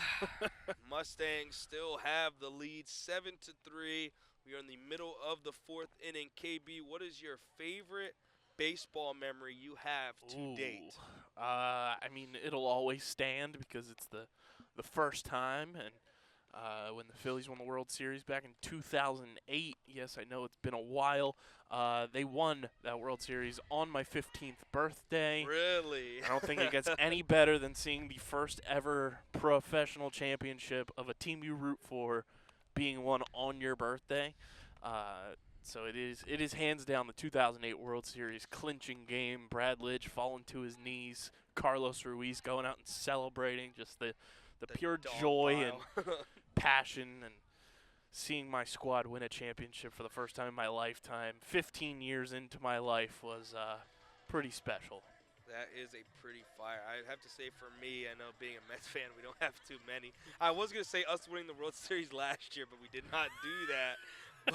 Mustangs still have the lead 7-3. We are in the middle of the 4th inning. KB, what is your favorite baseball memory you have to date? I mean, it'll always stand because it's the first time, and when the Phillies won the World Series back in 2008. Yes, I know it's been a while. They won that World Series on my 15th birthday. Really? I don't think it gets any better than seeing the first ever professional championship of a team you root for being won on your birthday. So it is hands down the 2008 World Series clinching game. Brad Lidge falling to his knees. Carlos Ruiz going out and celebrating. Just the pure joy and passion, and seeing my squad win a championship for the first time in my lifetime, 15 years into my life, was pretty special. That is a pretty fire. I have to say, for me, I know being a Mets fan, we don't have too many. I was going to say us winning the World Series last year, but we did not do that.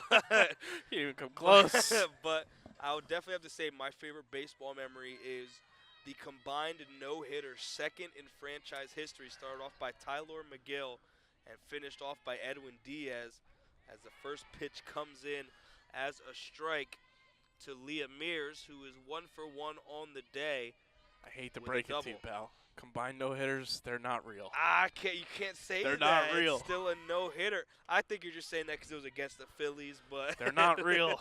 But you didn't come close. But I would definitely have to say my favorite baseball memory is the combined no-hitter, second in franchise history, started off by Tyler McGill and finished off by Edwin Diaz. as the first pitch comes in as a strike to Leah Mears, who is 1 for 1 on the day. I hate to with a break it to you, double. pal. Combined no-hitters, they're not real. You can't say They're that. not real. It's still a no-hitter. I think you're just saying that because it was against the Phillies, but They're not real.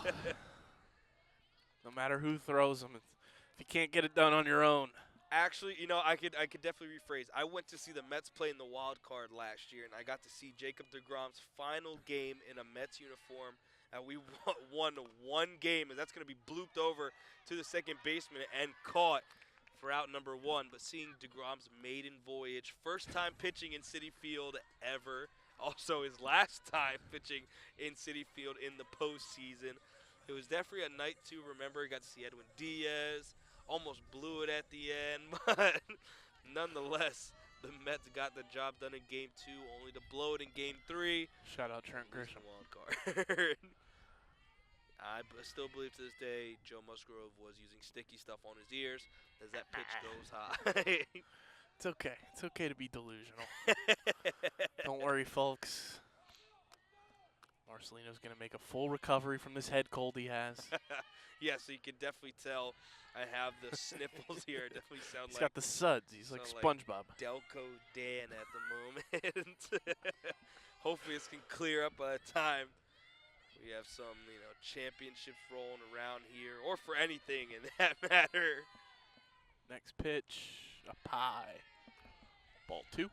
No matter who throws them, if you can't get it done on your own. Actually, I could definitely rephrase. I went to see the Mets play in the wild card last year, and I got to see Jacob deGrom's final game in a Mets uniform. And we won 1 game, and that's going to be blooped over to the second baseman and caught for out number 1. But seeing deGrom's maiden voyage, first time pitching in Citi Field ever, also his last time pitching in Citi Field in the postseason. It was definitely a night to remember. I got to see Edwin Diaz. Almost blew it at the end, but nonetheless, the Mets got the job done in Game 2, only to blow it in Game 3. Shout out Trent Grisham. Wild card. I still believe to this day Joe Musgrove was using sticky stuff on his ears as that pitch goes high. It's okay. It's okay to be delusional. Don't worry, folks. Marcelino's going to make a full recovery from this head cold he has. Yeah, so you can definitely tell I have the sniffles here. It definitely sound He's like got the suds. He's like SpongeBob. Delco Dan at the moment. Hopefully this can clear up by the time we have some, championships rolling around here, or for anything in that matter. Next pitch, a pie. Ball 2.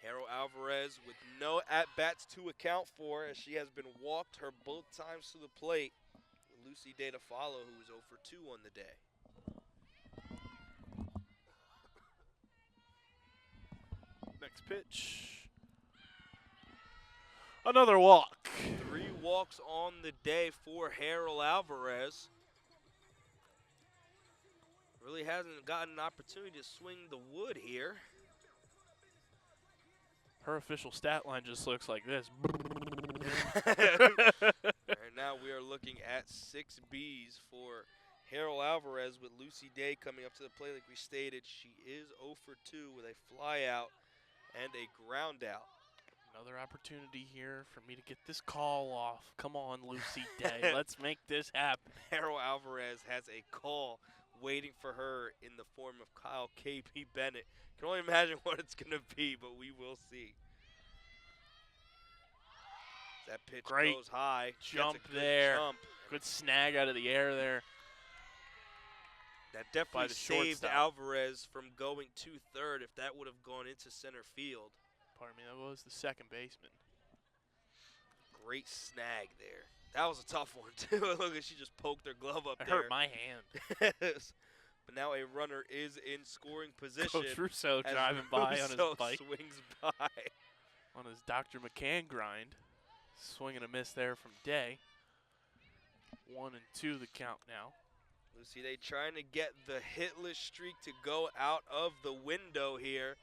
Harold Alvarez with no at-bats to account for, as she has been walked her both times to the plate. Lucy Day to follow, who is 0 for 2 on the day. Next pitch. Another walk. 3 walks on the day for Harold Alvarez. Really hasn't gotten an opportunity to swing the wood here. Her official stat line just looks like this. And now we are looking at 6 Bs for Harold Alvarez, with Lucy Day coming up to the plate like we stated. She is 0 for 2 with a fly out and a ground out. Another opportunity here for me to get this call off. Come on, Lucy Day. Let's make this happen. Harold Alvarez has a call waiting for her in the form of Kyle K.B. Bennett. Can only imagine what it's going to be, but we will see. That pitch Great goes high. jump Gets a good there. Jump. Good snag out of the air there. That By definitely the saved shortstop. Alvarez from going to third if that would have gone into center field. Pardon me, that was the second baseman. Great snag there. That was a tough one, too. Look at she just poked her glove up It there. hurt my hand. But now a runner is in scoring position. Coach Russo as driving by on Russo his bike. swings by. On his Dr. McCann grind. Swing and a miss there from Day. 1 and 2 the count now. Lucy Day trying to get the hitless streak to go out of the window here.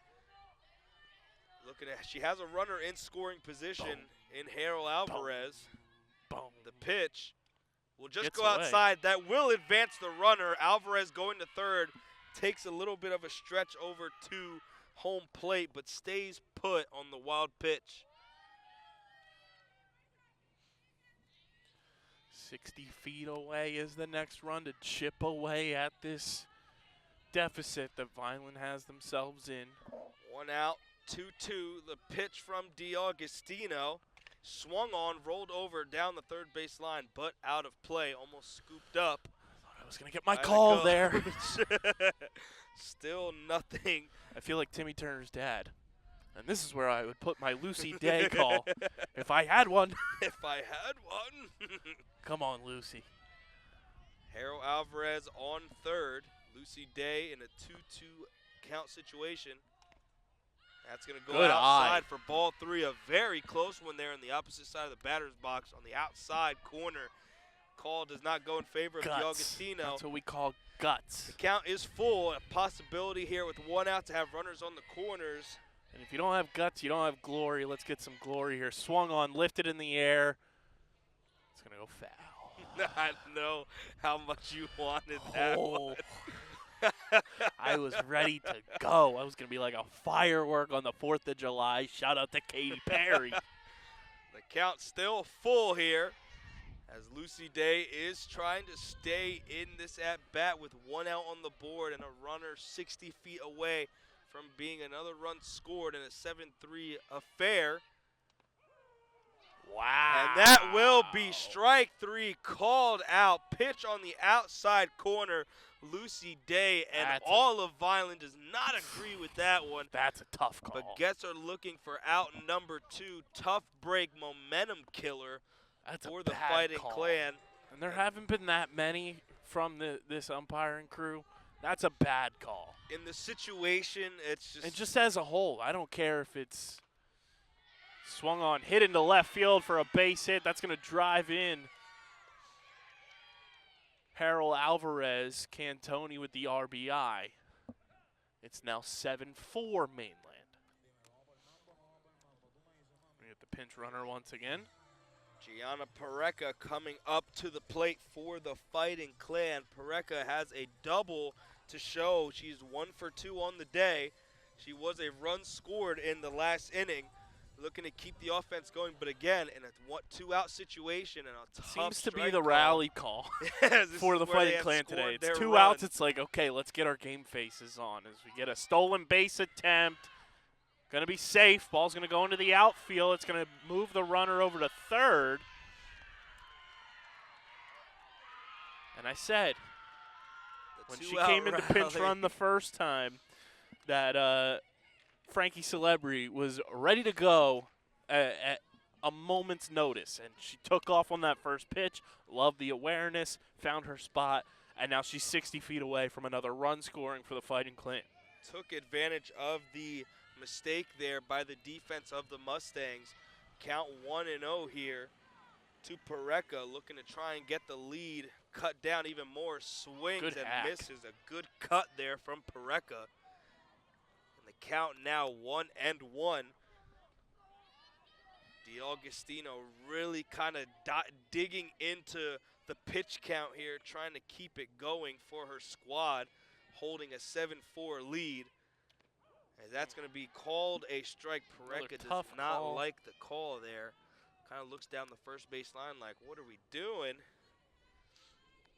Looking at, she has a runner in scoring position in Harold Alvarez. Boom. The pitch will just Gets go away. outside. That will advance the runner. Alvarez going to third. Takes a little bit of a stretch over to home plate, but stays put on the wild pitch. 60 feet away is the next run to chip away at this deficit that Vineland has themselves in. 1 out, 2-2. The pitch from DiAugustino. Swung on, rolled over down the third base line, but out of play, almost scooped up. I was going to get my by the call coach. there. Still nothing. I feel like Timmy Turner's dad. And this is where I would put my Lucy Day call. If I had one. If I had one. Come on, Lucy. Harold Alvarez on third. Lucy Day in a 2-2 count situation. That's going to go Good outside eye. for ball 3. A very close one there on the opposite side of the batter's box on the outside corner. Call does not go in favor of Guts. DiAugustino. That's what we call guts. The count is full. A possibility here with 1 out to have runners on the corners. And if you don't have guts, you don't have glory. Let's get some glory here. Swung on, lifted in the air. It's going to go foul. I know how much you wanted that Oh. one. I was ready to go. I was going to be like a firework on the 4th of July. Shout out to Katy Perry. The count still full here as Lucy Day is trying to stay in this at-bat with one out on the board and a runner 60 feet away from being another run scored in a 7-3 affair. Wow. And that will be strike three called out. Pitch on the outside corner. Lucy Day and all of Vineland does not agree with that one. That's a tough call. But Gets are looking for out number 2. Tough break, momentum killer for the Fighting Clan. And there haven't been that many from this umpiring crew. That's a bad call. In the situation, it's just... And just as a whole, I don't care if it's swung on, hit into left field for a base hit. That's going to drive in Harold Alvarez. Cantoni with the RBI. It's now 7-4 Mainland. We get the pinch runner once again. Gianna Pareca coming up to the plate for the Fighting Clan. Pareca has a double to show. She's 1 for 2 on the day. She was a run scored in the last inning, looking to keep the offense going. But again, in a 2-out situation and a tough seems to be the call. rally call for the Fighting Clan today. It's 2 outs. It's like, okay, let's get our game faces on as we get a stolen base attempt. Going to be safe. Ball's going to go into the outfield. It's going to move the runner over to third. And I said, when she came into pinch run the first time, that Frankie Celebri was ready to go at a moment's notice. And she took off on that first pitch, loved the awareness, found her spot, and now she's 60 feet away from another run scoring for the Fighting Clan. Took advantage of the mistake there by the defense of the Mustangs. Count 1-0 here to Pareca, looking to try and get the lead, cut down even more, swings and misses. A good cut there from Pareca. And the count now 1-1. D'Agostino really kind of digging into the pitch count here, trying to keep it going for her squad, holding a 7-4 lead. And that's going to be called a strike. Pareca does not like the call there. Kind of looks down the first base line like, what are we doing?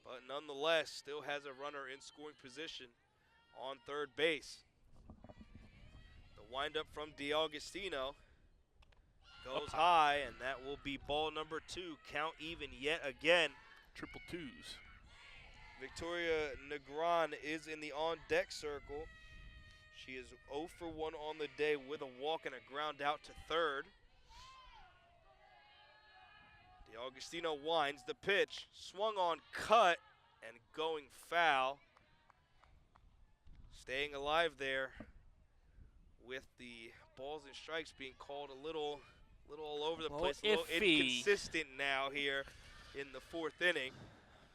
But nonetheless, still has a runner in scoring position on third base. The windup from D'Agostino goes high, and that will be ball number 2. Count even yet again. Triple twos. Victoria Negron is in the on-deck circle. She is 0 for 1 on the day with a walk and a ground out to third. D'Agostino winds the pitch, swung on, cut, and going foul. Staying alive there with the balls and strikes being called a little all over the place, a little inconsistent now here in the 4th inning.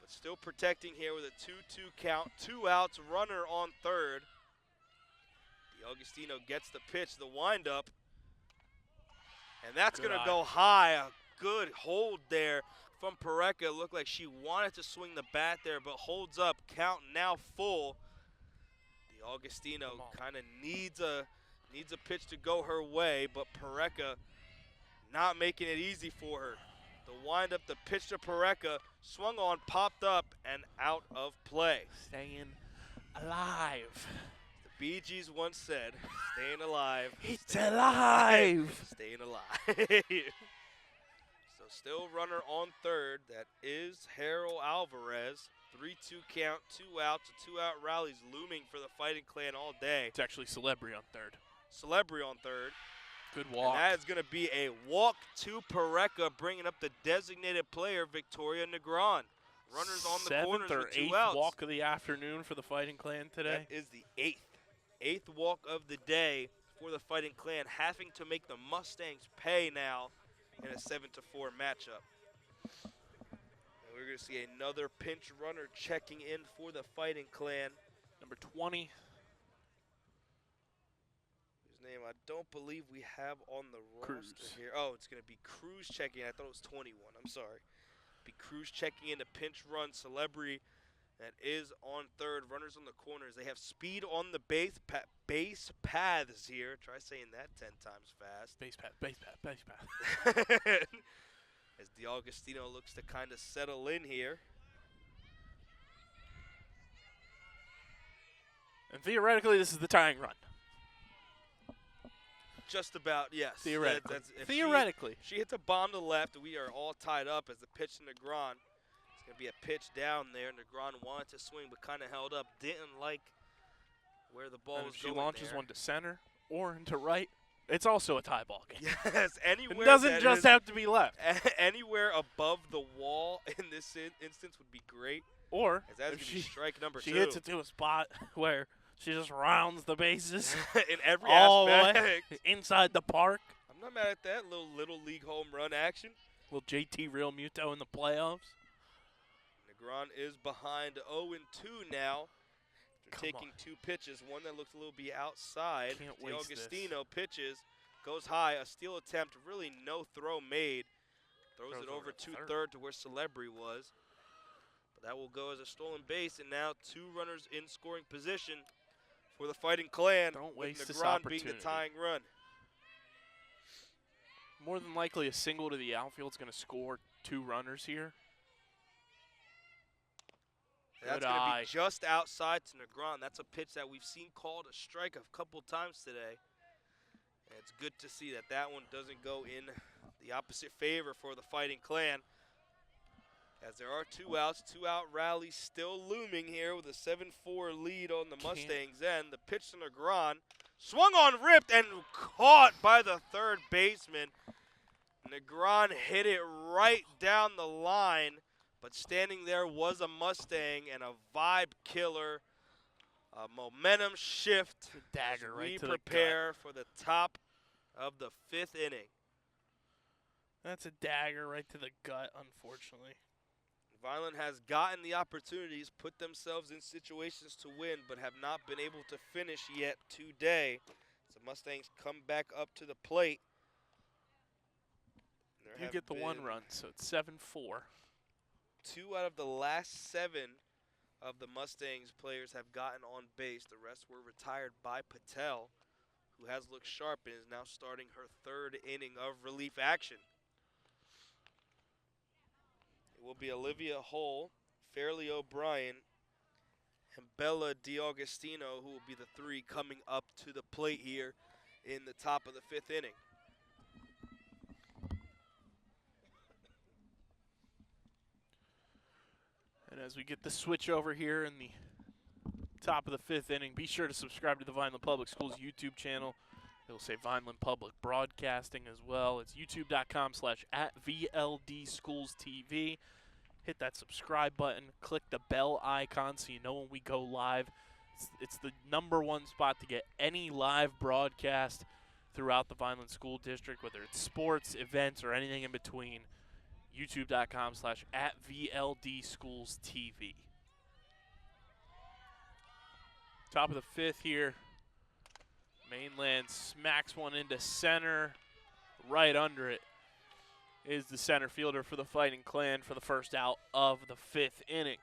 But still protecting here with a 2-2 count, 2 outs, runner on third. D'Agostino gets the pitch, the windup, and that's going to go high. A good hold there from Pareca. Looked like she wanted to swing the bat there, but holds up. Count now full. D'Agostino kind of needs a pitch to go her way, but Pareca not making it easy for her. The windup, the pitch to Pareca, swung on, popped up, and out of play. Staying alive. Bee Gees once said, staying alive. It's alive. Staying alive. So still runner on third. That is Harold Alvarez. 3-2 count, 2 outs. A 2-out rally's looming for the Fighting Clan all day. It's actually Celebri on third. Celebri on third. Good walk. And that is going to be a walk to Pareca, bringing up the designated player, Victoria Negron. Runners on the corners with 2 outs. 7th or 8th walk of the afternoon for the Fighting Clan today. That is the 8th walk of the day for the Fighting Clan, having to make the Mustangs pay now in a 7-4 matchup. And we're going to see another pinch runner checking in for the Fighting Clan. Number 20. Whose name I don't believe we have on the roster here. Oh, it's going to be Cruz checking in. I thought it was 21. I'm sorry. Be Cruz checking in to pinch run. Celebri that is on third. Runners on the corners. They have speed on the base base paths here. Try saying that 10 times fast. Base path, base path, base path. As DiAugustino looks to kind of settle in here. And theoretically, this is the tying run. Just about, yes. Theoretically. If Theoretically. She hits a bomb to the left. We are all tied up as the pitch to Negron. It's going to be a pitch down there. Negron wanted to swing but kind of held up. Didn't like where the ball And was if she going launches there. one to center or into right, it's also a tie ball game. Yes, anywhere. It doesn't that just is have to be left. anywhere above the wall in this instance would be great. Or As that's if going to be strike number she 2. hits it to a spot where she just rounds the bases in every all the aspect. way inside the park. I'm not mad at that little league home run action. Little JT Real Muto in the playoffs. Negron is behind 0-2 now. After Come taking on. 2 pitches, one that looks a little bit outside. Can't waste this. DiAugustino pitches, goes high, a steal attempt, really no throw made. Throws it over to third to where Celebri was. But that will go as a stolen base, and now 2 runners in scoring position for the Fighting Clan. Don't with waste this Negron being the opportunity. tying run. More than likely, a single to the outfield is going to score 2 runners here. That's going to be just outside to Negron. That's a pitch that we've seen called a strike a couple times today. And it's good to see that that one doesn't go in the opposite favor for the Fighting Clan. As there are 2 outs, 2-out rally still looming here with a 7-4 lead on the Mustangs end. The pitch to Negron, swung on, ripped, and caught by the third baseman. Negron hit it right down the line, but standing there was a Mustang and a vibe killer, a momentum shift. Dagger as right we to the gut. prepare for the top of the 5th inning. That's a dagger right to the gut, unfortunately. Vineland has gotten the opportunities, put themselves in situations to win, but have not been able to finish yet today. So Mustangs come back up to the plate. You get the 1 run, so it's 7-4. 2 out of the last 7 of the Mustangs players have gotten on base. The rest were retired by Patel, who has looked sharp and is now starting her 3rd inning of relief action. It will be Olivia Hull, Fairleigh O'Brien, and Bella DiAugustino, who will be the 3 coming up to the plate here in the top of the 5th inning. And as we get the switch over here in the top of the 5th inning, be sure to subscribe to the Vineland Public Schools YouTube channel. It'll say Vineland Public Broadcasting as well. It's youtube.com/@VLDSchoolsTV. Hit that subscribe button. Click the bell icon so you know when we go live. It's the #1 spot to get any live broadcast throughout the Vineland School District, whether it's sports, events, or anything in between. youtube.com/@VLDSchoolsTV. Top of the 5th here. Mainland smacks one into center. Right under it is the center fielder for the Fighting Clan for the first out of the 5th inning.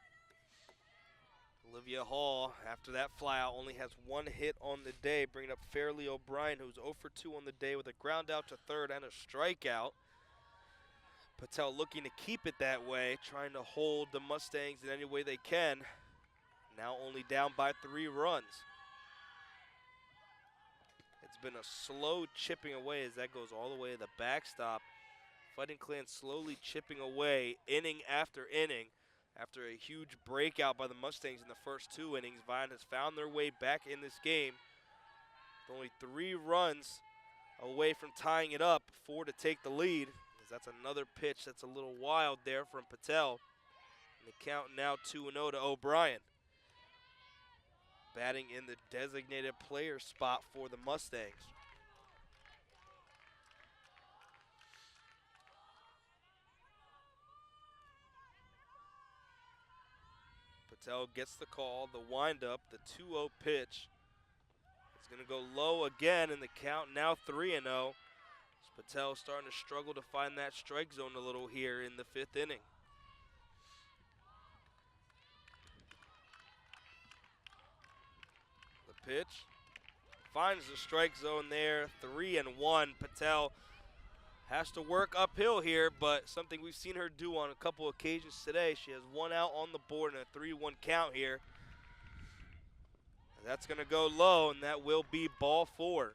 Olivia Hall, after that flyout, only has 1 hit on the day, bringing up Fairleigh O'Brien, who's 0 for 2 on the day with a ground out to third and a strikeout. Patel looking to keep it that way, trying to hold the Mustangs in any way they can. Now only down by 3 runs. It's been a slow chipping away as that goes all the way to the backstop. Fighting Clan slowly chipping away inning after inning. After a huge breakout by the Mustangs in the first 2 innings, Vineland has found their way back in this game. With only 3 runs away from tying it up, 4 to take the lead. That's another pitch that's a little wild there from Patel. And the count now 2-0 to O'Brien. Batting in the designated player spot for the Mustangs. Patel gets the call, the windup, the 2-0 pitch. It's going to go low again, and the count now 3-0. Patel starting to struggle to find that strike zone a little here in the 5th inning. The pitch, finds the strike zone there. 3-1. Patel has to work uphill here, but something we've seen her do on a couple occasions today. She has one out on the board and a 3-1 count here. And that's going to go low, and that will be ball 4.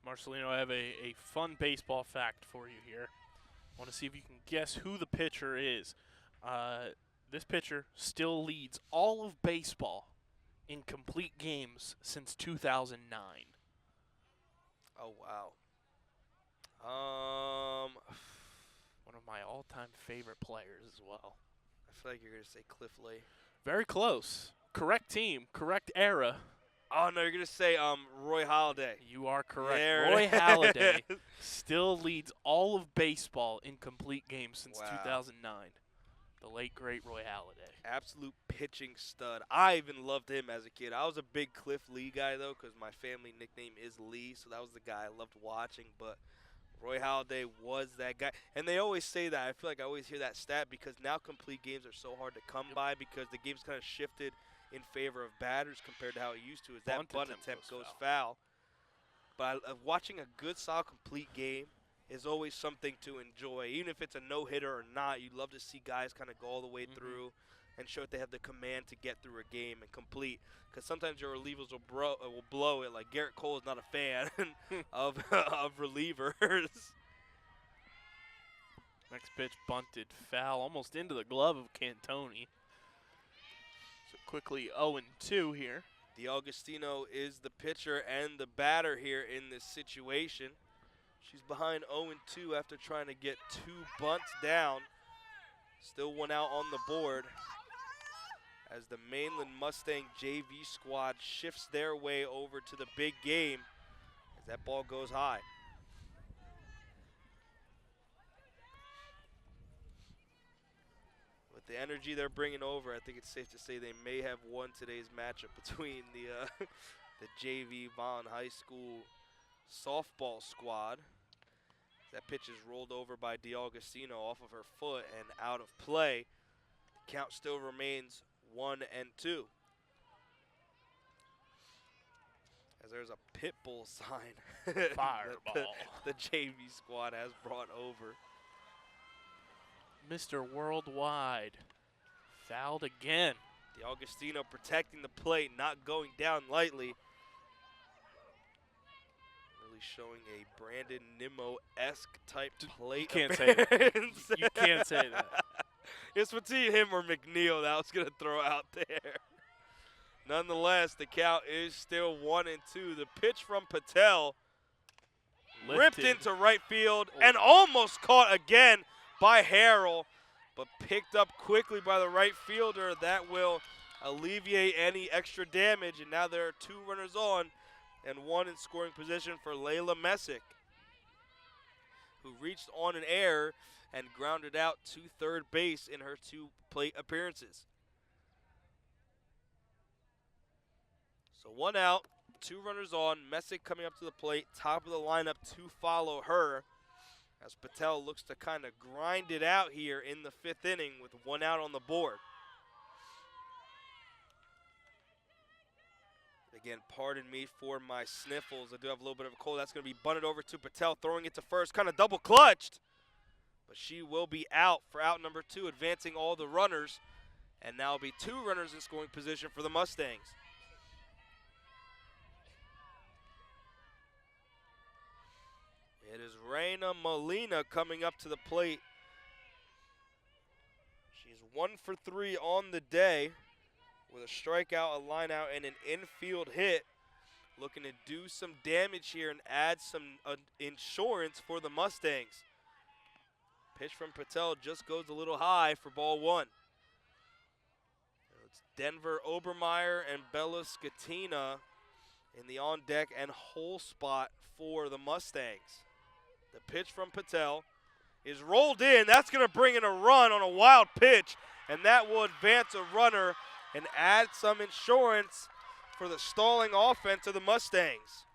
Marcelino, I have a fun baseball fact for you here. I want to see if you can guess who the pitcher is. This pitcher still leads all of baseball in complete games since 2009. Oh, wow. One of my all-time favorite players as well. I feel like you're going to say Cliff Lee. Very close. Correct team, correct era. Oh, no, you're going to say Roy Halladay. You are correct. There Roy it Halladay is. still leads all of baseball in complete games since Wow. 2009. The late, great Roy Halladay. Absolute pitching stud. I even loved him as a kid. I was a big Cliff Lee guy, though, because my family nickname is Lee, so that was the guy I loved watching. But Roy Halladay was that guy. And they always say that. I feel like I always hear that stat because now complete games are so hard to come by because the game's kind of shifted in favor of batters compared to how it used to. Is that bunt attempt goes foul. But watching a good, solid, complete game is always something to enjoy. Even if it's a no-hitter or not, you love to see guys kind of go all the way through and show that they have the command to get through a game and complete. Because sometimes your relievers will blow it. Like Garrett Cole is not a fan of relievers. Next pitch bunted, foul, almost into the glove of Cantoni. So quickly 0-2 here. D'Agostino is the pitcher and the batter here in this situation. She's behind 0-2 after trying to get 2 bunts down. Still one out on the board as the Mainland Mustang JV squad shifts their way over to the big game as that ball goes high. With the energy they're bringing over, I think it's safe to say they may have won today's matchup between the JV Vineland High School softball squad. That pitch is rolled over by D'Agostino off of her foot and out of play. The count still remains 1-2. As there's a pit bull sign Fireball. the JV squad has brought over. Mr. Worldwide fouled again. D'Agostino protecting the plate, not going down lightly. Showing a Brandon Nimmo-esque type plate. You can't say that. You can't say that. It's between him or McNeil that I was going to throw out there. Nonetheless, the count is still 1-2. The pitch from Patel ripped into right field and almost caught again by Harrell, but picked up quickly by the right fielder. That will alleviate any extra damage, and now there are 2 runners on and 1 in scoring position for Layla Messick, who reached on an error and grounded out to third base in her 2 plate appearances. So 1 out, 2 runners on. Messick coming up to the plate, top of the lineup to follow her, as Patel looks to kind of grind it out here in the 5th inning with 1 out on the board. Again, pardon me for my sniffles. I do have a little bit of a cold. That's going to be bunted over to Patel, throwing it to first, kind of double clutched. But she will be out for out number 2, advancing all the runners. And now will be 2 runners in scoring position for the Mustangs. It is Reina Molina coming up to the plate. She's 1 for 3 on the day, with a strikeout, a lineout, and an infield hit. Looking to do some damage here and add some insurance for the Mustangs. Pitch from Patel just goes a little high for ball 1. It's Denver Obermeyer and Bella Scatina in the on-deck and hole spot for the Mustangs. The pitch from Patel is rolled in. That's going to bring in a run on a wild pitch, and that will advance a runner and add some insurance for the stalling offense of the Mustangs.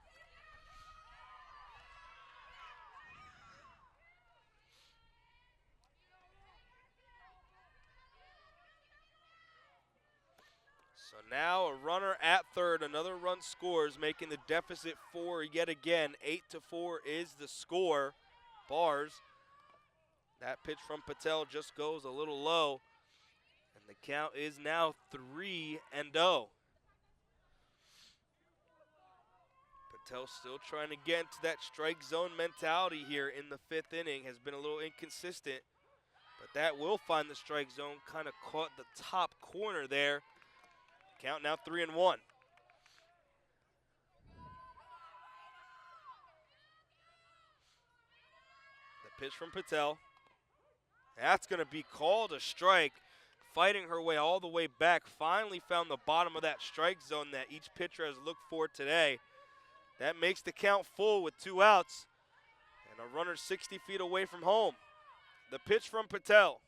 So now a runner at third, another run scores, making the deficit 4 yet again. 8-4 is the score. Bars. That pitch from Patel just goes a little low. And the count is now 3-0. Patel still trying to get into that strike zone mentality here in the 5th inning. Has been a little inconsistent, but that will find the strike zone. Kind of caught the top corner there. Count now 3-1. The pitch from Patel. That's going to be called a strike. Fighting her way all the way back. Finally found the bottom of that strike zone that each pitcher has looked for today. That makes the count full with 2 outs. And a runner 60 feet away from home. The pitch from Patel.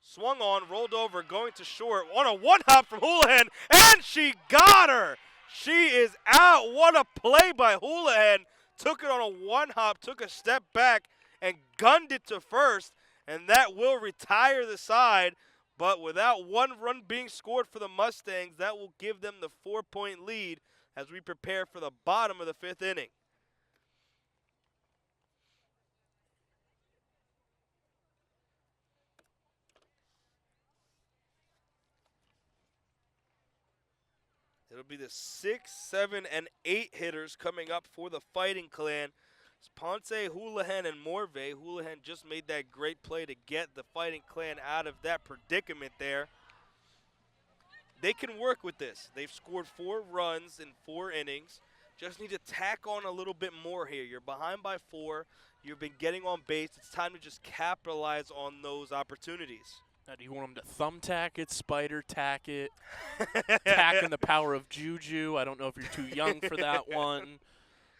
Swung on, rolled over, going to short. On a one-hop from Houlihan, and she got her. She is out. What a play by Houlihan. Took it on a one-hop, took a step back, and gunned it to first. And that will retire the side. But without 1 run being scored for the Mustangs, that will give them the 4-point lead as we prepare for the bottom of the 5th inning. It'll be the 6, 7, and 8 hitters coming up for the Fighting Clan. It's Ponce, Houlihan, and Morvay. Houlihan just made that great play to get the Fighting Clan out of that predicament there. They can work with this. They've scored 4 runs in 4 innings. Just need to tack on a little bit more here. You're behind by 4. You've been getting on base. It's time to just capitalize on those opportunities. Now, do you want them to thumbtack it, spider tack it, tacking the power of Juju? I don't know if you're too young for that one.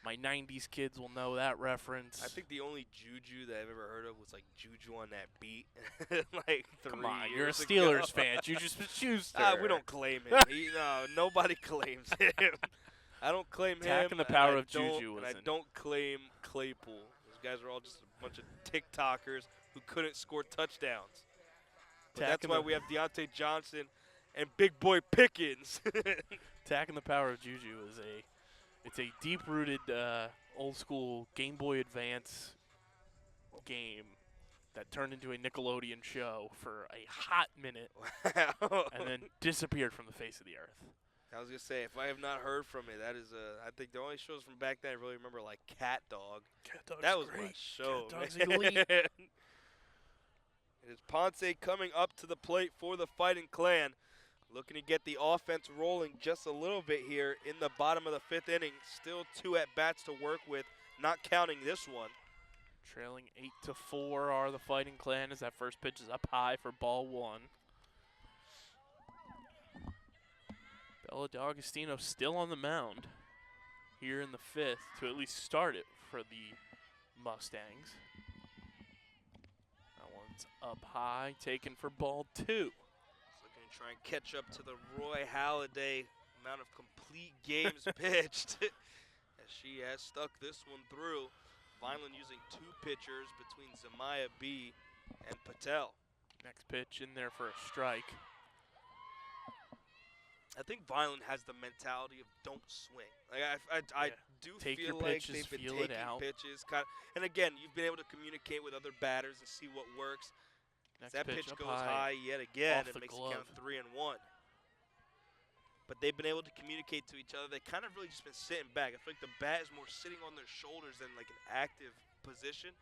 My 90s kids will know that reference. I think the only Juju that I've ever heard of was like Juju on that beat. Like 3 Come on, years you're a ago. Steelers fan. Juju Smith-Schuster. We don't claim him. No, nobody claims him. I don't claim him. Tacking the power of Juju. And I don't claim Claypool. Those guys are all just a bunch of TikTokers who couldn't score touchdowns. But that's why we have Deontay Johnson and Big Boy Pickens. Tacking the power of Juju is it's a deep-rooted, old-school Game Boy Advance game that turned into a Nickelodeon show for a hot minute and then disappeared from the face of the earth. I was going to say, if I have not heard from it, that is I think the only shows from back then I really remember, like Cat Dog. Cat Dog's that was great. my show. Cat Dog's elite. It is Ponce coming up to the plate for the Fighting Clan. Looking to get the offense rolling just a little bit here in the bottom of the 5th inning. Still 2 at-bats to work with, not counting this one. Trailing 8-4 are the Fighting Clan as that first pitch is up high for ball 1. Bella D'Agostino still on the mound here in the 5th to at least start it for the Mustangs. That one's up high, taken for ball 2. Looking to try and catch up to the Roy Halladay amount of complete games pitched as she has stuck this one through. Vineland using 2 pitchers between Zamaya B and Patel. Next pitch in there for a strike. I think Vineland has the mentality of don't swing. Like I do Take feel your like pitches, they've been feel it taking out. pitches. And again, you've been able to communicate with other batters and see what works. Next That pitch up goes high yet again. off It the makes glove. it count 3-1. But they've been able to communicate to each other. They kind of really just been sitting back. I feel like the bat is more sitting on their shoulders than like an active position.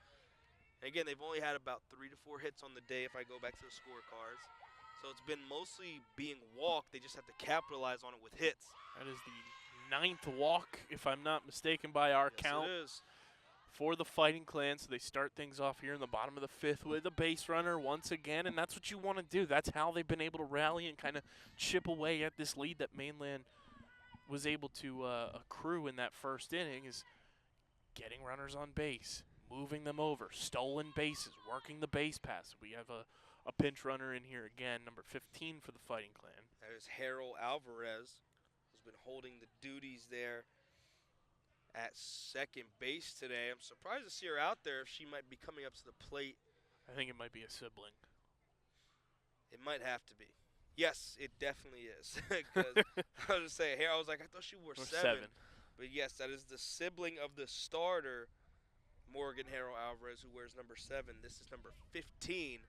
And again, they've only had about 3 to 4 hits on the day if I go back to the scorecards. So it's been mostly being walked. They just have to capitalize on it with hits. That is the 9th walk, if I'm not mistaken, by our count. It is. For the Fighting Clan. So they start things off here in the bottom of the 5th with a base runner once again, and that's what you want to do. That's how they've been able to rally and kind of chip away at this lead that Mainland was able to accrue in that first inning, is getting runners on base, moving them over, stolen bases, working the base pass. We have a pinch runner in here again, number 15 for the Fighting Clan. That is Harold Alvarez, who's been holding the duties there at second base today. I'm surprised to see her out there if she might be coming up to the plate. I think it might be a sibling. It might have to be. Yes, it definitely is. 'Cause I was just saying, here I was like, I thought she wore Or 7. But yes, that is the sibling of the starter, Morgan Harold Alvarez, who wears number 7. This is number 15,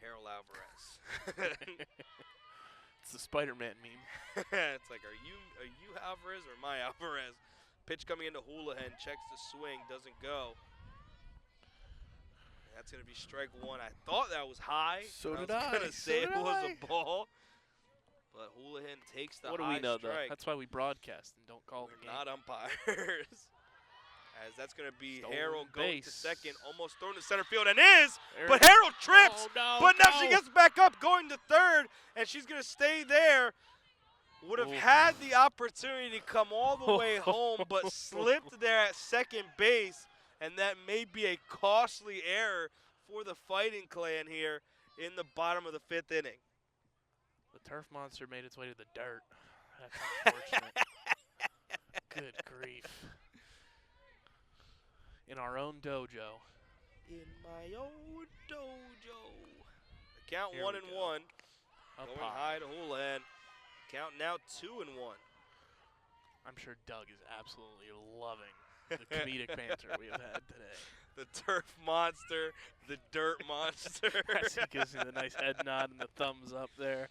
Harold Alvarez. It's the Spider-Man meme. It's like, are you Alvarez or my Alvarez? Pitch coming into Houlihan, checks the swing, doesn't go. That's going to be strike 1. I thought that was high. So did I was I. going to say So it did was I. a ball. But Houlihan takes the What do high we know, strike. though? That's why we broadcast and don't call We're the game. not umpires. As that's going to be Stolen Harold going to base. second, almost thrown to center field, and is! There But it is. Harold trips! Oh, no, but now no. she gets back up going to third, and she's going to stay there. Would have Ooh. had the opportunity to come all the way home, but slipped there at second base, and that may be a costly error for the Fighting Clan here in the bottom of the 5th inning. The turf monster made its way to the dirt. That's unfortunate. Good grief. In our own dojo. In my own dojo. The count Here 1 we and go. 1. Up Going high. high to Houlihan. Count now 2 and 1. I'm sure Doug is absolutely loving the comedic banter we have had today. The turf monster, the dirt monster. As he gives me the nice head nod and the thumbs up there.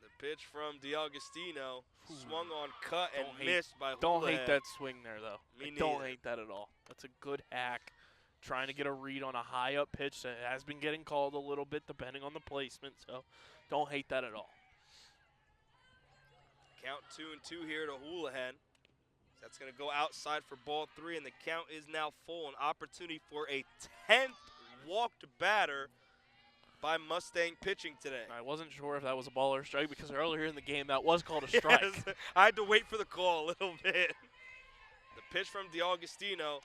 The pitch from DiAugustino, Ooh. swung on, cut, and Don't hate- missed by Don't Houlihan. hate that swing there, though. Me I don't neither. hate that at all. That's a good hack. Trying to get a read on a high-up pitch that has been getting called a little bit depending on the placement, so don't hate that at all. Count 2 and 2 here to Houlihan. That's going to go outside for ball 3, and the count is now full. An opportunity for a 10th walked batter by Mustang pitching today. I wasn't sure if that was a ball or a strike because earlier in the game that was called a strike. Yes, I had to wait for the call a little bit. The pitch from DiAugustino,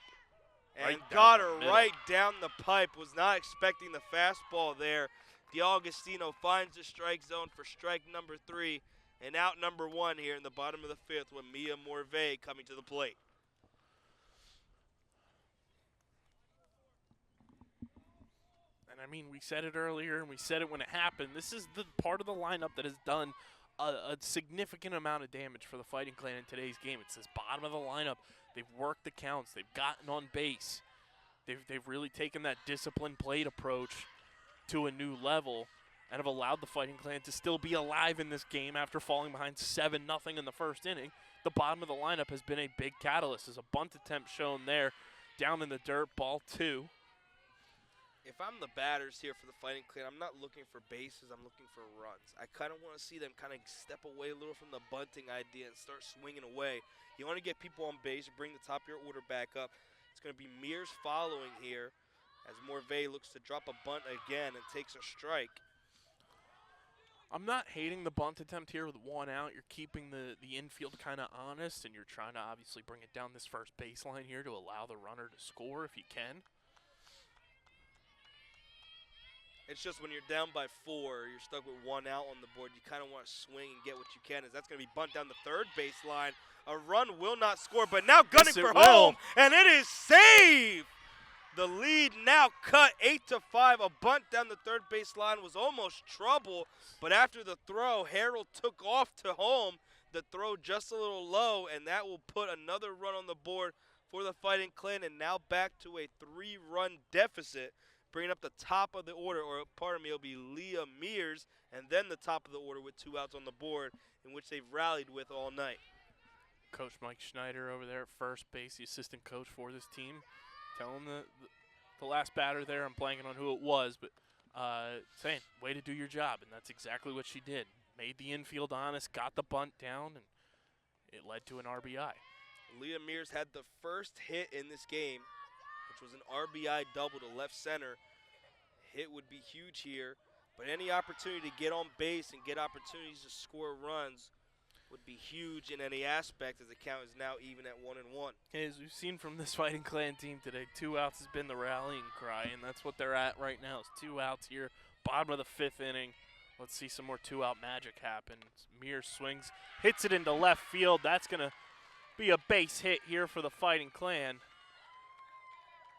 and Right down got the her middle. right down the pipe. Was not expecting the fastball there. DiAugustino finds the strike zone for strike number 3. And out number 1 here in the bottom of the 5th with Mia Morvay coming to the plate. And I mean, we said it earlier and we said it when it happened. This is the part of the lineup that has done a significant amount of damage for the Fighting Clan in today's game. It's this bottom of the lineup. They've worked the counts. They've gotten on base. They've really taken that disciplined plate approach to a new level and have allowed the Fighting Clan to still be alive in this game after falling behind 7-0 in the first inning. The bottom of the lineup has been a big catalyst. There's a bunt attempt shown there, down in the dirt, ball 2. If I'm the batters here for the Fighting Clan, I'm not looking for bases. I'm looking for runs. I kind of want to see them kind of step away a little from the bunting idea and start swinging away. You want to get people on base, bring the top of your order back up. It's going to be Mears following here as Morvay looks to drop a bunt again and takes a strike. I'm not hating the bunt attempt here with 1 out. You're keeping the infield kind of honest, and you're trying to obviously bring it down this first baseline here to allow the runner to score if you can. It's just when you're down by 4, you're stuck with 1 out on the board, you kind of want to swing and get what you can. As that's going to be bunt down the third baseline. A run will not score, but now gunning Yes, it for will. home, and it is saved. The lead now cut 8-5. A bunt down the third baseline was almost trouble, but after the throw, Harold took off to home. The throw just a little low, and that will put another run on the board for the Fighting Clan, and now back to a 3-run deficit, bringing up the top of the order, or pardon me, it'll be Leah Mears, and then the top of the order with 2 outs on the board, in which they've rallied with all night. Coach Mike Schneider over there at first base, the assistant coach for this team, telling the last batter there, I'm blanking on who it was, but saying, way to do your job, and that's exactly what she did. Made the infield honest, got the bunt down, and it led to an RBI. Leah Mears had the first hit in this game, which was an RBI double to left center. Hit would be huge here, but any opportunity to get on base and get opportunities to score runs would be huge in any aspect, as the count is now even at 1-1. As we've seen from this Fighting Clan team today, 2 outs has been the rallying cry, and that's what they're at right now. It's 2 outs here, bottom of the 5th inning. Let's see some more 2-out magic happen. Mears swings, hits it into left field. That's going to be a base hit here for the Fighting Clan.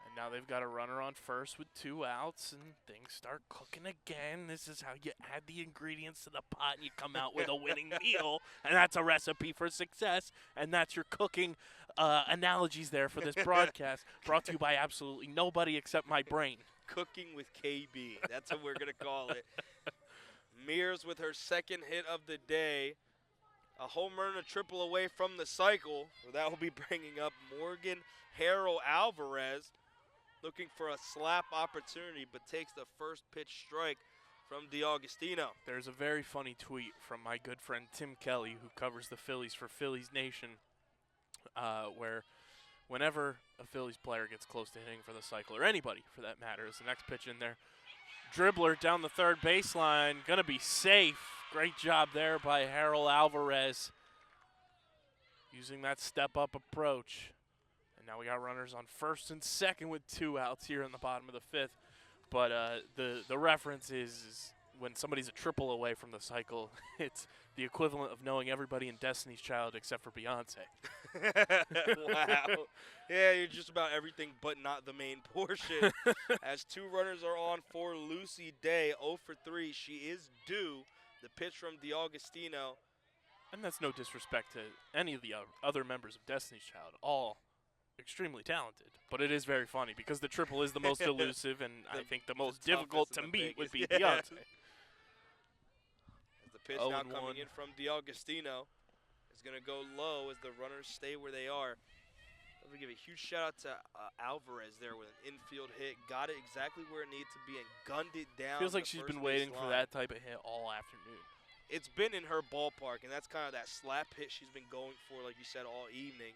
And Now they've got a runner on first with 2 outs, and things start cooking again. This is how you add the ingredients to the pot, and you come out with a winning meal, and that's a recipe for success. And that's your cooking analogies there for this broadcast, brought to you by absolutely nobody except my brain. Cooking with KB. That's what we're going to call it. Mears with her second hit of the day. A home run and a triple away from the cycle. So that will be bringing up Morgan Harold Alvarez, looking for a slap opportunity, but takes the first pitch strike from DeAugustino. There's a very funny tweet from my good friend Tim Kelly, who covers the Phillies for Phillies Nation, where whenever a Phillies player gets close to hitting for the cycle, or anybody for that matter, is the next pitch in there. Dribbler down the third baseline, going to be safe. Great job there by Harold Alvarez, using that step-up approach. And now we got runners on first and second with 2 outs here in the bottom of the 5th. But the reference is when somebody's a triple away from the cycle, it's the equivalent of knowing everybody in Destiny's Child except for Beyonce. Wow. Yeah, you're just about everything but not the main portion. As 2 runners are on for Lucy Day, 0 for 3. She is due. The pitch from DeAugustino. And that's no disrespect to any of the other members of Destiny's Child, all extremely talented. But it is very funny because the triple is the most elusive and I think the most difficult to meet would be Beyonce. As the pitch now coming in from DeAugustino is going to go low as the runners stay where they are. I'm going to give a huge shout out to Alvarez there with an infield hit. Got it exactly where it needed to be and gunned it down. Feels like she's been waiting for that type of hit all afternoon. It's been in her ballpark, and that's kind of that slap hit she's been going for, like you said, all evening.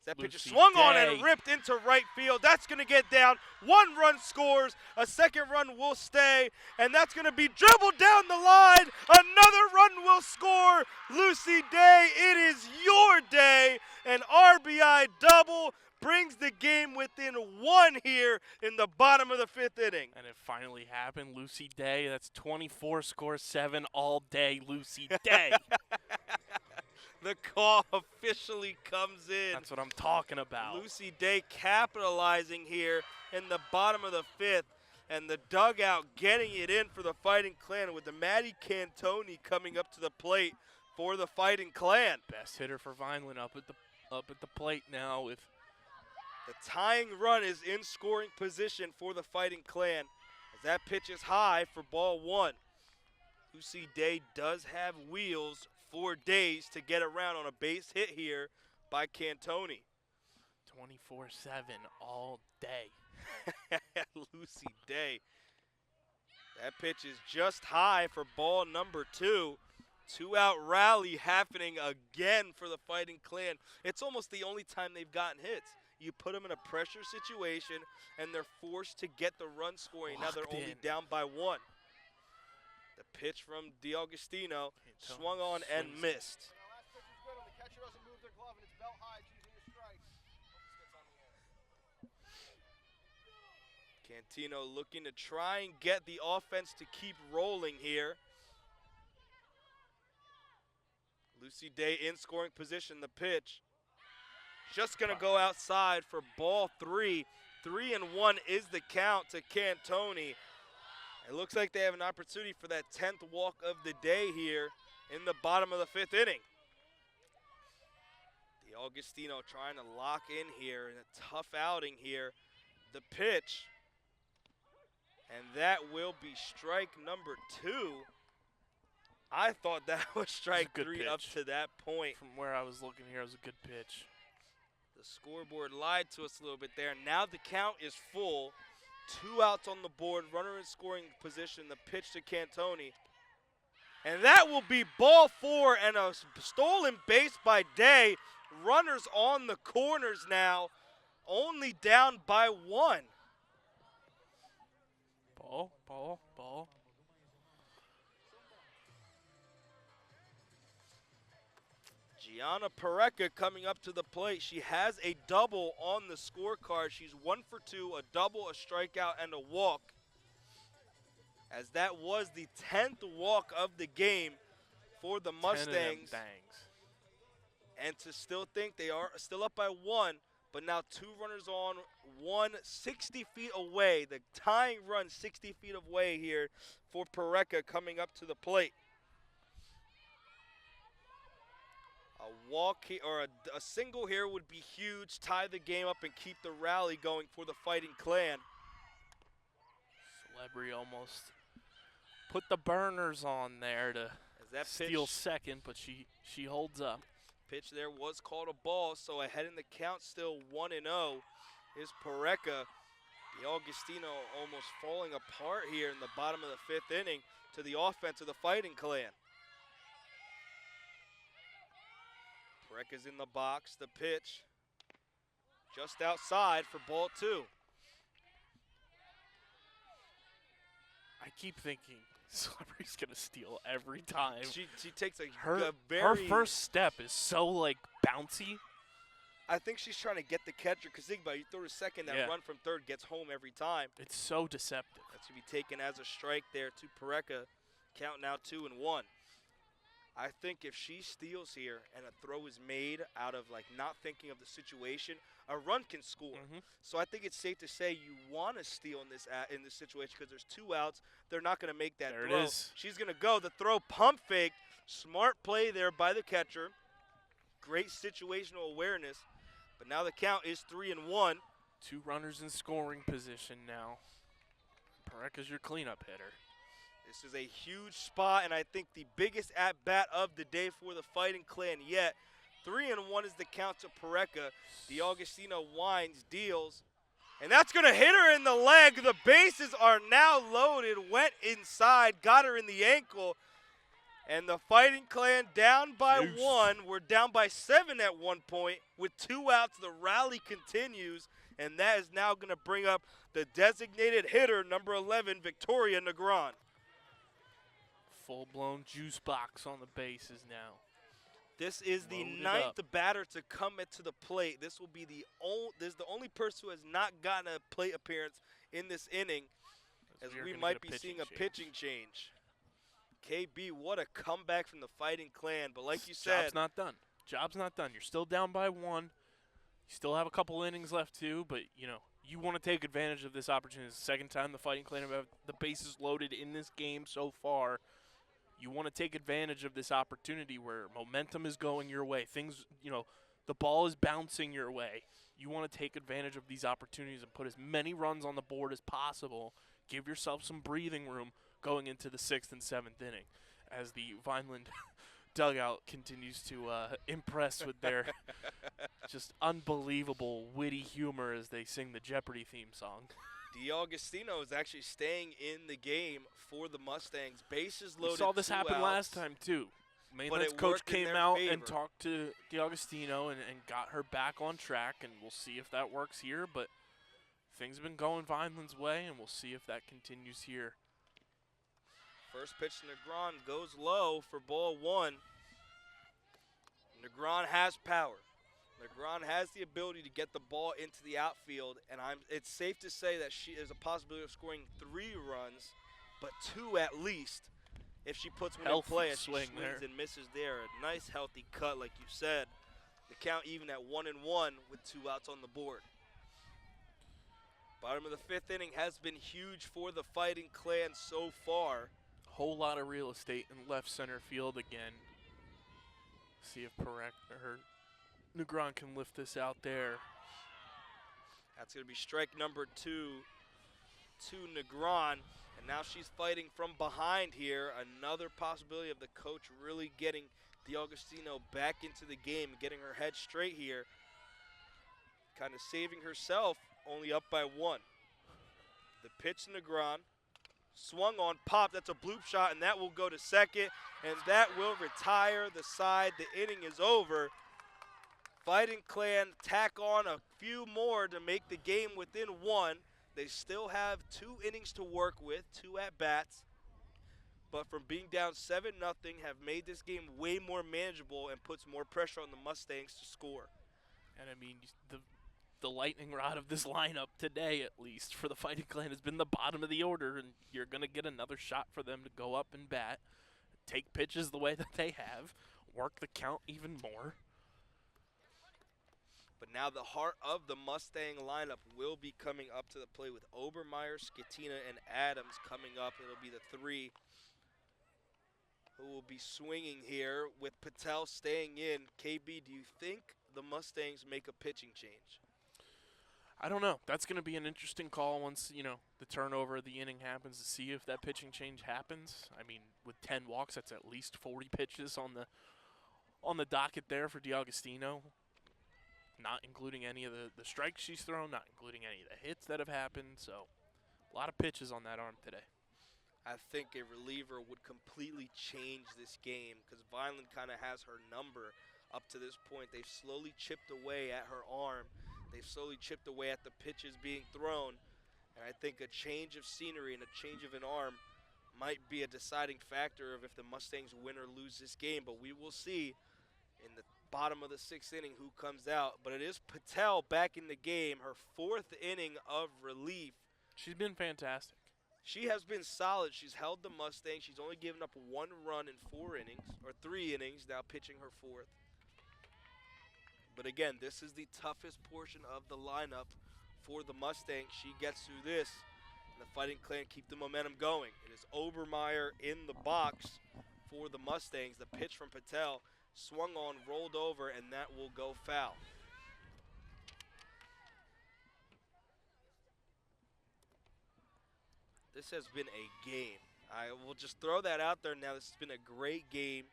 That pitch is swung on and ripped into right field. That's going to get down. 1 run scores. A second run will stay. And that's going to be dribbled down the line. Another run will score. Lucy Day, it is your day. An RBI double brings the game within 1 here in the bottom of the 5th inning. And it finally happened. Lucy Day, that's 24 scores 7 all day. Lucy Day. The call officially comes in. That's what I'm talking about. Lucy Day capitalizing here in the bottom of the 5th, and the dugout getting it in for the Fighting Clan with the Maddie Cantoni coming up to the plate for the Fighting Clan. Best hitter for Vineland up at the plate now with the tying run is in scoring position for the Fighting Clan as that pitch is high for ball 1. Lucy Day does have wheels for days to get around on a base hit here by Cantoni. 24/7 all day. Lucy Day. That pitch is just high for ball number 2. 2-out rally happening again for the Fighting Clan. It's almost the only time they've gotten hits. You put them in a pressure situation, and they're forced to get the run scoring. Now they're only down by 1. The pitch from DeAugustino swung on and missed. Cantino looking to try and get the offense to keep rolling here. Lucy Day in scoring position. The pitch just going to go outside for ball 3. 3-1 is the count to Cantoni. It looks like they have an opportunity for that 10th walk of the day here in the bottom of the 5th inning. DeAugustino trying to lock in here in a tough outing here. The pitch, and that will be strike number 2. I thought that was strike 3 up to that point. From where I was looking here, it was a good pitch. The scoreboard lied to us a little bit there. Now the count is full. 2 outs on the board, runner in scoring position, the pitch to Cantoni. And that will be ball 4 and a stolen base by Day. Runners on the corners now, only down by 1. Ball. Gianna Pareca coming up to the plate. She has a double on the scorecard. She's 1 for 2, a double, a strikeout, and a walk. As that was the 10th walk of the game for the Mustangs. And to still think they are still up by 1, But now 2 runners on, 1 60 feet away. The tying run 60 feet away here for Pareca coming up to the plate. A walk or a single here would be huge, tie the game up and keep the rally going for the Fighting Clan. Celebrity almost put the burners on there to steal second, but she holds up. Pitch there was called a ball, so ahead in the count, still 1-0 is Pareca. The Augustino almost falling apart here in the bottom of the 5th inning to the offense of the Fighting Clan. Pareca's in the box, the pitch just outside for ball 2. I keep thinking Celebrity's gonna steal every time. She takes her very first step is so like bouncy. I think she's trying to get the catcher Kazigba. You throw to second, that run from third gets home every time. It's so deceptive. That should be taken as a strike there to Pareca. Count now 2-1. I think if she steals here and a throw is made out of like not thinking of the situation, a run can score. So I think it's safe to say you want to steal in this situation because there's 2 outs. They're not going to make that throw. There it is. She's going to go. The throw pump fake. Smart play there by the catcher. Great situational awareness. But now the count is 3-1. 2 runners in scoring position now. Pareca's your cleanup hitter. This is a huge spot, and I think the biggest at-bat of the day for the Fighting Clan yet. 3-1 is the count to Pareca. The Augustino winds, deals, and that's going to hit her in the leg. The bases are now loaded, went inside, got her in the ankle, and the Fighting Clan down by 1. We're down by 7 at one point. With 2 outs, the rally continues, and that is now going to bring up the designated hitter, number 11, Victoria Negron. Full-blown juice box on the bases now. This is the 9th batter to come to the plate. This will be the only person who has not gotten a plate appearance in this inning, as we might be seeing a pitching change. KB, what a comeback from the Fighting Clan. But like you said, job's not done. Job's not done. You're still down by 1. You still have a couple innings left too, but you know, you want to take advantage of this opportunity. It's the second time the Fighting Clan have the bases loaded in this game so far. You want to take advantage of this opportunity where momentum is going your way. Things, you know, the ball is bouncing your way. You want to take advantage of these opportunities and put as many runs on the board as possible. Give yourself some breathing room going into the 6th and 7th inning as the Vineland dugout continues to impress with their just unbelievable witty humor as they sing the Jeopardy theme song. D'Agostino is actually staying in the game for the Mustangs. Bases loaded. We saw this 2 happen outs, last time too. Mainland's coach came out and talked to D'Agostino and got her back on track, and we'll see if that works here. But things have been going Vineland's way, and we'll see if that continues here. First pitch to Negron goes low for ball 1. Negron has power. Negron has the ability to get the ball into the outfield, and it's safe to say that she has a possibility of scoring 3 runs, but 2 at least if she puts one in play as she swings and misses there. A nice healthy cut, like you said. The count even at 1-1 with 2 outs on the board. Bottom of the 5th inning has been huge for the Fighting Clan so far. Whole lot of real estate in left center field again. See if Negron can lift this out there. That's going to be strike number 2 to Negron. And now she's fighting from behind here. Another possibility of the coach really getting D'Agostino back into the game, getting her head straight here. Kind of saving herself, only up by 1. The pitch to Negron. Swung on, pop, that's a bloop shot, and that will go to second, and that will retire the side. The inning is over. Fighting Clan tack on a few more to make the game within 1. They still have 2 innings to work with, 2 at-bats, but from being down 7-0 have made this game way more manageable and puts more pressure on the Mustangs to score. And I mean, the lightning rod of this lineup today, at least, for the Fighting Clan has been the bottom of the order, and you're going to get another shot for them to go up and bat, take pitches the way that they have, work the count even more. But now the heart of the Mustang lineup will be coming up to the plate with Obermeyer, Skatina, and Adams coming up. It'll be the three who will be swinging here with Patel staying in. KB, do you think the Mustangs make a pitching change? I don't know. That's going to be an interesting call once, the turnover of the inning happens to see if that pitching change happens. I mean, with 10 walks, that's at least 40 pitches on the docket there for D'Agostino, not including any of the strikes she's thrown, not including any of the hits that have happened. So a lot of pitches on that arm today. I think a reliever would completely change this game because Vineland kind of has her number up to this point. They've slowly chipped away at her arm. They've slowly chipped away at the pitches being thrown. And I think a change of scenery and a change of an arm might be a deciding factor of if the Mustangs win or lose this game. But we will see in the bottom of the 6th inning who comes out. But it is Patel back in the game, her 4th inning of relief. She's been fantastic. She has been solid. She's held the Mustangs. She's only given up 1 run in 4 innings, or 3 innings, now pitching her 4th. But again, this is the toughest portion of the lineup for the Mustangs. She gets through this, and the Fighting Clan keep the momentum going. It is Obermeyer in the box for the Mustangs. The pitch from Patel swung on, rolled over, and that will go foul. This has been a game. I will just throw that out there now. This has been a great game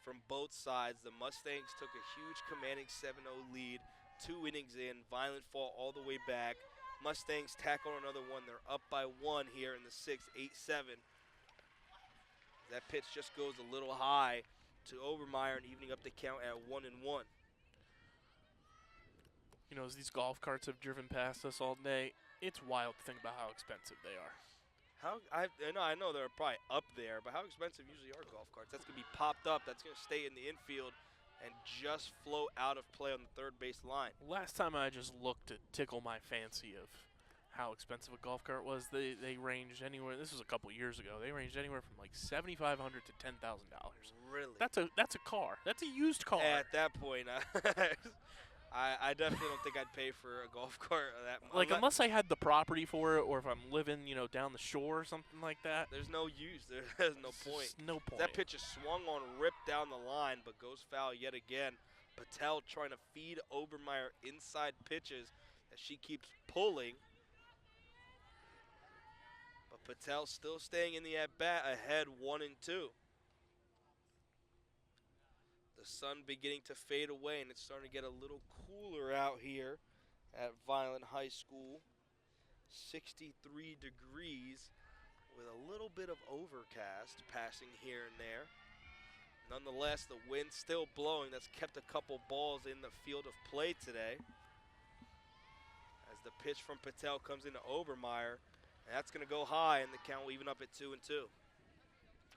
from both sides. The Mustangs took a huge commanding 7-0 lead, 2 innings in. Vineland fought all the way back. Mustangs tack on another one. They're up by 1 here in the 6th, 8-7. That pitch just goes a little high to Obermeyer and evening up the count at 1-1. As these golf carts have driven past us all day, it's wild to think about how expensive they are. I know they're probably up there, but how expensive usually are golf carts? That's going to be popped up. That's going to stay in the infield and just float out of play on the 3rd base line. Last time I just looked to tickle my fancy of how expensive a golf cart was, they ranged anywhere. This was a couple years ago. They ranged anywhere from like $7,500 to $10,000. Really? That's a car. That's a used car. At that point, I definitely don't think I'd pay for a golf cart that much. Like, unless I had the property for it, or if I'm living, down the shore or something like that. There's no use. There's no point. No point. That pitch is swung on, ripped down the line, but goes foul yet again. Patel trying to feed Obermeyer inside pitches as she keeps pulling. But Patel still staying in the at-bat, ahead 1-2. The sun beginning to fade away, and it's starting to get a little cooler out here at Vineland High School. 63 degrees with a little bit of overcast passing here and there. Nonetheless, the wind still blowing. That's kept a couple balls in the field of play today. As the pitch from Patel comes into Obermeyer, and that's going to go high, and the count will even up at 2-2.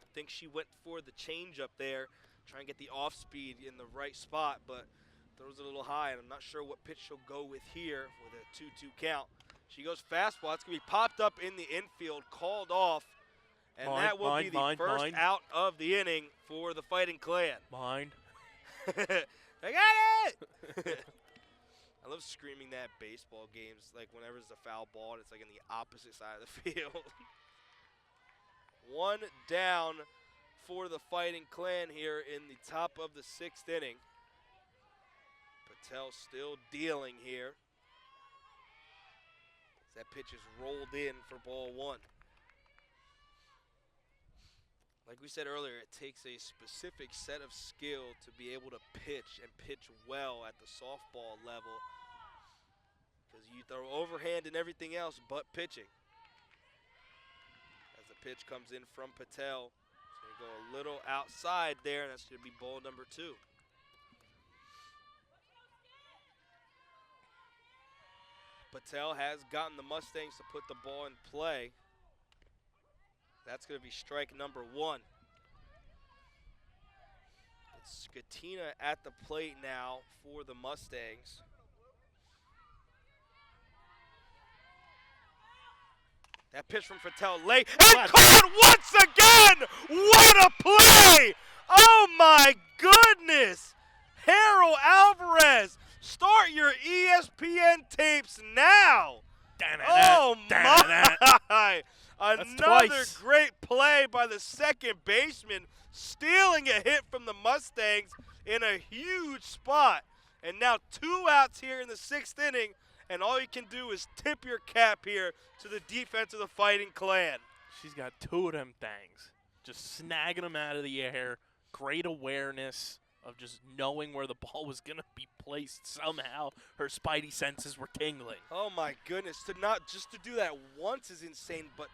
I think she went for the changeup there, try and get the off speed in the right spot, but throws it a little high, and I'm not sure what pitch she'll go with here with a 2-2 count. She goes fastball. It's going to be popped up in the infield, called off, and that will be the first out of the inning for the Fighting Clan. Mine. I got it! I love screaming that at baseball games, like whenever it's a foul ball and it's like in the opposite side of the field. 1 down for the Fighting Clan here in the top of the 6th inning. Patel still dealing here. That pitch is rolled in for ball 1. Like we said earlier, it takes a specific set of skill to be able to pitch and pitch well at the softball level, because you throw overhand and everything else but pitching. As the pitch comes in from Patel, it's going to go a little outside there, and that's going to be ball number 2. Patel has gotten the Mustangs to put the ball in play. That's going to be strike number 1. It's Skatina at the plate now for the Mustangs. That pitch from Patel late and caught once again! What a play! Oh my goodness! Harold Alvarez Start your ESPN tapes now. Oh, my. Another great play by the second baseman, stealing a hit from the Mustangs in a huge spot. And now 2 outs here in the 6th inning, and all you can do is tip your cap here to the defense of the Fighting Clan. She's got 2 of them things. Just snagging them out of the air. Great awareness of just knowing where the ball was going to be placed somehow. Her spidey senses were tingling. Oh, my goodness. Just to do that once is insane, but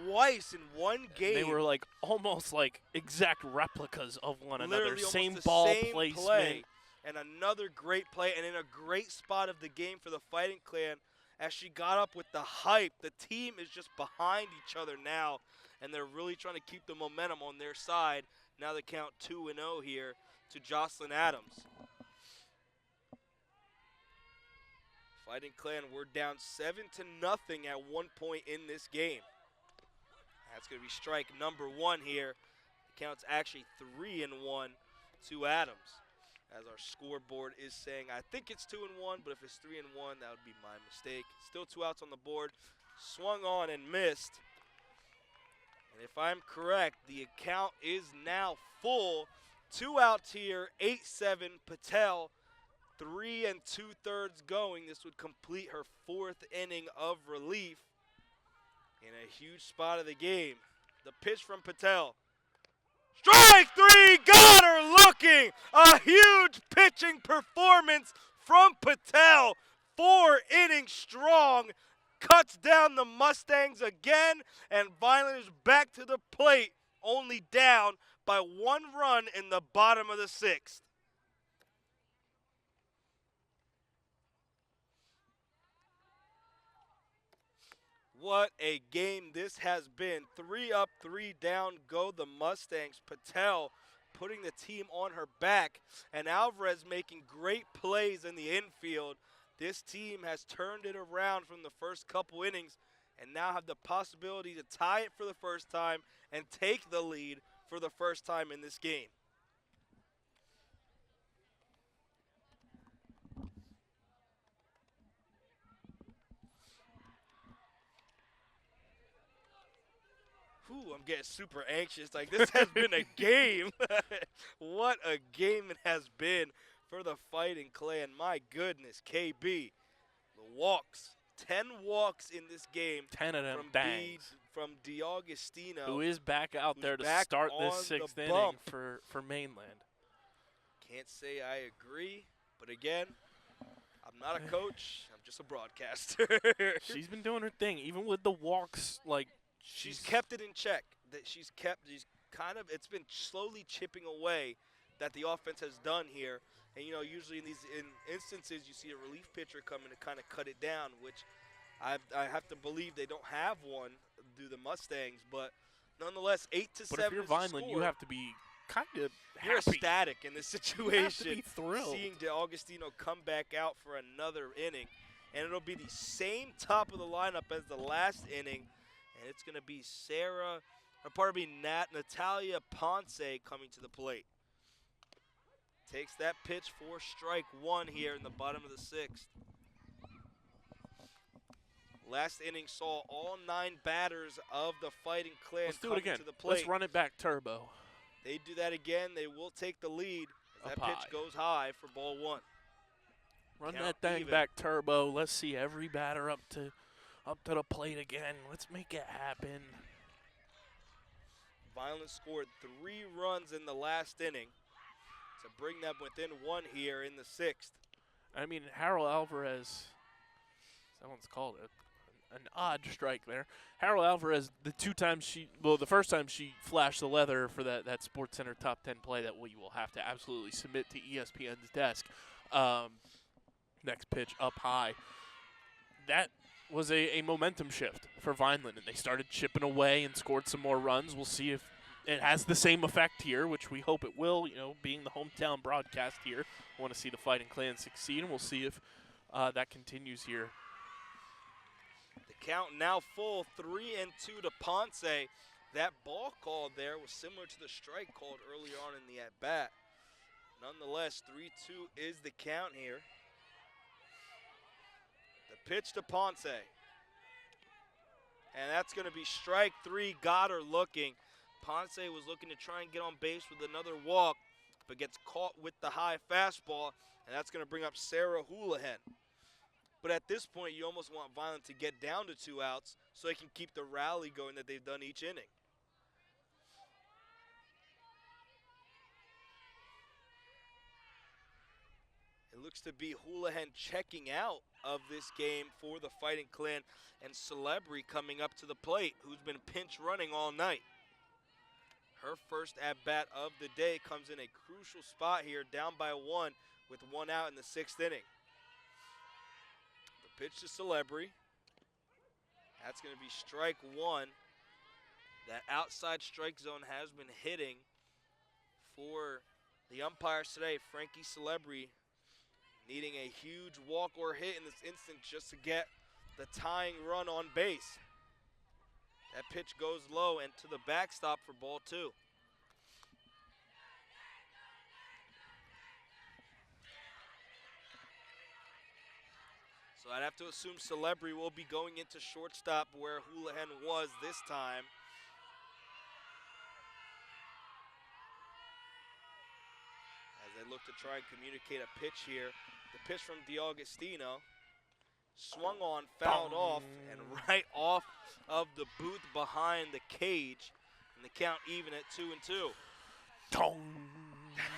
twice in one game. They were like almost like exact replicas of one another. Same ball same placement. Play, and another great play, and in a great spot of the game for the Fighting Clan. As she got up with the hype, the team is just behind each other now, and they're really trying to keep the momentum on their side. Now they count 2-0 here to Jocelyn Adams. Fighting Clan, we're down 7-0 at one point in this game. That's going to be strike number 1 here. The count's actually 3-1 to Adams. As our scoreboard is saying, I think it's 2-1, but if it's 3-1, that would be my mistake. Still 2 outs on the board. Swung on and missed. And if I'm correct, the account is now full. 2 outs here, 8-7. Patel, 3 2/3 going. This would complete her 4th inning of relief in a huge spot of the game. The pitch from Patel. Strike 3, got her looking. A huge pitching performance from Patel. 4 innings strong. Cuts down the Mustangs again, and Vineland is back to the plate, only down by 1 run in the bottom of the 6th. What a game this has been. 3 up, 3 down go the Mustangs. Patel putting the team on her back, and Alvarez making great plays in the infield. This team has turned it around from the first couple innings and now have the possibility to tie it for the first time and take the lead for the first time in this game. Ooh, I'm getting super anxious. Like, this has been a game. What a game it has been for the Fighting Clan. My goodness, KB. The walks. 10 walks in this game. 10 of them from D'Agostino. Who is back out there to start this 6th inning for Mainland. Can't say I agree, but again, I'm not a coach. I'm just a broadcaster. She's been doing her thing, even with the walks. Like, she's kept it in check. It's been slowly chipping away that the offense has done here. And, you know, usually in instances, you see a relief pitcher come in to kind of cut it down, which I have to believe they don't have one, do the Mustangs. But nonetheless, 8-7. But if you're Vineland, you have to be kind of happy. You're ecstatic in this situation. You have to be thrilled. Seeing D'Agostino come back out for another inning. And it'll be the same top of the lineup as the last inning. And it's going to be Natalia Ponce coming to the plate. Takes that pitch for strike 1 here in the bottom of the 6th. Last inning saw all 9 batters of the Fighting Clan coming to the plate. Let's run it back turbo. They do that again. They will take the lead as that pitch goes high for ball 1. Run that thing back turbo. Let's see every batter up to the plate again. Let's make it happen. Vineland scored 3 runs in the last inning to bring them within 1 here in the 6th. I mean, Harold Alvarez, someone's called it an odd strike there. Harold Alvarez, the first time she flashed the leather for that SportsCenter top 10 play that we will have to absolutely submit to ESPN's desk. Next pitch up high. That was a momentum shift for Vineland, and they started chipping away and scored some more runs. We'll see if it has the same effect here, which we hope it will. You know, being the hometown broadcast here, we want to see the Fighting Clan succeed, and we'll see if that continues here. The count now full, 3-2 to Ponce. That ball called there was similar to the strike called earlier on in the at-bat. Nonetheless, 3-2 is the count here. pitch to Ponce. And that's going to be strike 3. Got her looking. Ponce was looking to try and get on base with another walk, but gets caught with the high fastball, and that's going to bring up Sarah Houlihan. But at this point, you almost want Vineland to get down to 2 outs so they can keep the rally going that they've done each inning. It looks to be Houlihan checking out of this game for the Fighting Clan, and Celebri coming up to the plate, who's been pinch running all night. Her first at-bat of the day comes in a crucial spot here, down by 1 with 1 out in the 6th inning. The pitch to Celebri. That's going to be strike 1. That outside strike zone has been hitting for the umpires today. Frankie Celebri needing a huge walk or hit in this instance just to get the tying run on base. That pitch goes low and to the backstop for ball 2. So I'd have to assume Celebri will be going into shortstop where Houlihan was this time. As they look to try and communicate a pitch here. The pitch from DiAugustino. Swung on, fouled off, and right off of the booth behind the cage. And the count even at 2-2.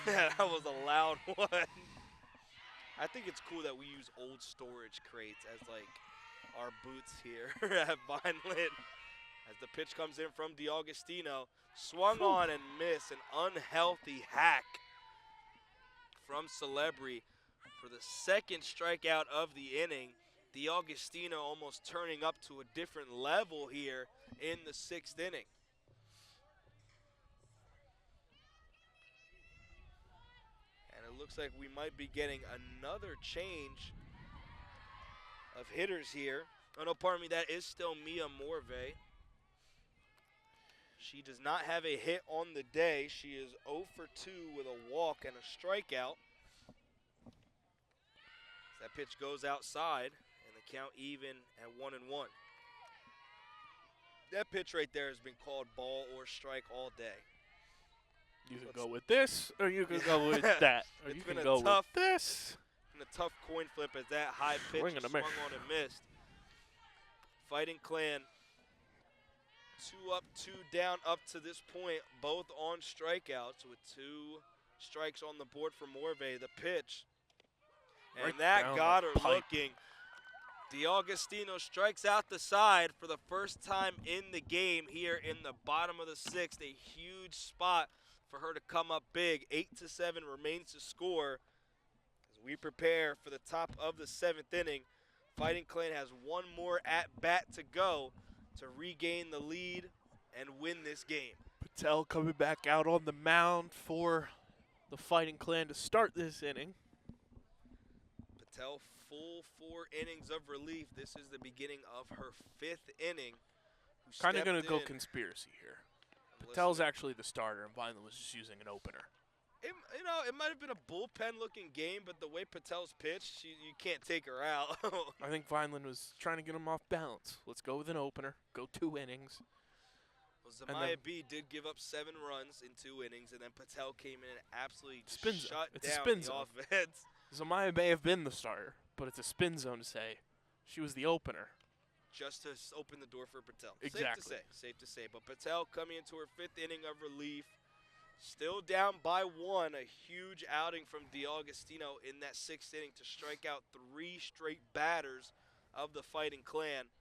That was a loud one. I think it's cool that we use old storage crates as like our boots here at Vineland. As the pitch comes in from DiAugustino. Swung on and missed. An unhealthy hack from Celebri for the 2nd strikeout of the inning. DiAugustino almost turning up to a different level here in the 6th inning. And it looks like we might be getting another change of hitters here. Oh, no, pardon me, that is still Mia Morvay. She does not have a hit on the day. She is 0 for 2 with a walk and a strikeout. That pitch goes outside. Count even at 1-1. That pitch right there has been called ball or strike all day. You can go with this, or you can go with that, or you can go with this. And a tough coin flip as that high pitch swung on and missed. Fighting Clan 2 up, 2 down up to this point, both on strikeouts with 2 strikes on the board for Morvay. The pitch, and Right that got her pipe. looking. DiAugustino strikes out the side for the first time in the game here in the bottom of the 6th. A huge spot for her to come up big. 8-7 remains to score as we prepare for the top of the 7th inning. Fighting Clan has 1 more at-bat to go to regain the lead and win this game. Patel coming back out on the mound for the Fighting Clan to start this inning. Patel full 4 innings of relief. This is the beginning of her 5th inning. Kind of going to go conspiracy here. Patel's actually the starter, and Vineland was just using an opener. It might have been a bullpen-looking game, but the way Patel's pitched, you can't take her out. I think Vineland was trying to get him off balance. Let's go with an opener. Go 2 innings. Well, Zamaya B did give up 7 runs in 2 innings, and then Patel came in and absolutely shut down the offense. Zamaya may have been the starter, but it's a spin zone to say she was the opener. Just to open the door for Patel. Exactly. Safe to say. But Patel coming into her 5th inning of relief. Still down by 1. A huge outing from DiAugustino in that 6th inning to strike out 3 straight batters of the Fighting Clan.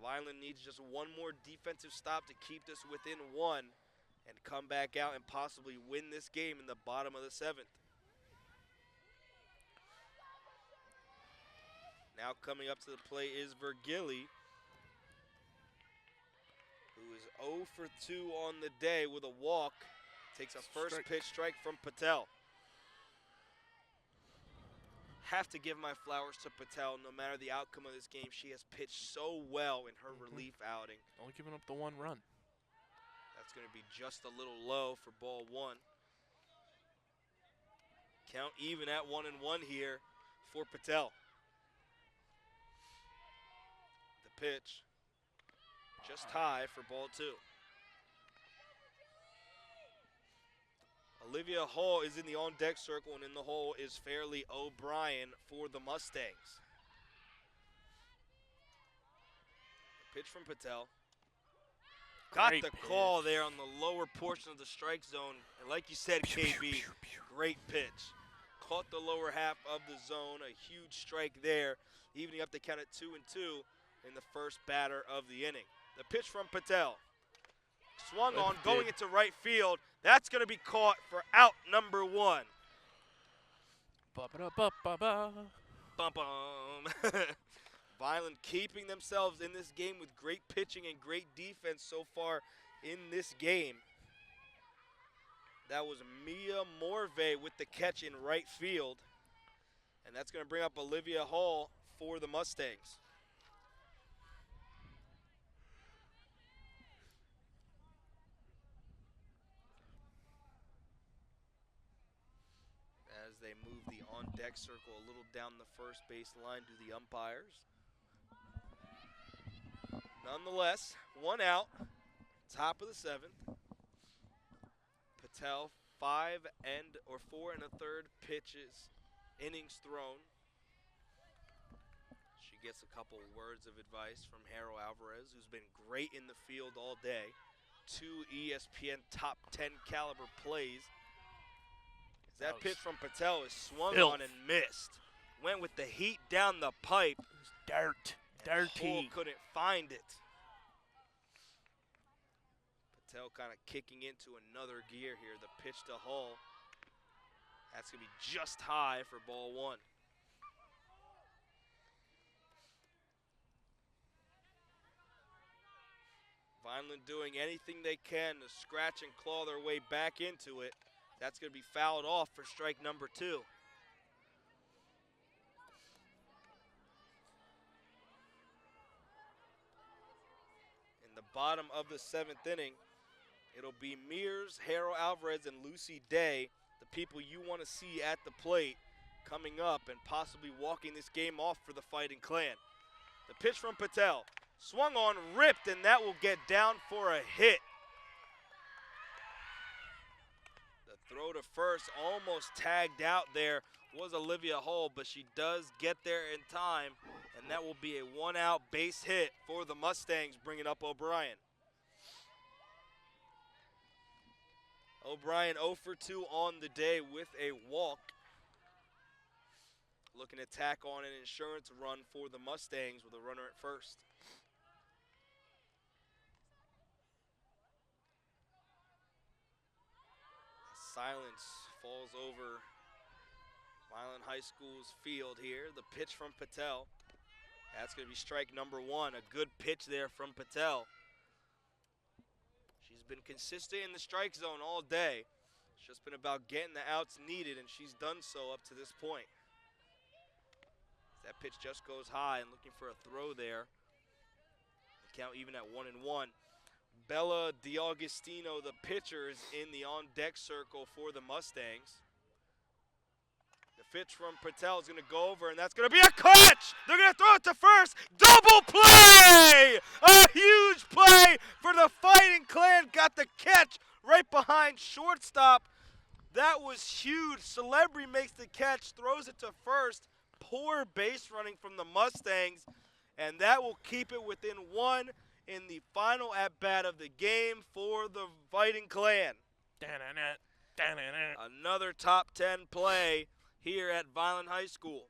Vineland needs just 1 more defensive stop to keep this within 1 and come back out and possibly win this game in the bottom of the 7th. Now coming up to the plate is Vergili, who is 0 for 2 on the day with a walk. Takes a first pitch strike from Patel. Have to give my flowers to Patel no matter the outcome of this game. She has pitched so well in her relief outing. Only giving up the 1 run. That's going to be just a little low for ball 1. Count even at 1-1 here for Patel. pitch. Just high for ball 2. Olivia Hall is in the on-deck circle, and in the hole is Fairleigh O'Brien for the Mustangs. Pitch from Patel. Got Great the pitch. call there on the lower portion of the strike zone. And like you said, KB, great pitch. Caught the lower half of the zone. A huge strike there, evening up the count at 2-2 in the first batter of the inning. The pitch from Patel. Swung on, going into right field. That's going to be caught for out number 1. Ba-ba-da-ba-ba-ba. Bum-bum. Vineland keeping themselves in this game with great pitching and great defense so far in this game. That was Mia Morvay with the catch in right field. And that's going to bring up Olivia Hall for the Mustangs. As they move the on-deck circle a little down the first base line to the umpires. Nonetheless, 1 out, top of the 7th. Patel, 4 1/3 pitches, innings thrown. She gets a couple words of advice from Haro Alvarez, who's been great in the field all day. 2 ESPN top 10 caliber plays. That pitch from Patel is swung on and missed. Went with the heat down the pipe. Dirt. Dirty. Hall couldn't find it. Patel kind of kicking into another gear here. The pitch to Hall. That's going to be just high for ball 1. Vineland doing anything they can to scratch and claw their way back into it. That's going to be fouled off for strike number 2. In the bottom of the 7th inning, it'll be Mears, Haro Alvarez, and Lucy Day, the people you want to see at the plate, coming up and possibly walking this game off for the Fighting Clan. The pitch from Patel, swung on, ripped, and that will get down for a hit. Throw to first, almost tagged out there, was Olivia Hall, but she does get there in time, and that will be a 1-out base hit for the Mustangs, bringing up O'Brien. O'Brien 0 for 2 on the day with a walk. Looking to tack on an insurance run for the Mustangs with a runner at first. Silence falls over Mainland High School's field here. The pitch from Patel. That's going to be strike number 1. A good pitch there from Patel. She's been consistent in the strike zone all day. It's just been about getting the outs needed, and she's done so up to this point. That pitch just goes high and looking for a throw there. The count even at 1-1. Bella DiAugustino, the pitcher, is in the on-deck circle for the Mustangs. The pitch from Patel is going to go over, and that's going to be a catch! They're going to throw it to first. Double play! A huge play for the Fighting Clan. Got the catch right behind shortstop. That was huge. Celebrity makes the catch, throws it to first. Poor base running from the Mustangs, and that will keep it within 1 in the final at-bat of the game for the Fighting Clan. Another top 10 play here at Vineland High School.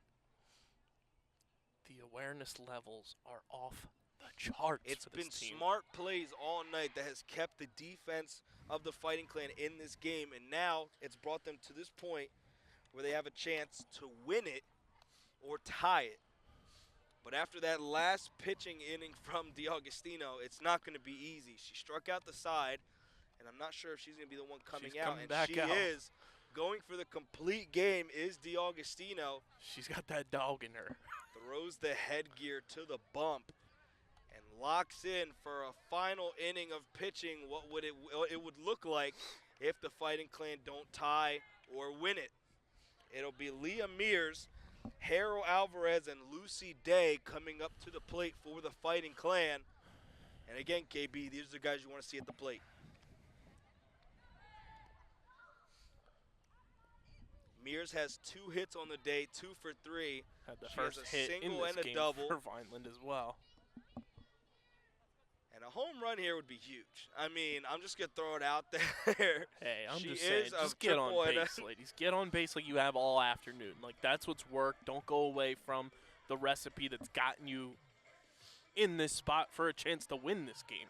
The awareness levels are off the charts. It's for this been team. smart plays all night that has kept the defense of the Fighting Clan in this game, and now it's brought them to this point where they have a chance to win it or tie it. But after that last pitching inning from DiAugustino, it's not going to be easy. She struck out the side, and I'm not sure if she's going to be the one coming out. And she is. Going for the complete game is DiAugustino. She's got that dog in her. Throws the headgear to the bump and locks in for a final inning of pitching. What would it would look like if the Fighting Clan don't tie or win it. It'll be Leah Mears Harold Alvarez and Lucy Day coming up to the plate for the Fighting Clan. And again, KB, these are the guys you want to see at the plate. Mears has 2 hits on the day, 2 for 3. Had the She first has a hit in single this and a game double. for Vineland as well. And a home run here would be huge. I mean, I'm just going to throw it out there. Hey, I'm She just saying, is just a get on triple base, ladies. Get on base like you have all afternoon. Like, that's what's worked. Don't go away from the recipe that's gotten you in this spot for a chance to win this game.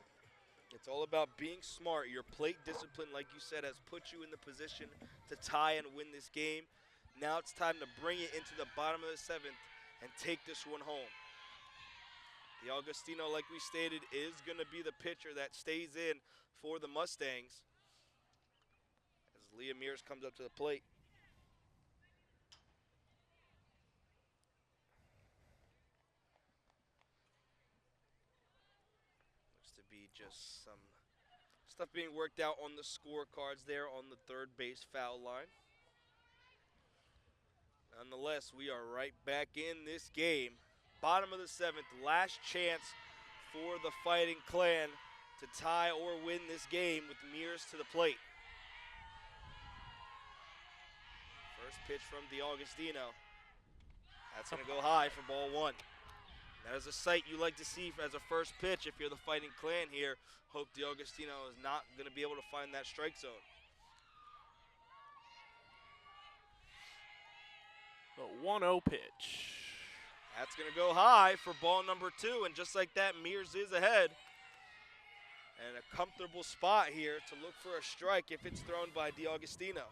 It's all about being smart. Your plate discipline, like you said, has put you in the position to tie and win this game. Now it's time to bring it into the bottom of the 7th and take this one home. The Augustino, like we stated, is going to be the pitcher that stays in for the Mustangs as Leah Mears comes up to the plate. Looks to be just some stuff being worked out on the scorecards there on the third base foul line. Nonetheless, we are right back in this game. Bottom of the 7th, last chance for the Fighting Clan to tie or win this game with Mears to the plate. First pitch from DeAugustino. That's going to go high for ball 1. That is a sight you like to see as a first pitch if you're the Fighting Clan here. Hope DeAugustino is not going to be able to find that strike zone. The 1-0 pitch. That's going to go high for ball number 2, and just like that, Mears is ahead. And a comfortable spot here to look for a strike if it's thrown by DeAugustino.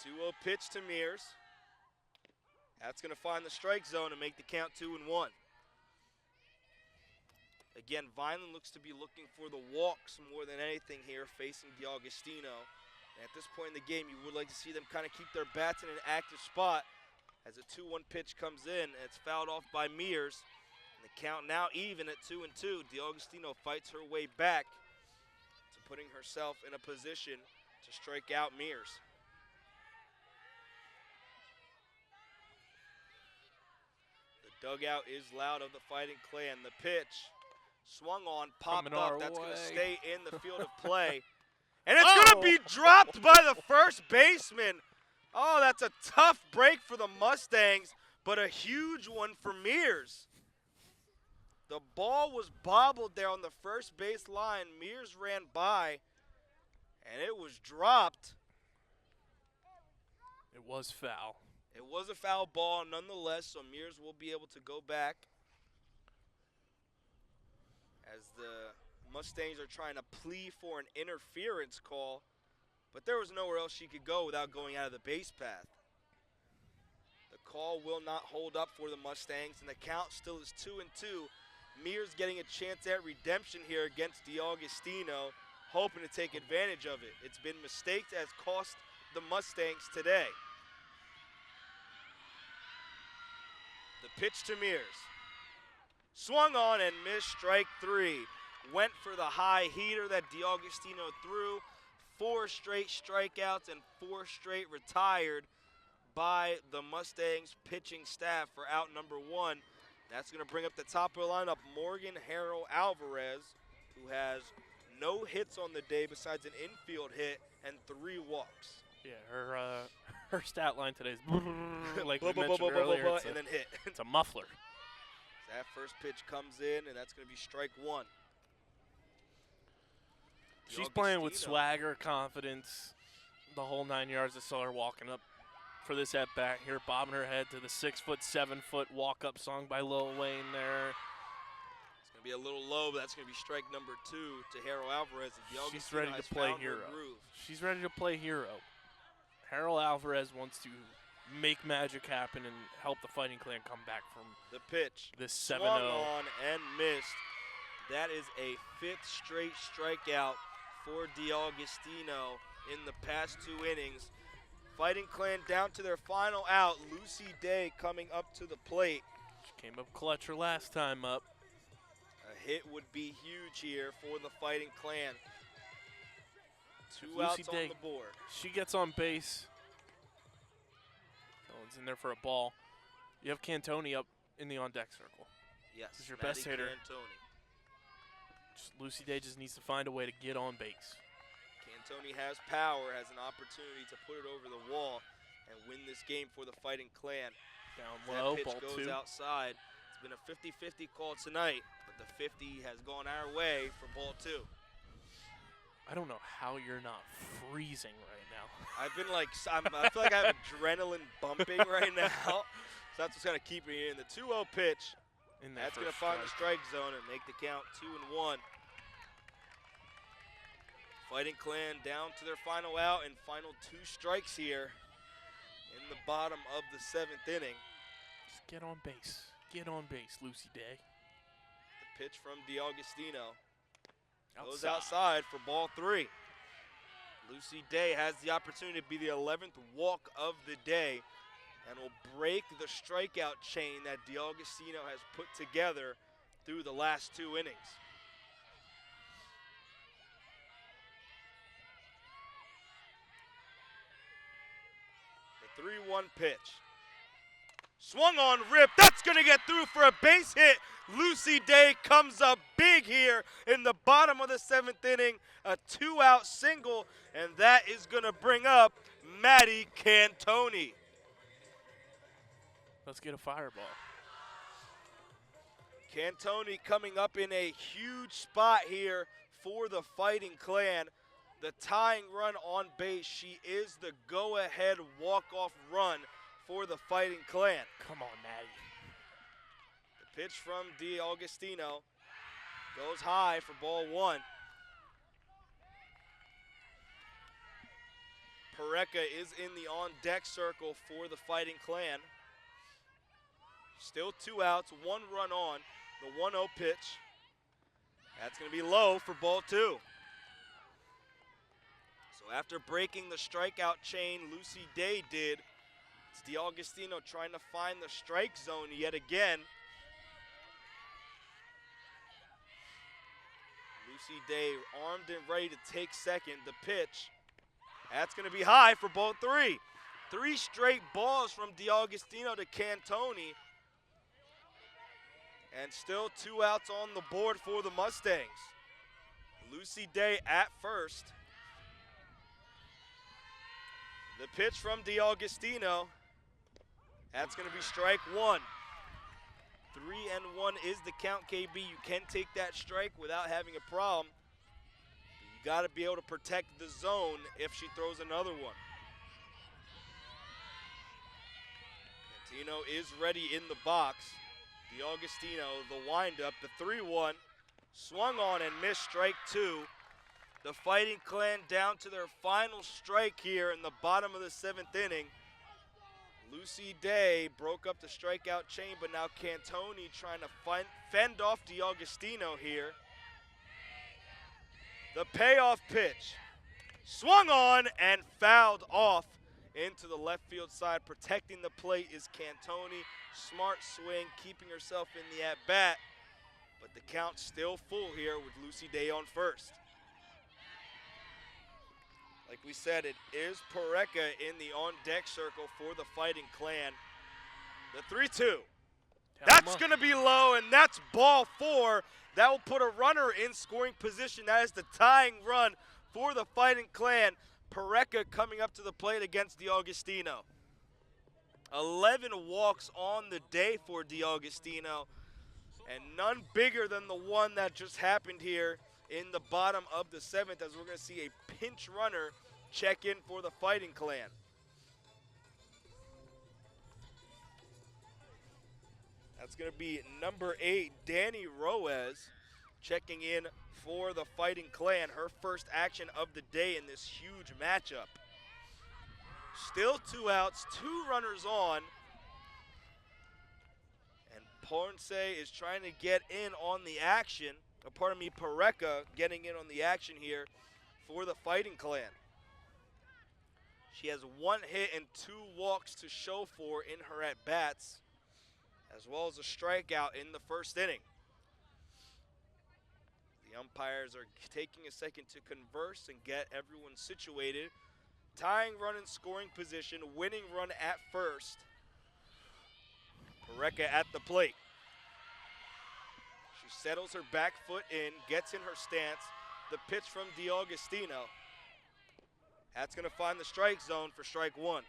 The 2-0 pitch to Mears. That's going to find the strike zone and make the count 2-1. Again, Vineland looks to be looking for the walks more than anything here, facing DeAugustino. And at this point in the game, you would like to see them kind of keep their bats in an active spot as a 2-1 pitch comes in, and it's fouled off by Mears. And the count now even at 2-2. DeAugustino fights her way back to putting herself in a position to strike out Mears. The dugout is loud of the Fighting Clan. The pitch swung on, popped up. That's going to stay in the field of play. And it's going to be dropped by the first baseman. Oh, that's a tough break for the Mustangs, but a huge one for Mears. The ball was bobbled there on the first base line. Mears ran by, and it was dropped. It was foul. It was a foul ball nonetheless, so Mears will be able to go back as the Mustangs are trying to plea for an interference call, but there was nowhere else she could go without going out of the base path. The call will not hold up for the Mustangs, and the count still is 2-2. Mears getting a chance at redemption here against DeAugustino, hoping to take advantage of it. It's been mistakes that has cost the Mustangs today. The pitch to Mears. Swung on and missed, strike 3. Went for the high heater that DeAugustino threw. 4 straight strikeouts and 4 straight retired by the Mustangs pitching staff for out number 1. That's going to bring up the top of the lineup, Morgan Harold Alvarez, who has no hits on the day besides an infield hit and 3 walks. Yeah, her stat line today is like we mentioned earlier, and then hit. It's a muffler. That first pitch comes in, and that's going to be strike 1. She's playing with swagger, confidence, the whole 9 yards. I saw her walking up for this at-bat here, bobbing her head to the 6-foot, 7-foot walk-up song by Lil Wayne there. It's going to be a little low, but that's going to be strike number 2 to Harold Alvarez. She's ready to play hero. She's ready to play hero. Harold Alvarez wants to make magic happen and help the Fighting Clan come back from the pitch. This 7-0. Swung on and missed. That is a 5th straight strikeout for DeAugustino in the past 2 innings. Fighting Clan down to their final out. Lucy Day coming up to the plate. She came up clutch her last time up. A hit would be huge here for the Fighting Clan Two outs on the board. She gets on base. One's in there for a ball. You have Cantoni up in the on-deck circle. Yes, this is your best hitter. Cantoni. Lucy Day just needs to find a way to get on base. Cantoni has power, has an opportunity to put it over the wall and win this game for the Fighting Clan. Down low, that pitch ball goes 2. outside. It's been a 50-50 call tonight, but the 50 has gone our way for ball 2. I don't know how you're not freezing right now. I've been like, I feel like I have adrenaline bumping right now. So that's what's kind of keeping me in. The 2-0 pitch. That's going to find the strike zone and make the count 2-1. Fighting Clan down to their final out and final 2 strikes here in the bottom of the 7th inning. Just get on base. Get on base, Lucy Day. The pitch from DeAugustino goes outside for ball 3. Lucy Day has the opportunity to be the 11th walk of the day and will break the strikeout chain that DeAugustino has put together through the last 2 innings. The 3-1 pitch. Swung on, rip. That's going to get through for a base hit. Lucy Day comes up big here in the bottom of the 7th inning. A 2-out single, and that is going to bring up Maddie Cantoni. Let's get a fireball. Cantoni coming up in a huge spot here for the Fighting Clan. The tying run on base. She is the go-ahead walk-off run for the Fighting Clan. Come on, Maddie. The pitch from DeAugustino goes high for ball 1. Pareca is in the on-deck circle for the Fighting Clan. Still 2 outs, 1 run on the 1-0 pitch. That's going to be low for ball 2. So after breaking the strikeout chain, Lucy Day did. It's DeAugustino trying to find the strike zone yet again. Lucy Day armed and ready to take second. The pitch, that's going to be high for ball 3. 3 straight balls from DeAugustino to Cantoni. And still 2 outs on the board for the Mustangs. Lucy Day at first. The pitch from DeAugustino. That's going to be strike 1. 3-1 is the count, KB. You can take that strike without having a problem. But you got to be able to protect the zone if she throws another one. Cantino is ready in the box. DeAugustino, the windup, the 3-1, swung on and missed strike 2. The Fighting Clan down to their final strike here in the bottom of the 7th inning. Lucy Day broke up the strikeout chain, but now Cantoni trying to fend off DeAugustino here. The payoff pitch, swung on and fouled off into the left field side. Protecting the plate is Cantoni. Smart swing, keeping herself in the at-bat, but the count's still full here with Lucy Day on first. Like we said, it is Pareca in the on-deck circle for the Fighting Clan. The 3-2. That's going to be low, and that's ball 4. That will put a runner in scoring position. That is the tying run for the Fighting Clan. Pareca coming up to the plate against DeAugustino. 11 walks on the day for DeAugustino, and none bigger than the one that just happened here in the bottom of the 7th, as we're going to see a pinch runner check in for the Fighting Clan. That's going to be number 8, Danny Roez, checking in for the Fighting Clan. Her first action of the day in this huge matchup. Still 2 outs, 2 runners on. And Ponce is trying to get in on the action. Pareca getting in on the action here for the Fighting Clan. She has 1 hit and 2 walks to show for in her at-bats, as well as a strikeout in the first inning. The umpires are taking a second to converse and get everyone situated. Tying run in scoring position, winning run at first. Pareca at the plate. She settles her back foot in, gets in her stance. The pitch from DeAugustino. That's going to find the strike zone for strike one.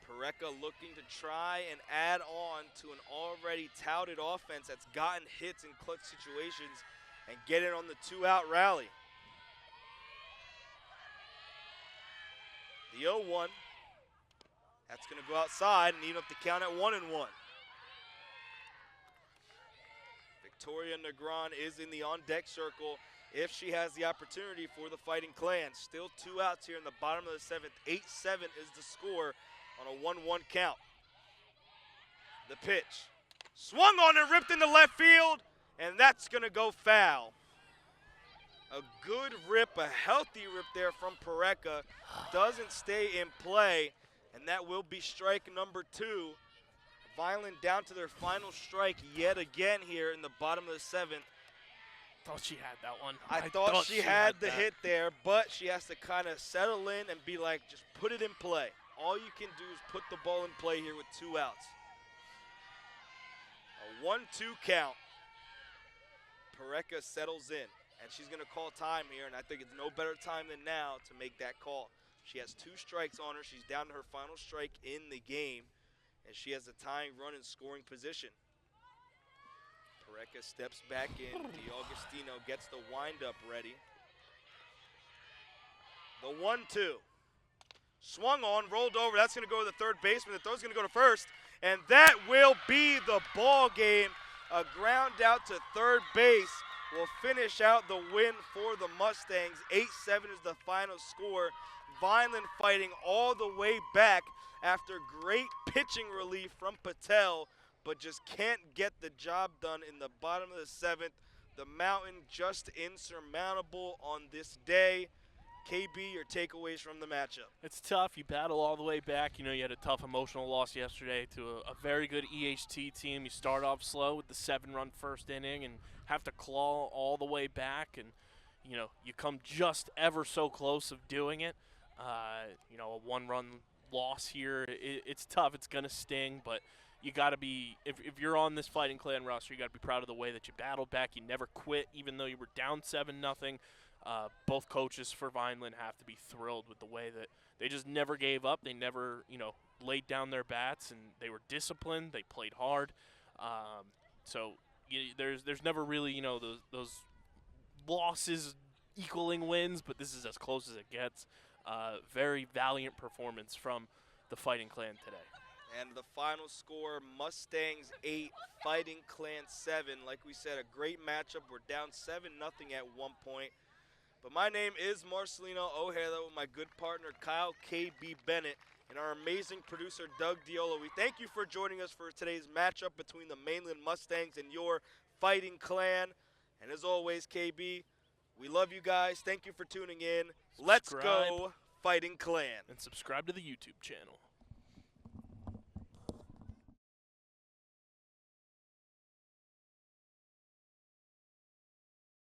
Pareca looking to try and add on to an already touted offense that's gotten hits in clutch situations and get it on the 2-out rally. The 0-1. That's going to go outside and even up the count at 1-1. Victoria Negron is in the on-deck circle if she has the opportunity for the Fighting Clan. Still 2 outs here in the bottom of the 7th. 8-7 is the score on a 1-1 count. The pitch. Swung on and ripped into left field, and that's going to go foul. A good rip, a healthy rip there from Pareca. Doesn't stay in play, and that will be strike number 2. Vineland down to their final strike yet again here in the bottom of the 7th. Thought she had that one. I thought she had the hit there, but she has to kind of settle in and be like, just put it in play. All you can do is put the ball in play here with 2 outs. A 1-2 count. Pareca settles in, and she's going to call time here, and I think it's no better time than now to make that call. She has 2 strikes on her. She's down to her final strike in the game, and she has a tying run in scoring position. Pareca steps back in. DeAugustino gets the windup ready. The 1-2. Swung on, rolled over. That's going to go to the third baseman. The throw's going to go to first, and that will be the ball game. A ground out to third base will finish out the win for the Mustangs. 8-7 is the final score. Vineland fighting all the way back after great pitching relief from Patel, but just can't get the job done in the bottom of the 7th. The mountain just insurmountable on this day. KB, your takeaways from the matchup? It's tough. You battle all the way back. You know, you had a tough emotional loss yesterday to a very good EHT team. You start off slow with the 7-run first inning and have to claw all the way back. And, you know, you come just ever so close of doing it. You know, a 1-run loss here, it's tough. It's going to sting, but you got to be, if you're on this Fighting Clan roster, you got to be proud of the way that you battled back. You never quit, even though you were down 7-0. Both coaches for Vineland have to be thrilled with the way that they just never gave up. They never, you know, laid down their bats, and they were disciplined. They played hard. So there's never really, you know, those losses equaling wins, but this is as close as it gets. Very valiant performance from the Fighting Clan today. And the final score, Mustangs 8, Fighting Clan 7. Like we said, a great matchup. We're down 7-0 at one point. But my name is Marcelino Ojeda with my good partner Kyle KB Bennett and our amazing producer Doug Diola. We thank you for joining us for today's matchup between the Mainland Mustangs and your Fighting Clan. And as always, KB, we love you guys. Thank you for tuning in. Let's go Fighting Clan. And subscribe to the YouTube channel.